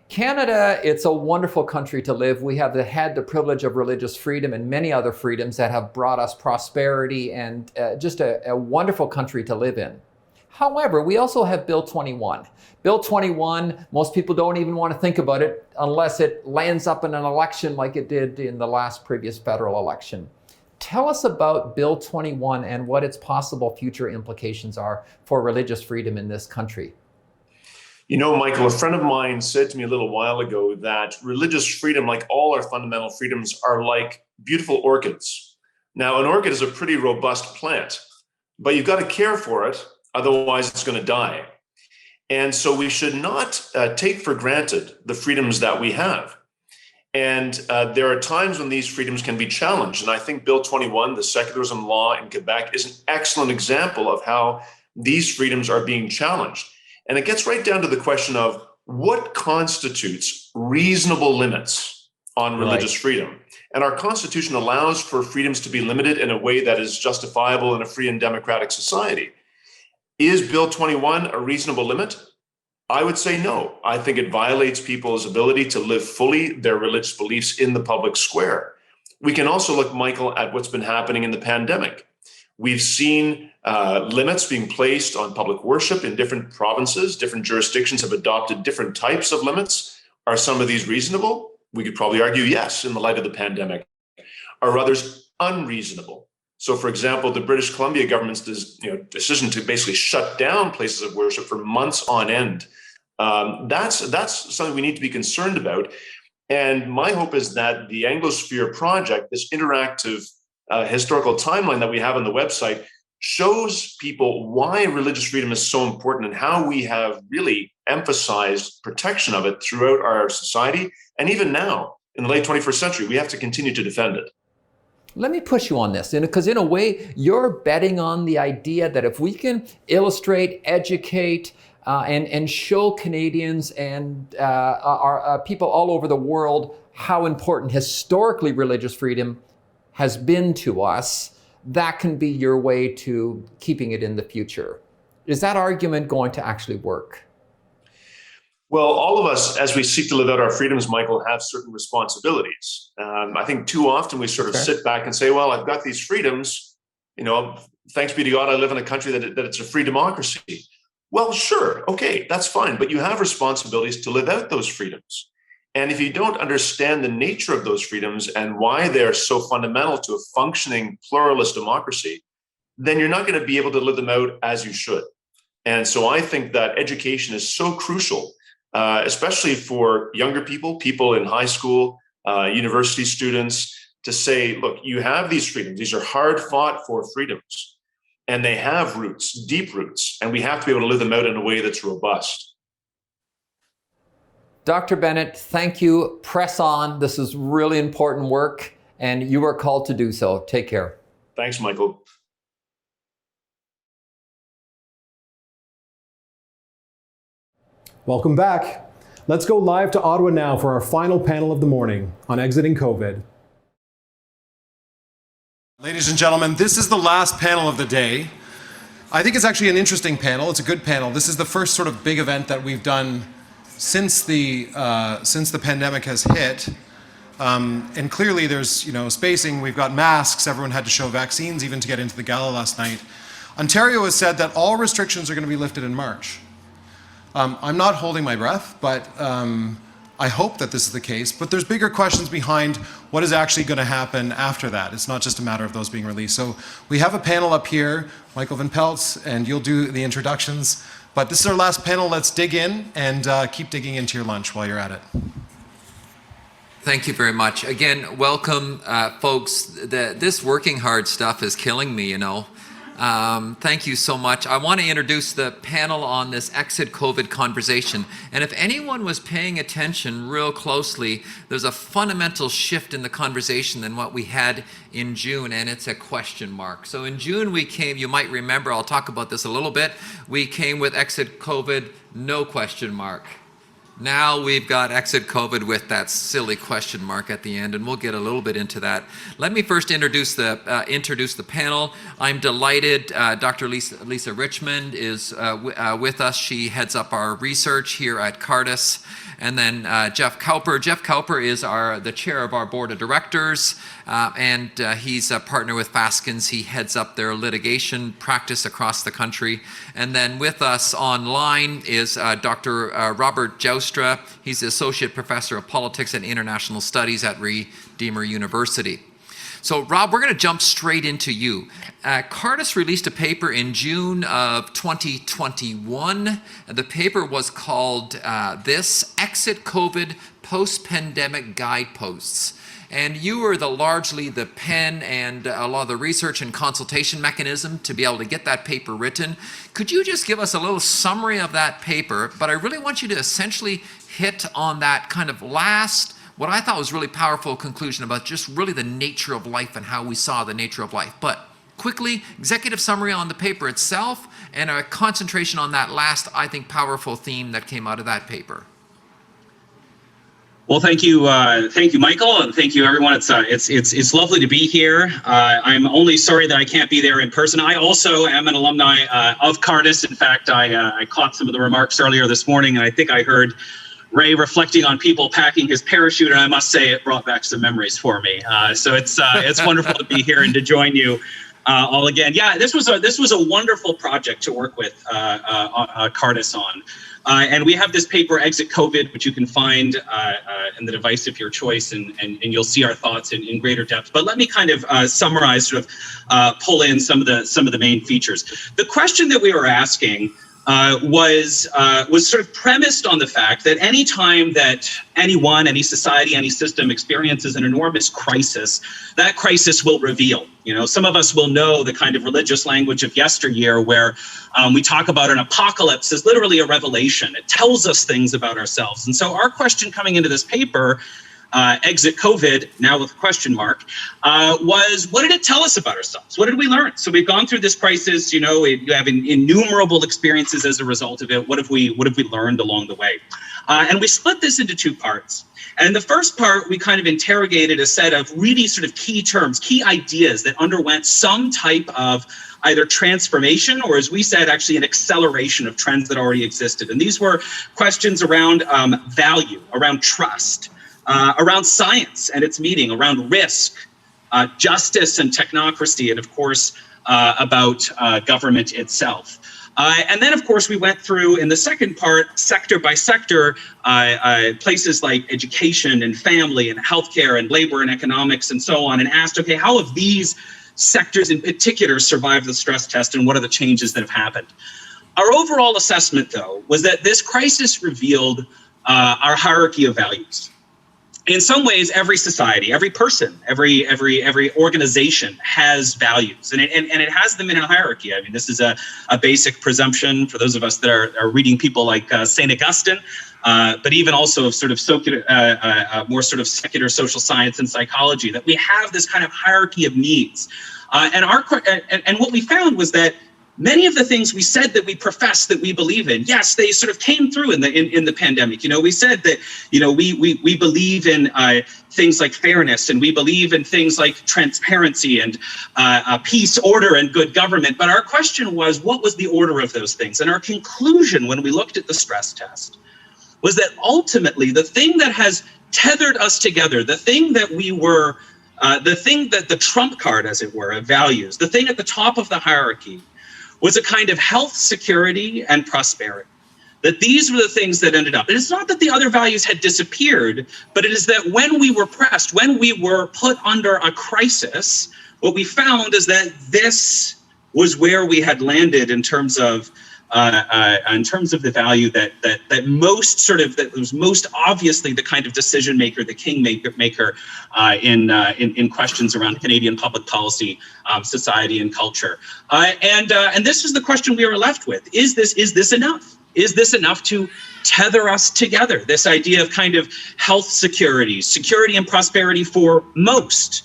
Canada, it's a wonderful country to live. We have had the privilege of religious freedom and many other freedoms that have brought us prosperity and just a wonderful country to live in. However, we also have Bill 21. Bill 21, most people don't even want to think about it unless it lands up in an election like it did in the last previous federal election. Tell us about Bill 21 and what its possible future implications are for religious freedom in this country. You know, Michael, a friend of mine said to me a little while ago that religious freedom, like all our fundamental freedoms, are like beautiful orchids. Now, an orchid is a pretty robust plant, but you've got to care for it, otherwise it's going to die. And so we should not take for granted the freedoms that we have. And there are times when these freedoms can be challenged. And I think Bill 21, the secularism law in Quebec, is an excellent example of how these freedoms are being challenged. And it gets right down to the question of what constitutes reasonable limits on religious freedom. And our Constitution allows for freedoms to be limited in a way that is justifiable in a free and democratic society. Is Bill 21 a reasonable limit? I would say no. I think it violates people's ability to live fully their religious beliefs in the public square. We can also look, Michael, at what's been happening in the pandemic. We've seen limits being placed on public worship in different provinces. Different jurisdictions have adopted different types of limits. Are some of these reasonable? We could probably argue yes, in the light of the pandemic. Are others unreasonable? So, for example, the British Columbia government's decision to basically shut down places of worship for months on end, that's something we need to be concerned about. And my hope is that the Anglo-Speer project, this interactive historical timeline that we have on the website, shows people why religious freedom is so important and how we have really emphasized protection of it throughout our society. And even now, in the late 21st century, we have to continue to defend it. Let me push you on this, because in a way, you're betting on the idea that if we can illustrate, educate, and show Canadians and our people all over the world how important historically religious freedom has been to us, that can be your way to keeping it in the future. Is that argument going to actually work? Well, all of us, as we seek to live out our freedoms, Michael, have certain responsibilities. I think too often we sort of sit back and say, well, I've got these freedoms, thanks be to God, I live in a country that it's a free democracy. Well, sure, okay, that's fine, but you have responsibilities to live out those freedoms. And if you don't understand the nature of those freedoms and why they're so fundamental to a functioning pluralist democracy, then you're not going to be able to live them out as you should. And so I think that education is so crucial, especially for younger people in high school, university students, to say, look, you have these freedoms. These are hard fought for freedoms, and they have roots, deep roots, and we have to be able to live them out in a way that's robust. Dr. Bennett, thank you. Press on. This is really important work, and you are called to do so. Take care. Thanks, Michael. Welcome back. Let's go live to Ottawa now for our final panel of the morning on exiting COVID. Ladies and gentlemen, this is the last panel of the day. I think it's actually an interesting panel. It's a good panel. This is the first sort of big event that we've done since the pandemic has hit. And clearly there's spacing. We've got masks. Everyone had to show vaccines even to get into the gala last night. Ontario has said that all restrictions are going to be lifted in March. I'm not holding my breath, but I hope that this is the case. But there's bigger questions behind what is actually going to happen after that. It's not just a matter of those being released. So we have a panel up here, Michael Van Pelt, and you'll do the introductions. But this is our last panel. Let's dig in and keep digging into your lunch while you're at it. Thank you very much. Again, welcome, folks. This working hard stuff is killing me, you know. Thank you so much. I want to introduce the panel on this exit COVID conversation. And if anyone was paying attention real closely, there's a fundamental shift in the conversation than what we had in June, and it's a question mark. So in June we came, you might remember, I'll talk about this a little bit, we came with exit COVID, no question mark. Now we've got exit COVID with that silly question mark at the end, and we'll get a little bit into that. Let me first introduce the panel. I'm delighted Dr. Lisa Richmond is with us. She heads up our research here at Cardus. And then Geoff Cowper. Geoff Cowper is the chair of our board of directors, and he's a partner with Faskins. He heads up their litigation practice across the country. And then with us online is Dr. Robert Joustra. He's the associate professor of politics and international studies at Redeemer University. So Rob, we're going to jump straight into you. Cardus released a paper in June of 2021. The paper was called This Exit COVID Post-Pandemic Guideposts. And you were largely the pen and a lot of the research and consultation mechanism to be able to get that paper written. Could you just give us a little summary of that paper? But I really want you to essentially hit on that kind of what I thought was really powerful conclusion about just really the nature of life and how we saw the nature of life. But quickly, executive summary on the paper itself and a concentration on that last, I think, powerful theme that came out of that paper. Well, thank you, Michael, and thank you, everyone. It's lovely to be here. I'm only sorry that I can't be there in person. I also am an alumni of Cardus. In fact, I caught some of the remarks earlier this morning, and I think I heard Ray reflecting on people packing his parachute, and I must say it brought back some memories for me. So it's wonderful to be here and to join you all again. Yeah, this was a wonderful project to work with Cardus on. And we have this paper, Exit COVID, which you can find in the device of your choice, and you'll see our thoughts in greater depth. But let me kind of summarize, sort of pull in some of the main features. The question that we were asking was sort of premised on the fact that any time that anyone, any society, any system experiences an enormous crisis, that crisis will reveal. You know, some of us will know the kind of religious language of yesteryear where we talk about an apocalypse as literally a revelation. It tells us things about ourselves. And so our question coming into this paper, Exit COVID, now with a question mark, was what did it tell us about ourselves? What did we learn? So we've gone through this crisis, you know, you have innumerable experiences as a result of it. What have we learned along the way? And we split this into two parts. And in the first part, we kind of interrogated a set of really sort of key terms, key ideas that underwent some type of either transformation or, as we said, actually an acceleration of trends that already existed. And these were questions around value, around trust, around science and its meaning, around risk, justice and technocracy, and of course, about government itself. And then, of course, we went through in the second part, sector by sector, places like education and family and healthcare and labor and economics and so on, and asked, okay, how have these sectors in particular survived the stress test, and what are the changes that have happened? Our overall assessment, though, was that this crisis revealed our hierarchy of values. In some ways, every society, every person, every organization has values, and it has them in a hierarchy. I mean, this is a basic presumption for those of us that are reading people like St. Augustine, but even also of sort of more sort of secular social science and psychology, that we have this kind of hierarchy of needs. And what we found was that many of the things we said that we profess that we believe in, yes, they sort of came through in the pandemic. You know, we said that, you know, we believe in things like fairness, and we believe in things like transparency and peace, order, and good government. But our question was, what was the order of those things? And our conclusion when we looked at the stress test was that ultimately the thing that has tethered us together, the thing that we were, the thing that the trump card, as it were, of values, the thing at the top of the hierarchy, was a kind of health, security, and prosperity. That these were the things that ended up. And it's not that the other values had disappeared, but it is that when we were pressed, when we were put under a crisis, what we found is that this was where we had landed in terms of in terms of the value that most sort of, that was most obviously the kind of decision maker, the maker in questions around Canadian public policy, society, and culture. And this is the question we were left with: Is this enough? Is this enough to tether us together? This idea of kind of health security and prosperity for most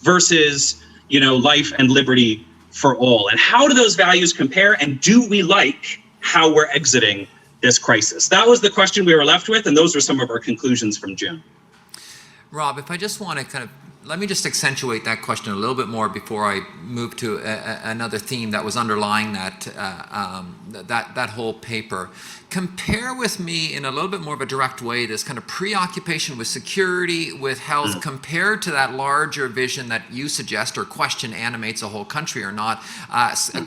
versus, life and liberty for all. And how do those values compare? And do we like how we're exiting this crisis? That was the question we were left with, and those were some of our conclusions from June. Rob, if I just want to let me just accentuate that question a little bit more before I move to another theme that was underlying that whole paper. Compare with me in a little bit more of a direct way this kind of preoccupation with security, with health, compared to that larger vision that you suggest or question animates a whole country or not.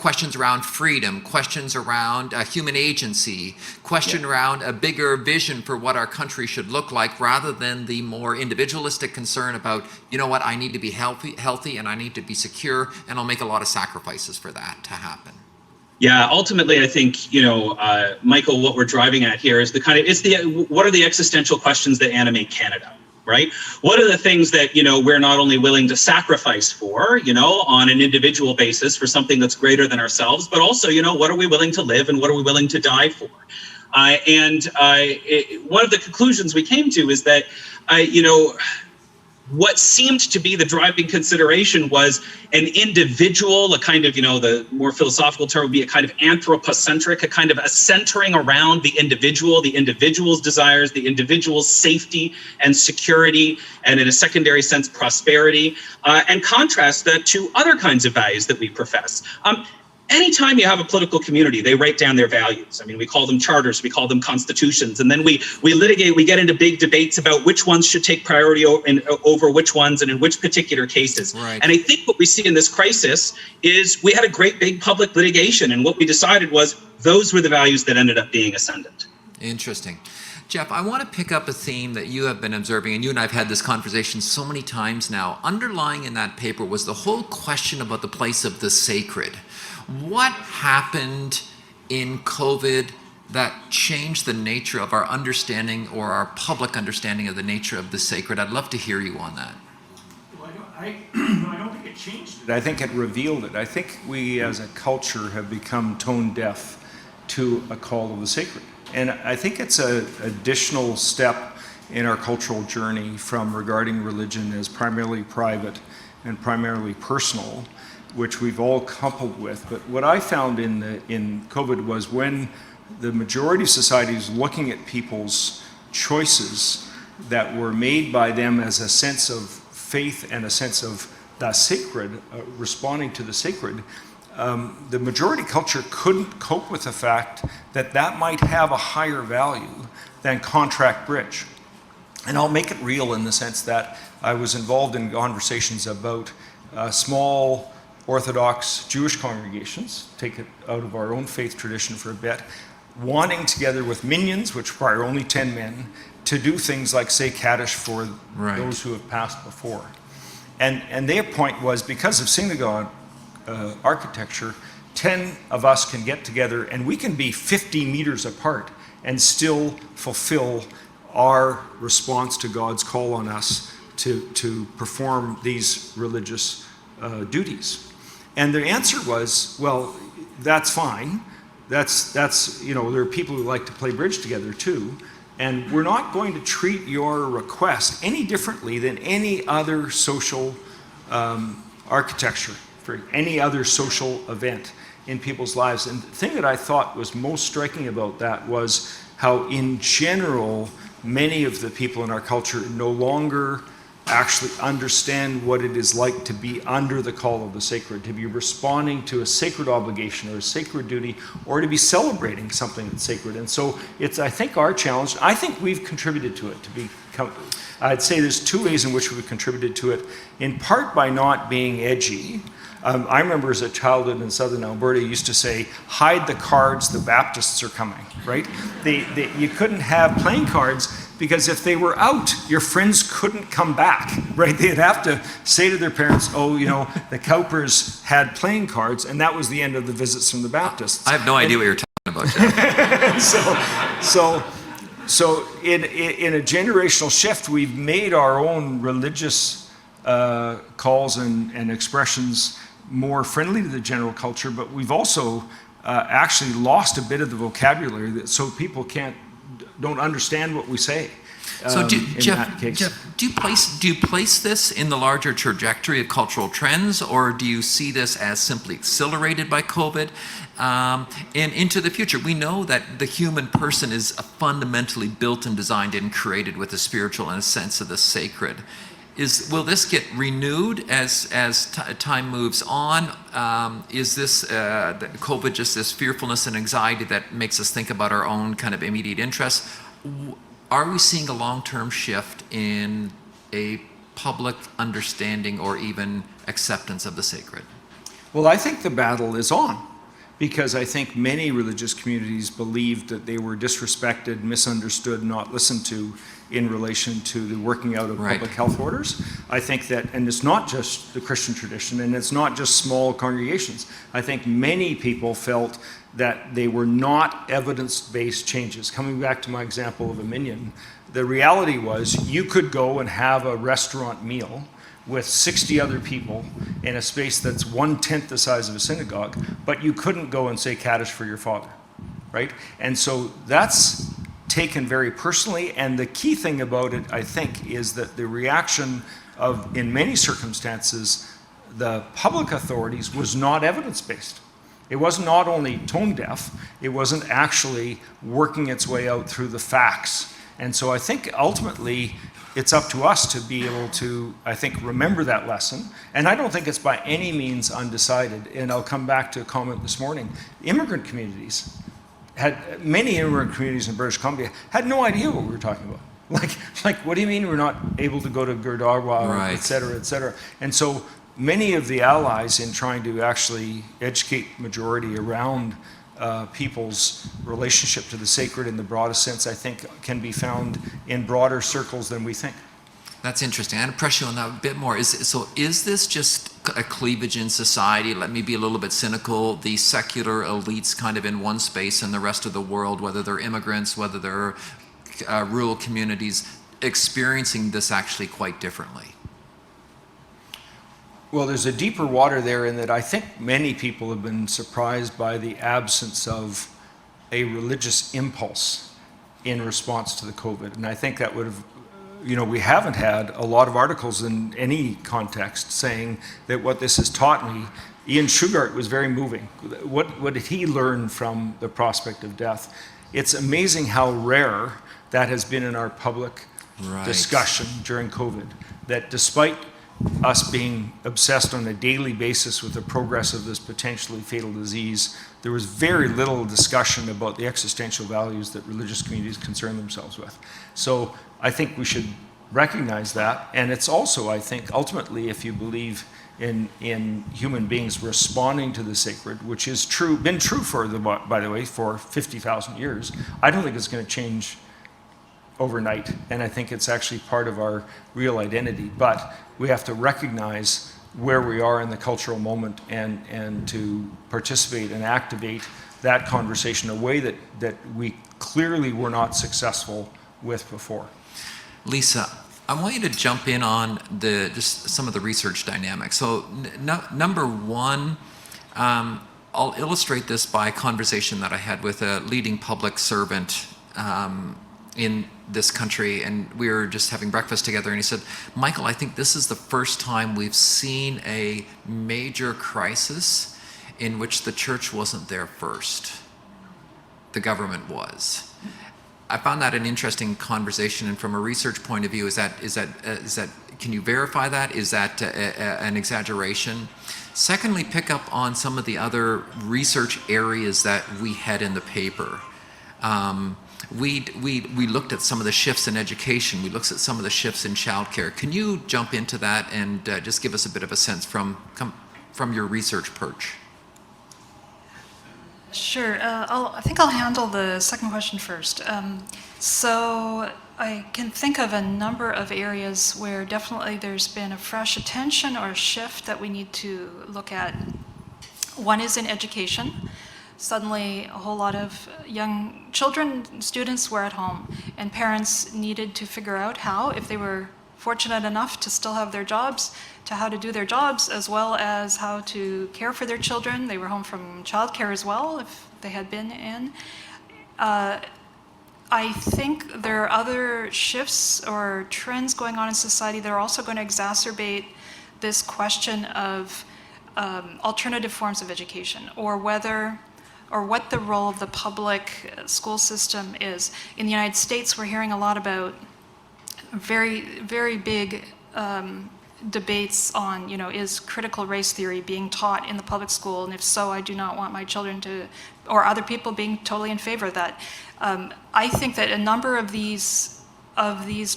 Questions around freedom, questions around human agency, question around a bigger vision for what our country should look like, rather than the more individualistic concern about, what, I need to be healthy and I need to be secure, and I'll make a lot of sacrifices for that to happen. Yeah, ultimately, I think, Michael, what we're driving at here is what are the existential questions that animate Canada, right? What are the things that, we're not only willing to sacrifice for, on an individual basis for something that's greater than ourselves, but also, what are we willing to live and what are we willing to die for? One of the conclusions we came to is that, what seemed to be the driving consideration was an individual, a kind of, the more philosophical term would be a kind of anthropocentric, a kind of a centering around the individual's desires, the individual's safety and security, and in a secondary sense, prosperity, and contrast that to other kinds of values that we profess. Anytime you have a political community, they write down their values. I mean, we call them charters, we call them constitutions, and then we litigate, we get into big debates about which ones should take priority over which ones and in which particular cases. Right. And I think what we see in this crisis is we had a great big public litigation, and what we decided was those were the values that ended up being ascendant. Interesting. Geoff, I want to pick up a theme that you have been observing, and you and I have had this conversation so many times now. Underlying in that paper was the whole question about the place of the sacred. What happened in COVID that changed the nature of our understanding, or our public understanding of the nature of the sacred? I'd love to hear you on that. Well, I don't think it changed it. I think it revealed it. I think we as a culture have become tone deaf to a call of the sacred. And I think it's an additional step in our cultural journey from regarding religion as primarily private and primarily personal, which we've all coupled with. But what I found in COVID was when the majority of society is looking at people's choices that were made by them as a sense of faith and a sense of the sacred, responding to the sacred, the majority culture couldn't cope with the fact that that might have a higher value than contract bridge. And I'll make it real in the sense that I was involved in conversations about small Orthodox Jewish congregations, take it out of our own faith tradition for a bit, wanting together with minions, which require only 10 men, to do things like say Kaddish for those who have passed before. And their point was, because of synagogue architecture, 10 of us can get together and we can be 50 meters apart and still fulfill our response to God's call on us to perform these religious duties. And their answer was, well, that's fine. That's there are people who like to play bridge together too. And we're not going to treat your request any differently than any other social architecture for any other social event in people's lives. And the thing that I thought was most striking about that was how, in general, many of the people in our culture no longer actually understand what it is like to be under the call of the sacred, to be responding to a sacred obligation or a sacred duty, or to be celebrating something that's sacred. And so it's, I think, our challenge. I think we've contributed to it. I'd say there's two ways in which we've contributed to it, in part by not being edgy. I remember as a childhood in southern Alberta, used to say, hide the cards, the Baptists are coming, right? You couldn't have playing cards because if they were out, your friends couldn't come back, right? They'd have to say to their parents, oh, the Cowpers had playing cards, and that was the end of the visits from the Baptists. I have no idea what you're talking about, Geoff. So in a generational shift, we've made our own religious calls and expressions more friendly to the general culture, but we've also actually lost a bit of the vocabulary, so people don't understand what we say. So, Geoff, do you place this in the larger trajectory of cultural trends, or do you see this as simply accelerated by COVID? And into the future, we know that the human person is fundamentally built and designed and created with a spiritual and a sense of the sacred. Will this get renewed as time moves on? Is this COVID just this fearfulness and anxiety that makes us think about our own kind of immediate interests? Are we seeing a long-term shift in a public understanding or even acceptance of the sacred? Well, I think the battle is on, because I think many religious communities believed that they were disrespected, misunderstood, not listened to in relation to the working out of public health orders. I think that, and it's not just the Christian tradition, and it's not just small congregations. I think many people felt that they were not evidence-based changes. Coming back to my example of a minion, the reality was you could go and have a restaurant meal with 60 other people in a space that's 1/10 the size of a synagogue, but you couldn't go and say Kaddish for your father, right? And so that's taken very personally, and the key thing about it, I think, is that the reaction of, in many circumstances, the public authorities was not evidence-based. It was not only tone deaf, it wasn't actually working its way out through the facts. And so I think ultimately it's up to us to be able to, I think, remember that lesson. And I don't think it's by any means undecided. And I'll come back to a comment this morning. Immigrant communities many immigrant communities in British Columbia had no idea what we were talking about. Like, what do you mean we're not able to go to Gurdwara, et cetera, et cetera? And so many of the allies in trying to actually educate majority around people's relationship to the sacred in the broadest sense, I think, can be found in broader circles than we think. That's interesting. I'm going to press you on that a bit more. Is this just a cleavage in society? Let me be a little bit cynical. The secular elites kind of in one space and the rest of the world, whether they're immigrants, whether they're rural communities, experiencing this actually quite differently? Well, there's a deeper water there in that I think many people have been surprised by the absence of a religious impulse in response to the COVID. And I think that would have, we haven't had a lot of articles in any context saying that what this has taught me. Ian Shugart was very moving. What did he learn from the prospect of death? It's amazing how rare that has been in our public discussion during COVID, that despite us being obsessed on a daily basis with the progress of this potentially fatal disease, there was very little discussion about the existential values that religious communities concern themselves with. So I think we should recognize that. And it's also, I think, ultimately, if you believe in human beings responding to the sacred, which is true, been true by the way, for 50,000 years, I don't think it's going to change overnight. And I think it's actually part of our real identity. But we have to recognize where we are in the cultural moment and to participate and activate that conversation in a way that we clearly were not successful with before. Lisa, I want you to jump in on just some of the research dynamics. So number one, I'll illustrate this by a conversation that I had with a leading public servant in this country, and we were just having breakfast together, and he said, Michael, I think this is the first time we've seen a major crisis in which the church wasn't there first. The government was. I found that an interesting conversation, and from a research point of view, is that can you verify that? Is that an exaggeration? Secondly, pick up on some of the other research areas that we had in the paper. We looked at some of the shifts in education. We looked at some of the shifts in childcare. Can you jump into that and just give us a bit of a sense from your research perch? Sure. I think I'll handle the second question first. So I can think of a number of areas where definitely there's been a fresh attention or a shift that we need to look at. One is in education. suddenly a whole lot of young children, students were at home, and parents needed to figure out how, if they were fortunate enough to still have their jobs, to how to do their jobs, as well as how to care for their children. They were home from childcare as well, if they had been in. I think there are other shifts or trends going on in society that are also going to exacerbate this question of alternative forms of education, or what the role of the public school system is. In the United States, we're hearing a lot about very, very big debates on, is critical race theory being taught in the public school? And if so, I do not want my children to, or other people being totally in favor of that. I think that a number of these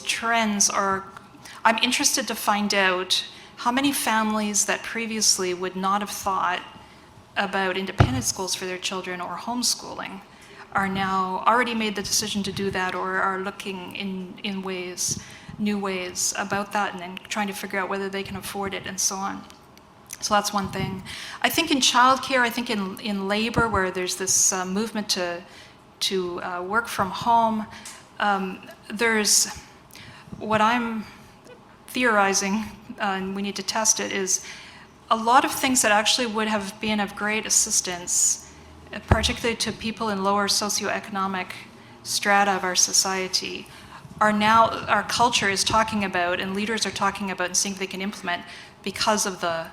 trends I'm interested to find out how many families that previously would not have thought about independent schools for their children or homeschooling are now already made the decision to do that, or are looking in new ways about that, and then trying to figure out whether they can afford it and so on. So that's one thing. I think in childcare, I think in labor, where there's this movement to work from home, there's what I'm theorizing, and we need to test it, is a lot of things that actually would have been of great assistance, particularly to people in lower socioeconomic strata of our society, are now, our culture is talking about, and leaders are talking about and seeing if they can implement, because of the,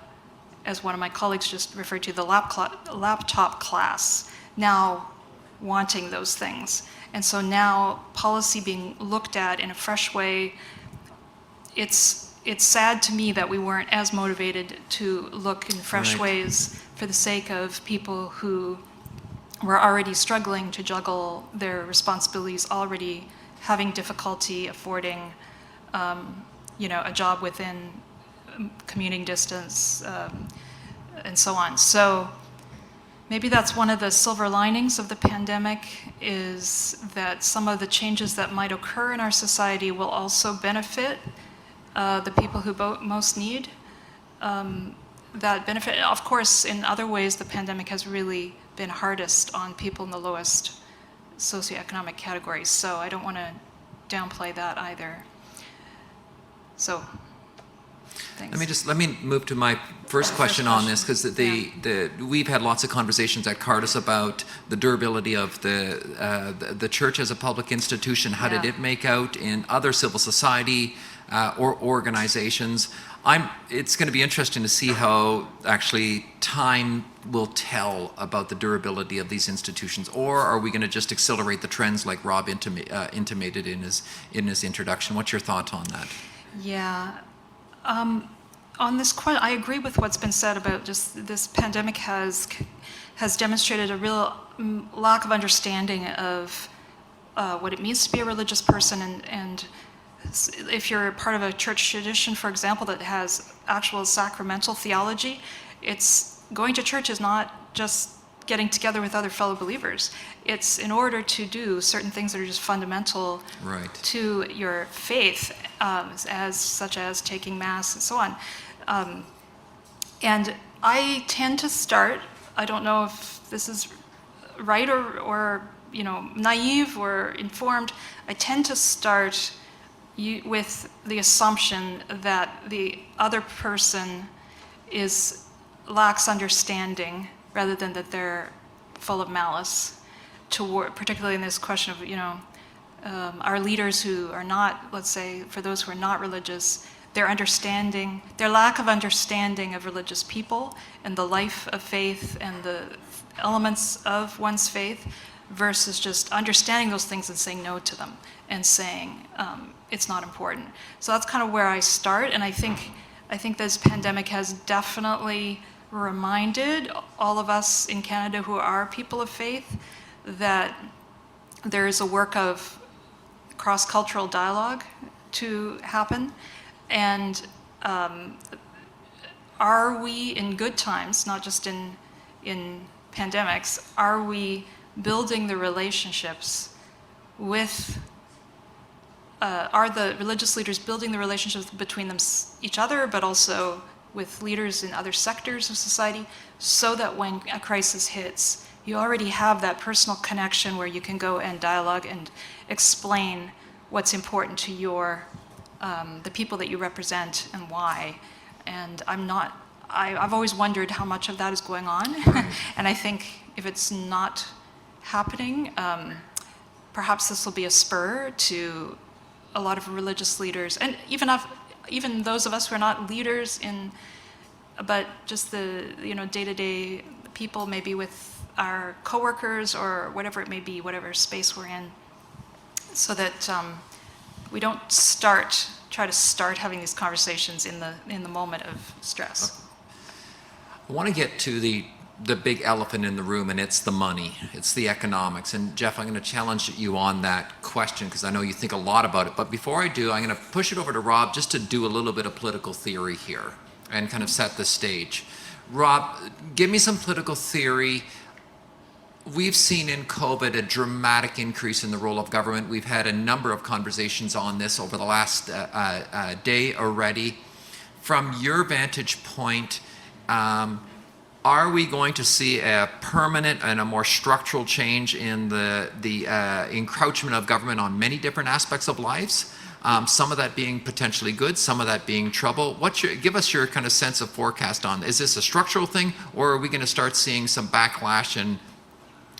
as one of my colleagues just referred to, the laptop class now wanting those things. And so now policy being looked at in a fresh way. It's sad to me that we weren't as motivated to look in fresh ways for the sake of people who were already struggling to juggle their responsibilities, already having difficulty affording, a job within commuting distance, and so on. So maybe that's one of the silver linings of the pandemic, is that some of the changes that might occur in our society will also benefit the people who most need that benefit. Of course, in other ways, the pandemic has really been hardest on people in the lowest socioeconomic categories. So I don't want to downplay that either. So, thanks. Let me move to my first question on this, because we've had lots of conversations at Cardus about the durability of the church as a public institution. How did it make out in other civil society or organizations? It's going to be interesting to see how actually time will tell about the durability of these institutions, or are we going to just accelerate the trends like Rob intimated in his introduction? What's your thought on that? Yeah. On this question, I agree with what's been said about just this pandemic has demonstrated a real lack of understanding of what it means to be a religious person, and if you're part of a church tradition, for example, that has actual sacramental theology, going to church is not just getting together with other fellow believers. It's in order to do certain things that are just fundamental to your faith, such as taking Mass and so on. And I tend to start, I don't know if this is right or naive or informed, I tend to start with the assumption that the other person lacks understanding, rather than that they're full of malice, particularly in this question of, our leaders who are not, let's say, for those who are not religious, their lack of understanding of religious people and the life of faith and the elements of one's faith, versus just understanding those things and saying no to them and saying it's not important. So that's kind of where I start, and I think this pandemic has definitely reminded all of us in Canada who are people of faith that there is a work of cross-cultural dialogue to happen. And are we, in good times, not just in pandemics, are we building the relationships with, are the religious leaders building the relationships between each other, but also with leaders in other sectors of society, so that when a crisis hits, you already have that personal connection where you can go and dialogue and explain what's important to the people that you represent and why. And I've always wondered how much of that is going on. And I think if it's not happening, perhaps this will be a spur to a lot of religious leaders, and even those of us who are not leaders but just the day-to-day people, maybe with our coworkers or whatever it may be, whatever space we're in, so that we don't try to start having these conversations in the moment of stress. I want to get to the big elephant in the room, and it's the money, it's the economics. And Geoff, I'm going to challenge you on that question because I know you think a lot about it. But before I do, I'm going to push it over to Rob just to do a little bit of political theory here and kind of set the stage. Rob, give me some political theory. We've seen in COVID a dramatic increase in the role of government. We've had a number of conversations on this over the last day already. From your vantage point, are we going to see a permanent and a more structural change in the encroachment of government on many different aspects of lives? Some of that being potentially good, some of that being trouble. Give us your kind of sense of forecast on, is this a structural thing, or are we going to start seeing some backlash and,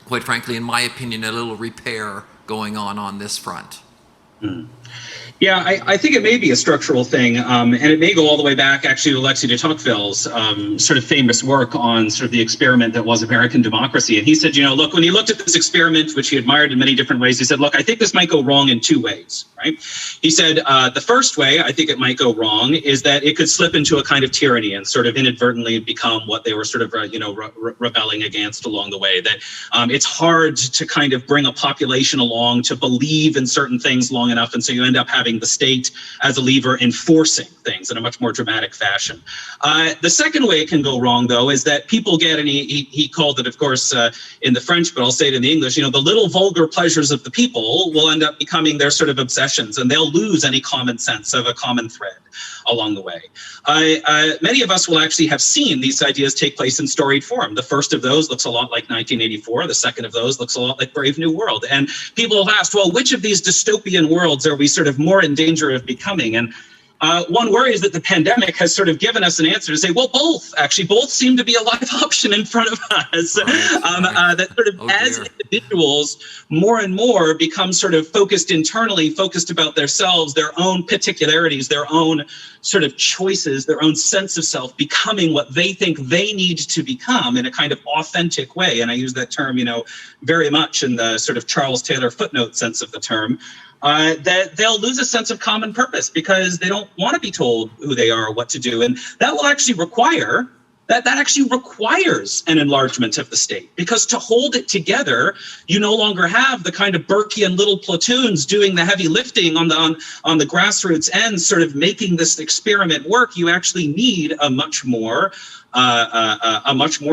quite frankly, in my opinion, a little repair going on this front? Yeah, I think it may be a structural thing, and it may go all the way back actually to Alexis de Tocqueville's sort of famous work on sort of the experiment that was American democracy. And he said, look, when he looked at this experiment, which he admired in many different ways, he said, look, I think this might go wrong in two ways, right? He said, the first way I think it might go wrong is that it could slip into a kind of tyranny and sort of inadvertently become what they were sort of, rebelling against along the way. That it's hard to kind of bring a population along to believe in certain things long enough. And so you end up having the state as a lever enforcing things in a much more dramatic fashion. The second way it can go wrong, though, is that people get, and he called it, of course, in the French, but I'll say it in the English, the little vulgar pleasures of the people will end up becoming their sort of obsessions, and they'll lose any common sense of a common thread along the way. Many of us will actually have seen these ideas take place in storied form. The first of those looks a lot like 1984. The second of those looks a lot like Brave New World. And people have asked, well, which of these dystopian worlds are we sort of more in danger of becoming? And one worry is that the pandemic has sort of given us an answer to say, well, both seem to be a live option in front of us. That sort of as individuals more and more become sort of focused internally, focused about themselves, their own particularities, their own sort of choices, their own sense of self, becoming what they think they need to become in a kind of authentic way. And I use that term, very much in the sort of Charles Taylor footnote sense of the term. That they'll lose a sense of common purpose because they don't want to be told who they are or what to do. And that will actually require, that actually requires an enlargement of the state, because to hold it together, you no longer have the kind of Burkean little platoons doing the heavy lifting on the grassroots end, sort of making this experiment work. You actually need a much more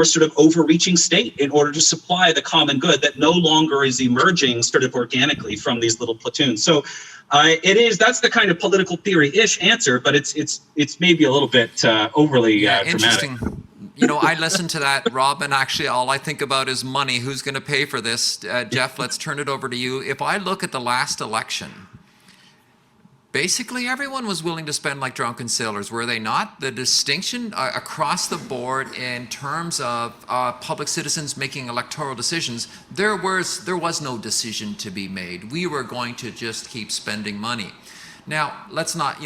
sort of overreaching state in order to supply the common good that no longer is emerging sort of organically from these little platoons. So that's the kind of political theory-ish answer, but it's maybe a little bit overly dramatic. I listen to that, Rob, and actually all I think about is money. Who's going to pay for this? Geoff, let's turn it over to you. If I look at the last election, basically everyone was willing to spend like drunken sailors, were they not? The distinction across the board in terms of public citizens making electoral decisions, there was no decision to be made. We were going to just keep spending money. Now, let's not,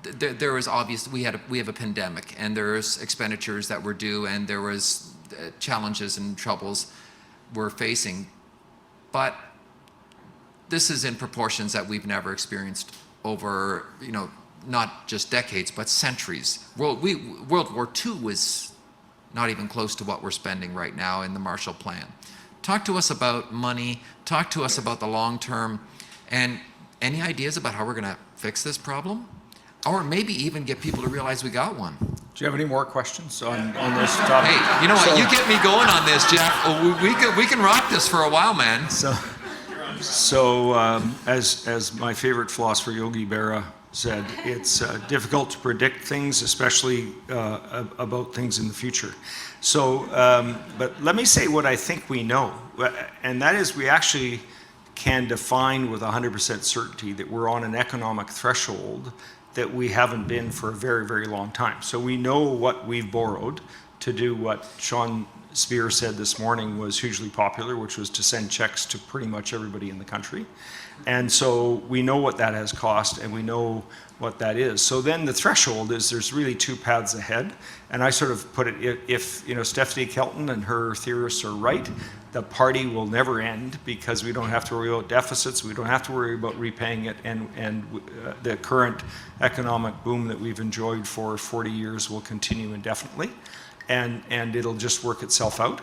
there is obvious, we have a pandemic, and there's expenditures that were due, and there was challenges and troubles we're facing. But this is in proportions that we've never experienced over, not just decades, but centuries. World War II was not even close to what we're spending right now in the Marshall Plan. Talk to us about money, talk to us about the long term, and any ideas about how we're going to fix this problem? Or maybe even get people to realize we got one. Do you have any more questions on this topic? Hey, you know what? You get me going on this, Geoff. We can rock this for a while, man. So as my favorite philosopher, Yogi Berra, said. It's difficult to predict things, especially about things in the future. So, but let me say what I think we know, and that is we actually can define with 100% certainty that we're on an economic threshold that we haven't been for a very, very long time. So we know what we've borrowed to do what Speer said this morning was hugely popular, which was to send checks to pretty much everybody in the country. And so we know what that has cost, and we know what that is. So then the threshold is there's really two paths ahead. And I sort of put it, if Stephanie Kelton and her theorists are right, the party will never end because we don't have to worry about deficits, we don't have to worry about repaying it, and the current economic boom that we've enjoyed for 40 years will continue indefinitely. And it'll just work itself out.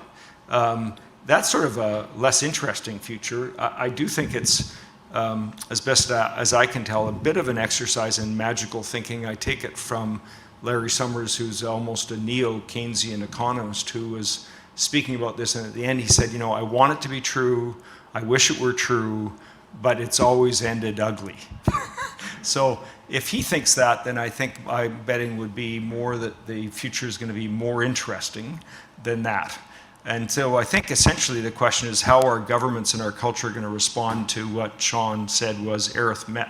That's sort of a less interesting future. I do think it's, as best as I can tell, a bit of an exercise in magical thinking. I take it from Larry Summers, who's almost a neo-Keynesian economist, who was speaking about this, and at the end he said, I want it to be true, I wish it were true, but it's always ended ugly. So if he thinks that, then I think my betting would be more that the future is going to be more interesting than that. And so I think essentially the question is how our governments and our culture are going to respond to what Sean said was arithmetic.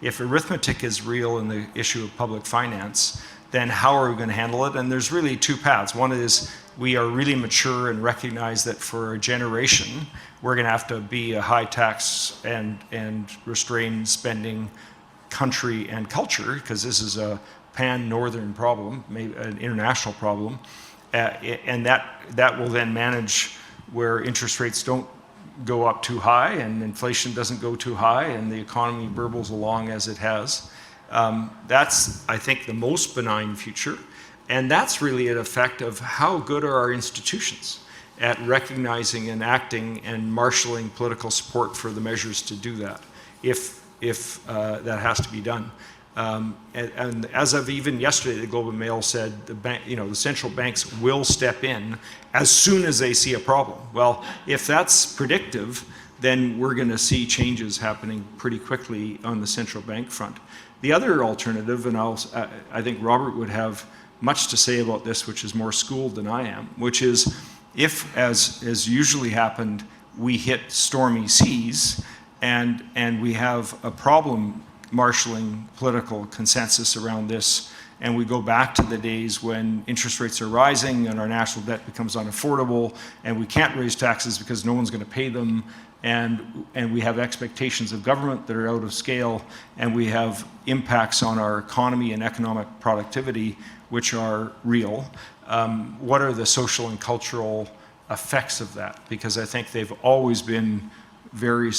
If arithmetic is real in the issue of public finance, then how are we going to handle it? And there's really two paths. One is we are really mature and recognize that for a generation, we're going to have to be a high tax and restrained spending country and culture, because this is a pan-northern problem, maybe an international problem. And that will then manage where interest rates don't go up too high and inflation doesn't go too high and the economy burbles along as it has. That's, I think, the most benign future. And that's really an effect of how good are our institutions at recognizing and acting and marshaling political support for the measures to do that, if that has to be done. And as of even yesterday, the Globe and Mail said the central banks will step in as soon as they see a problem. Well, if that's predictive, then we're going to see changes happening pretty quickly on the central bank front. The other alternative, and I think Robert would have much to say about this, which is more schooled than I am, which is if, as usually happened, we hit stormy seas and we have a problem marshalling political consensus around this, and we go back to the days when interest rates are rising and our national debt becomes unaffordable and we can't raise taxes because no one's going to pay them, and we have expectations of government that are out of scale, and we have impacts on our economy and economic productivity which are real. What are the social and cultural effects of that? Because I think they've always been very,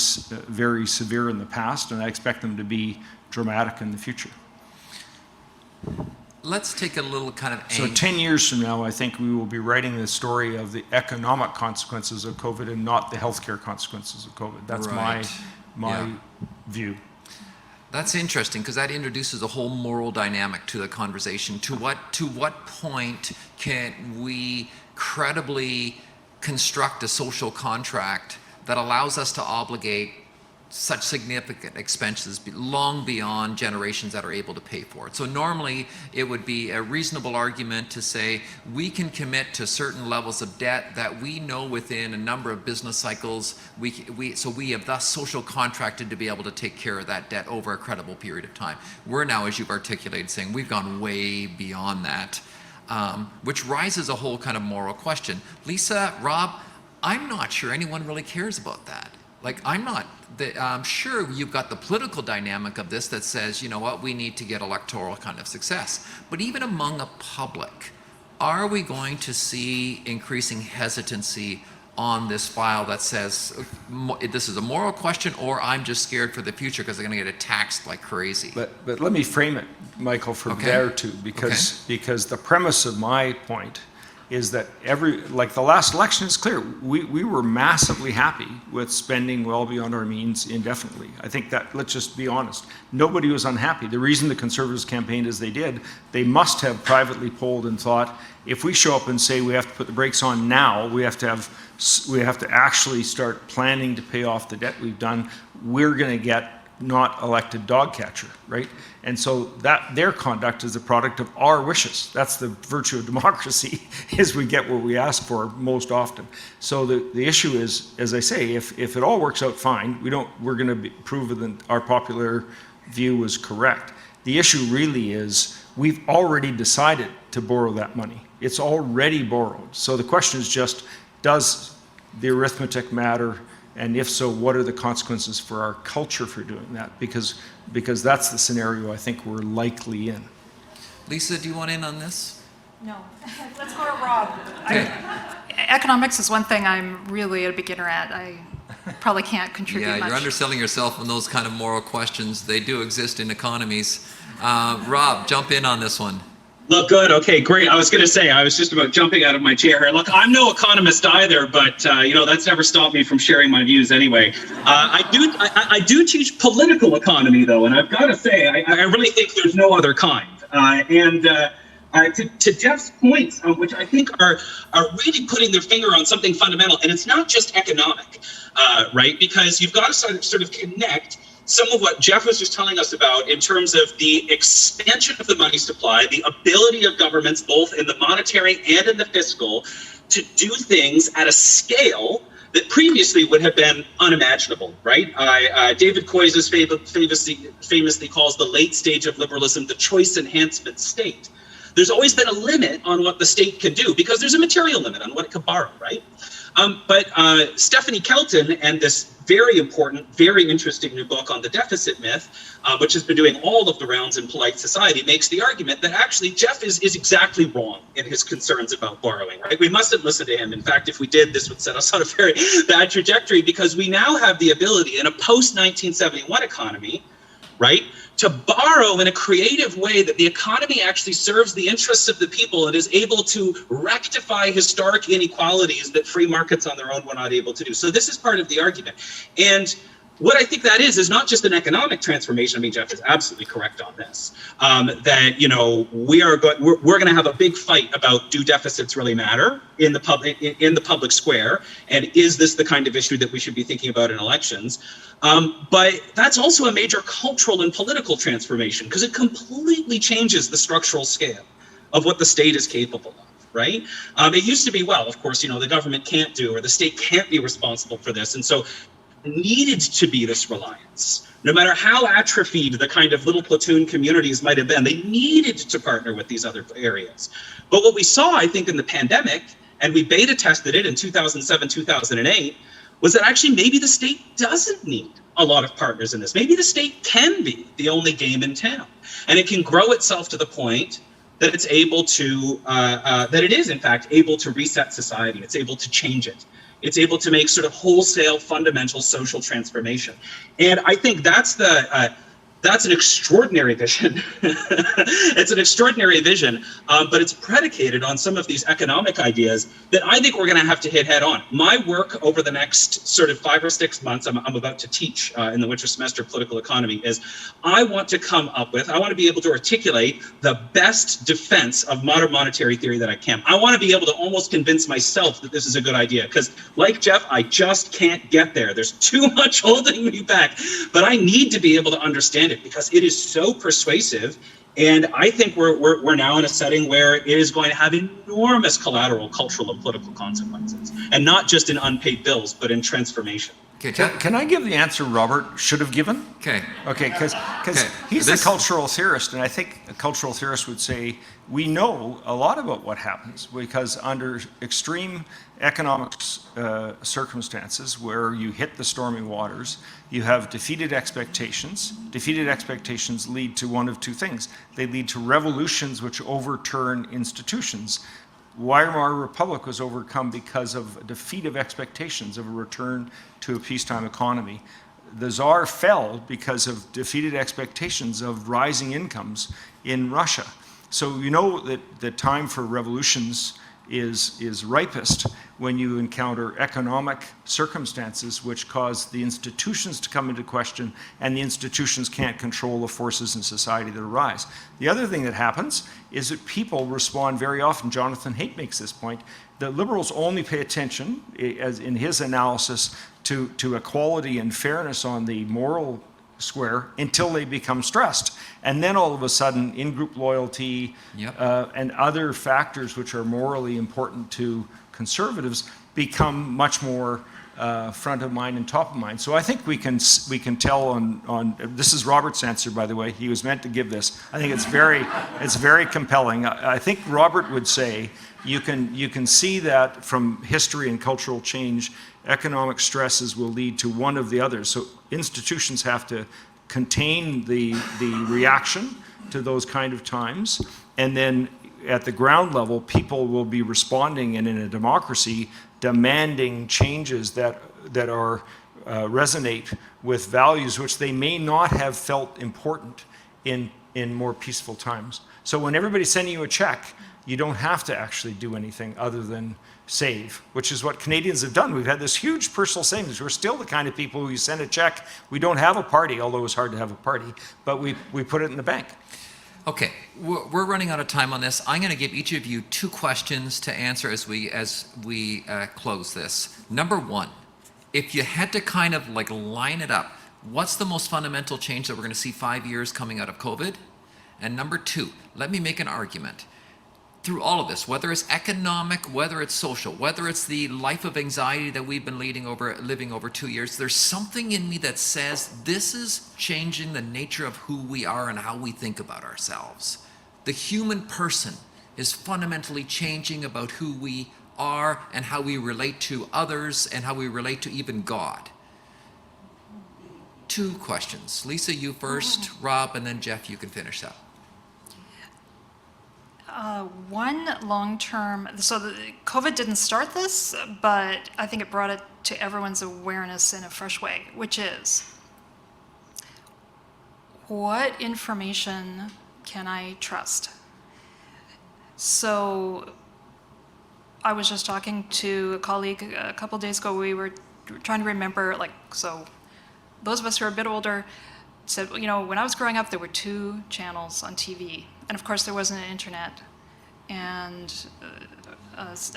very severe in the past, and I expect them to be dramatic in the future. Let's take a little kind of So 10 years from now, I think we will be writing the story of the economic consequences of COVID and not the healthcare consequences of COVID. That's right. my view. That's interesting, because that introduces a whole moral dynamic to the conversation. To what point can we credibly construct a social contract that allows us to obligate such significant expenses long beyond generations that are able to pay for it? So normally it would be a reasonable argument to say we can commit to certain levels of debt that we know within a number of business cycles so we have thus social contracted to be able to take care of that debt over a credible period of time. We're now, as you've articulated, saying we've gone way beyond that, which raises a whole kind of moral question. Lisa, Rob, I'm not sure anyone really cares about that. Like, I'm sure you've got the political dynamic of this that says, you know what, we need to get electoral kind of success. But even among a public, are we going to see increasing hesitancy on this file that says this is a moral question, or I'm just scared for the future because they're going to get taxed like crazy? But let me frame it, Michael, from there too, because the premise of my point is that the last election is clear. We were massively happy with spending well beyond our means indefinitely. I think that, let's just be honest, nobody was unhappy. The reason the Conservatives campaigned as they did, they must have privately polled and thought, if we show up and say we have to put the brakes on now, we have to actually start planning to pay off the debt we've done, we're going to get not elected dog catcher, right? And so that their conduct is a product of our wishes. That's the virtue of democracy, is we get what we ask for most often. So the issue is, as I say, if it all works out fine, we're going to prove that our popular view was correct. The issue really is we've already decided to borrow that money. It's already borrowed. So the question is just, does the arithmetic matter? And if so, what are the consequences for our culture for doing that? Because that's the scenario I think we're likely in. Lisa, do you want in on this? No. Let's go to Rob. Economics is one thing I'm really a beginner at. I probably can't contribute much. Yeah, you're underselling yourself on those kind of moral questions. They do exist in economies. Rob, jump in on this one. Look, good. Okay, great. I was going to say, I was just about jumping out of my chair here. Look, I'm no economist either, but that's never stopped me from sharing my views anyway. I do teach political economy, though, and I've got to say, I really think there's no other kind. To Geoff's points, which I think are really putting their finger on something fundamental, and it's not just economic, right? Because you've got to sort of connect some of what Geoff was just telling us about in terms of the expansion of the money supply, the ability of governments, both in the monetary and in the fiscal, to do things at a scale that previously would have been unimaginable, right? David Koyzis famously calls the late stage of liberalism the choice enhancement state. There's always been a limit on what the state can do because there's a material limit on what it can borrow, right? But Stephanie Kelton and this very important, very interesting new book on the deficit myth, which has been doing all of the rounds in polite society, makes the argument that actually Geoff is exactly wrong in his concerns about borrowing, right? We mustn't listen to him. In fact, if we did, this would set us on a very bad trajectory because we now have the ability in a post-1971 economy, right, to borrow in a creative way that the economy actually serves the interests of the people and is able to rectify historic inequalities that free markets on their own were not able to do. So this is part of the argument. And what I think that is not just an economic transformation. I mean, Geoff is absolutely correct on this. That we're going to have a big fight about, do deficits really matter in the public square, and is this the kind of issue that we should be thinking about in elections? But that's also a major cultural and political transformation because it completely changes the structural scale of what the state is capable of. Right? It used to be, well, of course, the government can't do, or the state can't be responsible for this, and so needed to be this reliance. No matter how atrophied the kind of little platoon communities might have been, they needed to partner with these other areas. But what we saw, I think, in the pandemic, and we beta tested it in 2007, 2008, was that actually maybe the state doesn't need a lot of partners in this. Maybe the state can be the only game in town. And it can grow itself to the point that it's able to, that it is, in fact, able to reset society. It's able to change it. It's able to make sort of wholesale, fundamental social transformation. And I think that's an extraordinary vision. It's an extraordinary vision, but it's predicated on some of these economic ideas that I think we're going to have to hit head on. My work over the next sort of 5 or 6 months, I'm about to teach in the winter semester of political economy, is I want to be able to articulate the best defense of modern monetary theory that I can. I want to be able to almost convince myself that this is a good idea, because like Geoff, I just can't get there. There's too much holding me back, but I need to be able to understand it because it is so persuasive. And I think we're now in a setting where it is going to have enormous collateral, cultural, and political consequences, and not just in unpaid bills, but in transformation. Okay, can I give the answer Robert should have given? Okay, because he's a cultural theorist, and I think a cultural theorist would say we know a lot about what happens because under extreme economic circumstances where you hit the stormy waters, you have defeated expectations. Defeated expectations lead to one of two things. They lead to revolutions which overturn institutions. Weimar Republic was overcome because of a defeat of expectations of a return to a peacetime economy. The Tsar fell because of defeated expectations of rising incomes in Russia. So you know that the time for revolutions is ripest when you encounter economic circumstances which cause the institutions to come into question, and the institutions can't control the forces in society that arise. The other thing that happens is that people respond very often. Jonathan Haidt makes this point, that liberals only pay attention, as in his analysis, to equality and fairness on the moral square until they become stressed. And then all of a sudden, in-group loyalty and other factors which are morally important to conservatives become much more front of mind and top of mind. So I think we can tell on this is Robert's answer, by the way. He was meant to give this. I think it's very compelling. I think Robert would say you can see that from history and cultural change, economic stresses will lead to one of the others. So institutions have to contain the reaction to those kind of times, and then at the ground level, people will be responding, and in a democracy, demanding changes that are resonate with values which they may not have felt important in more peaceful times. So when everybody's sending you a check, you don't have to actually do anything other than save, which is what Canadians have done. We've had this huge personal savings. We're still the kind of people who you send a check. We don't have a party, although it's hard to have a party, but we put it in the bank. Okay, we're running out of time on this. I'm going to give each of you 2 questions to answer as we close this. Number 1, if you had to kind of like line it up, what's the most fundamental change that we're going to see 5 years coming out of COVID? And number 2, let me make an argument. Through all of this, whether it's economic, whether it's social, whether it's the life of anxiety that we've been living over 2 years, there's something in me that says this is changing the nature of who we are and how we think about ourselves. The human person is fundamentally changing about who we are and how we relate to others and how we relate to even God. 2 questions. Lisa, you first, Rob, and then Geoff, you can finish up. One long-term, so COVID didn't start this, but I think it brought it to everyone's awareness in a fresh way, which is, what information can I trust? So I was just talking to a colleague a couple days ago. We were trying to remember, so those of us who are a bit older said, when I was growing up, there were 2 channels on TV. And of course, there wasn't an internet and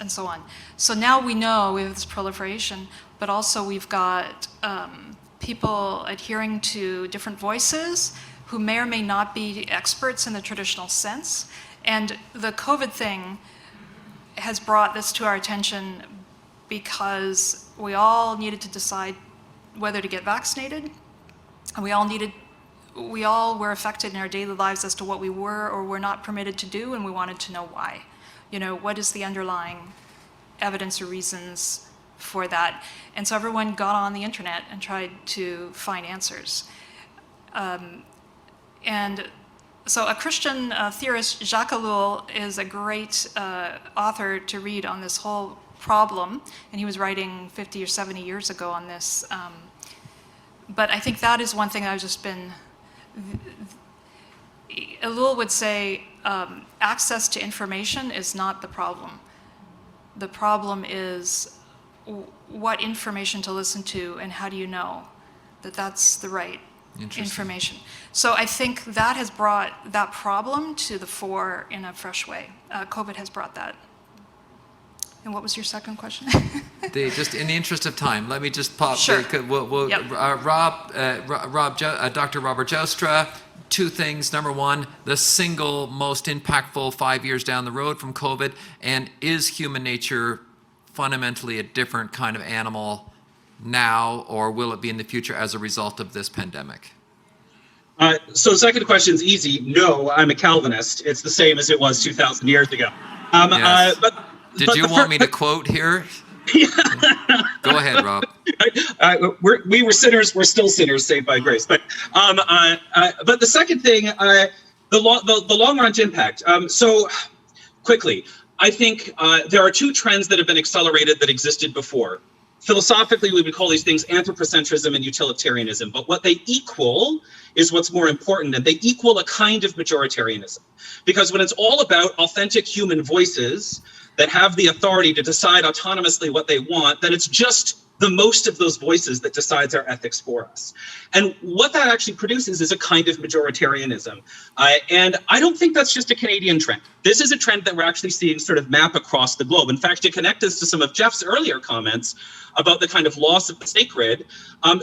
so on. So now we know we have this proliferation, but also we've got people adhering to different voices who may or may not be experts in the traditional sense. And the COVID thing has brought this to our attention because we all needed to decide whether to get vaccinated, and we all were affected in our daily lives as to what we were or were not permitted to do, and we wanted to know why. What is the underlying evidence or reasons for that? And so everyone got on the internet and tried to find answers. And so a Christian theorist, Jacques Ellul, is a great author to read on this whole problem, and he was writing 50 or 70 years ago on this. But I think that is one thing I've just been... Ellul would say access to information is not the problem. The problem is what information to listen to and how do you know that that's the right information. So I think that has brought that problem to the fore in a fresh way. COVID has brought that. And what was your second question? Just in the interest of time, let me just pop. Sure. Dr. Robert Joustra, 2 things. Number 1, the single most impactful 5 years down the road from COVID, and is human nature fundamentally a different kind of animal now, or will it be in the future as a result of this pandemic? So second question's easy. No, I'm a Calvinist. It's the same as it was 2,000 years ago. Yes. Did you want me to quote here? Go ahead, Rob. We were sinners. We're still sinners, saved by grace. But the second thing, the long run impact. So quickly, I think there are 2 trends that have been accelerated that existed before. Philosophically, we would call these things anthropocentrism and utilitarianism. But what they equal is what's more important, and they equal a kind of majoritarianism. Because when it's all about authentic human voices that have the authority to decide autonomously what they want, then it's just the most of those voices that decides our ethics for us. And what that actually produces is a kind of majoritarianism. And I don't think that's just a Canadian trend. This is a trend that we're actually seeing sort of map across the globe. In fact, to connect this to some of Geoff's earlier comments about the kind of loss of the sacred,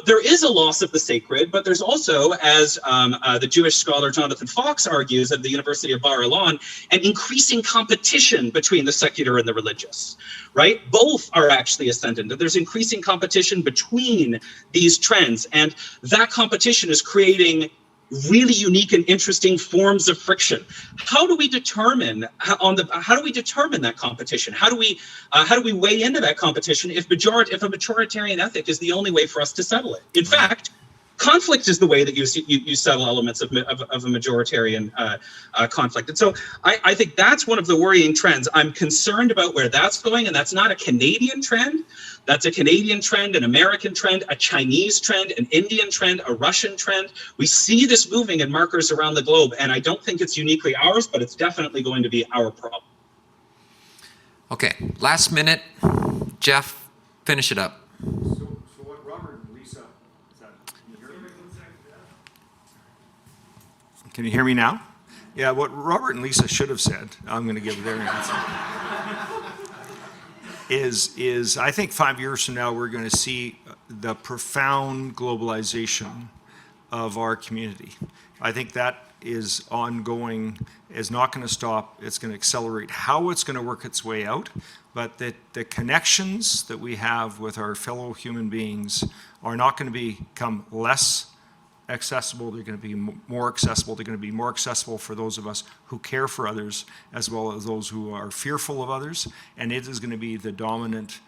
there is a loss of the sacred, but there's also, as the Jewish scholar Jonathan Fox argues at the University of Bar-Ilan, an increasing competition between the secular and the religious, right? Both are actually ascendant. There's increasing competition between these trends, and that competition is creating really unique and interesting forms of friction. How do we determine that competition? How do we weigh into that competition if a majoritarian ethic is the only way for us to settle it? In fact, conflict is the way that you settle elements of a majoritarian conflict. And so I think that's one of the worrying trends. I'm concerned about where that's going, and that's not a Canadian trend. That's a Canadian trend, an American trend, a Chinese trend, an Indian trend, a Russian trend. We see this moving in markers around the globe, and I don't think it's uniquely ours, but it's definitely going to be our problem. Okay, last minute. Geoff, finish it up. So what Robert and Lisa, can you hear me now? Yeah, what Robert and Lisa should have said, I'm going to give their answer, is I think 5 years from now we're going to see the profound globalization of our community. I think that is ongoing, is not going to stop. It's going to accelerate. How it's going to work its way out, but that the connections that we have with our fellow human beings are not going to become less accessible. They're going to be more accessible. They're going to be more accessible for those of us who care for others, as well as those who are fearful of others. And it is going to be the dominant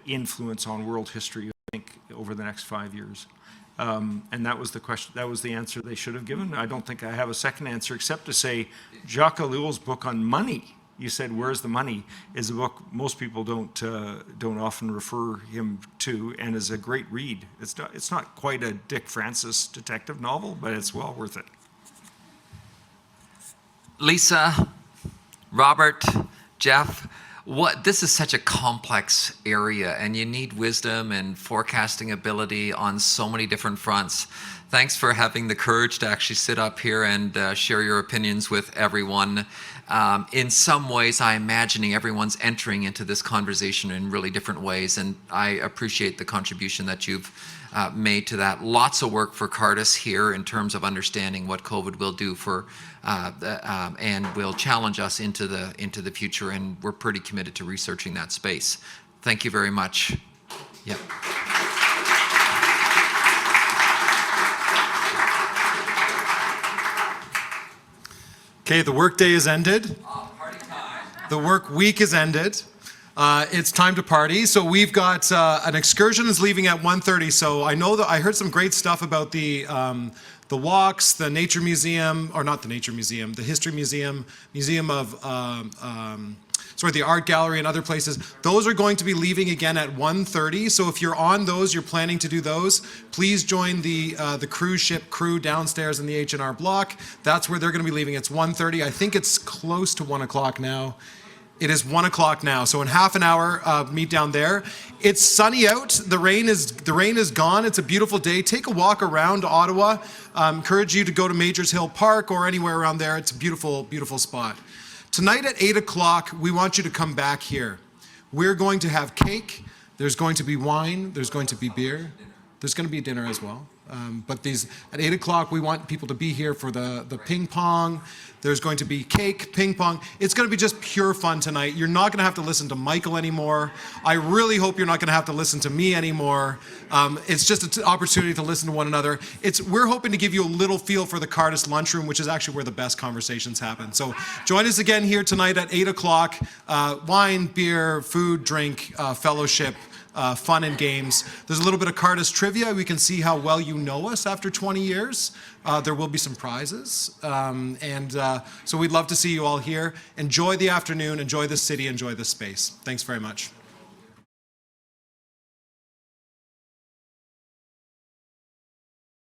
influence on world history, I think, over the next 5 years. And that was the question. That was the answer they should have given. I don't think I have a second answer except to say Jacques Ellul's book on money. You said, "Where's the money?" is a book most people don't often refer him to, and is a great read. It's not quite a Dick Francis detective novel, but it's well worth it. Lisa, Robert, Geoff, this is such a complex area, and you need wisdom and forecasting ability on so many different fronts. Thanks for having the courage to actually sit up here and share your opinions with everyone. In some ways, I'm imagining everyone's entering into this conversation in really different ways, and I appreciate the contribution that you've made to that. Lots of work for Cardus here in terms of understanding what COVID will do for, and will challenge us into the future, and we're pretty committed to researching that space. Thank you very much. Yep. Okay, the workday is ended. Party time. The work week is ended. It's time to party. So we've got an excursion is leaving at 1:30. So I know that I heard some great stuff about the walks, the Nature Museum, or not the Nature Museum, the History Museum, Museum of the Art Gallery and other places. Those are going to be leaving again at 1:30. So if you're on those, you're planning to do those, please join the cruise ship crew downstairs in the H&R block. That's where they're going to be leaving. It's 1:30. I think it's close to 1 o'clock now. It is 1 o'clock now. So in half an hour, meet down there. It's sunny out. The rain is gone. It's a beautiful day. Take a walk around Ottawa. Encourage you to go to Majors Hill Park or anywhere around there. It's a beautiful, beautiful spot. Tonight at 8 o'clock, we want you to come back here. We're going to have cake. There's going to be wine. There's going to be beer. There's going to be dinner as well. But at 8 o'clock, we want people to be here for the ping pong. There's going to be cake, ping pong. It's going to be just pure fun tonight. You're not going to have to listen to Michael anymore. I really hope you're not going to have to listen to me anymore. It's just an opportunity to listen to one another. We're hoping to give you a little feel for the Cardus lunchroom, which is actually where the best conversations happen. So join us again here tonight at 8 o'clock. Wine, beer, food, drink, fellowship. Fun and games. There's a little bit of Cardus trivia. We can see how well you know us after 20 years. There will be some prizes. So we'd love to see you all here. Enjoy the afternoon, enjoy the city, enjoy the space. Thanks very much.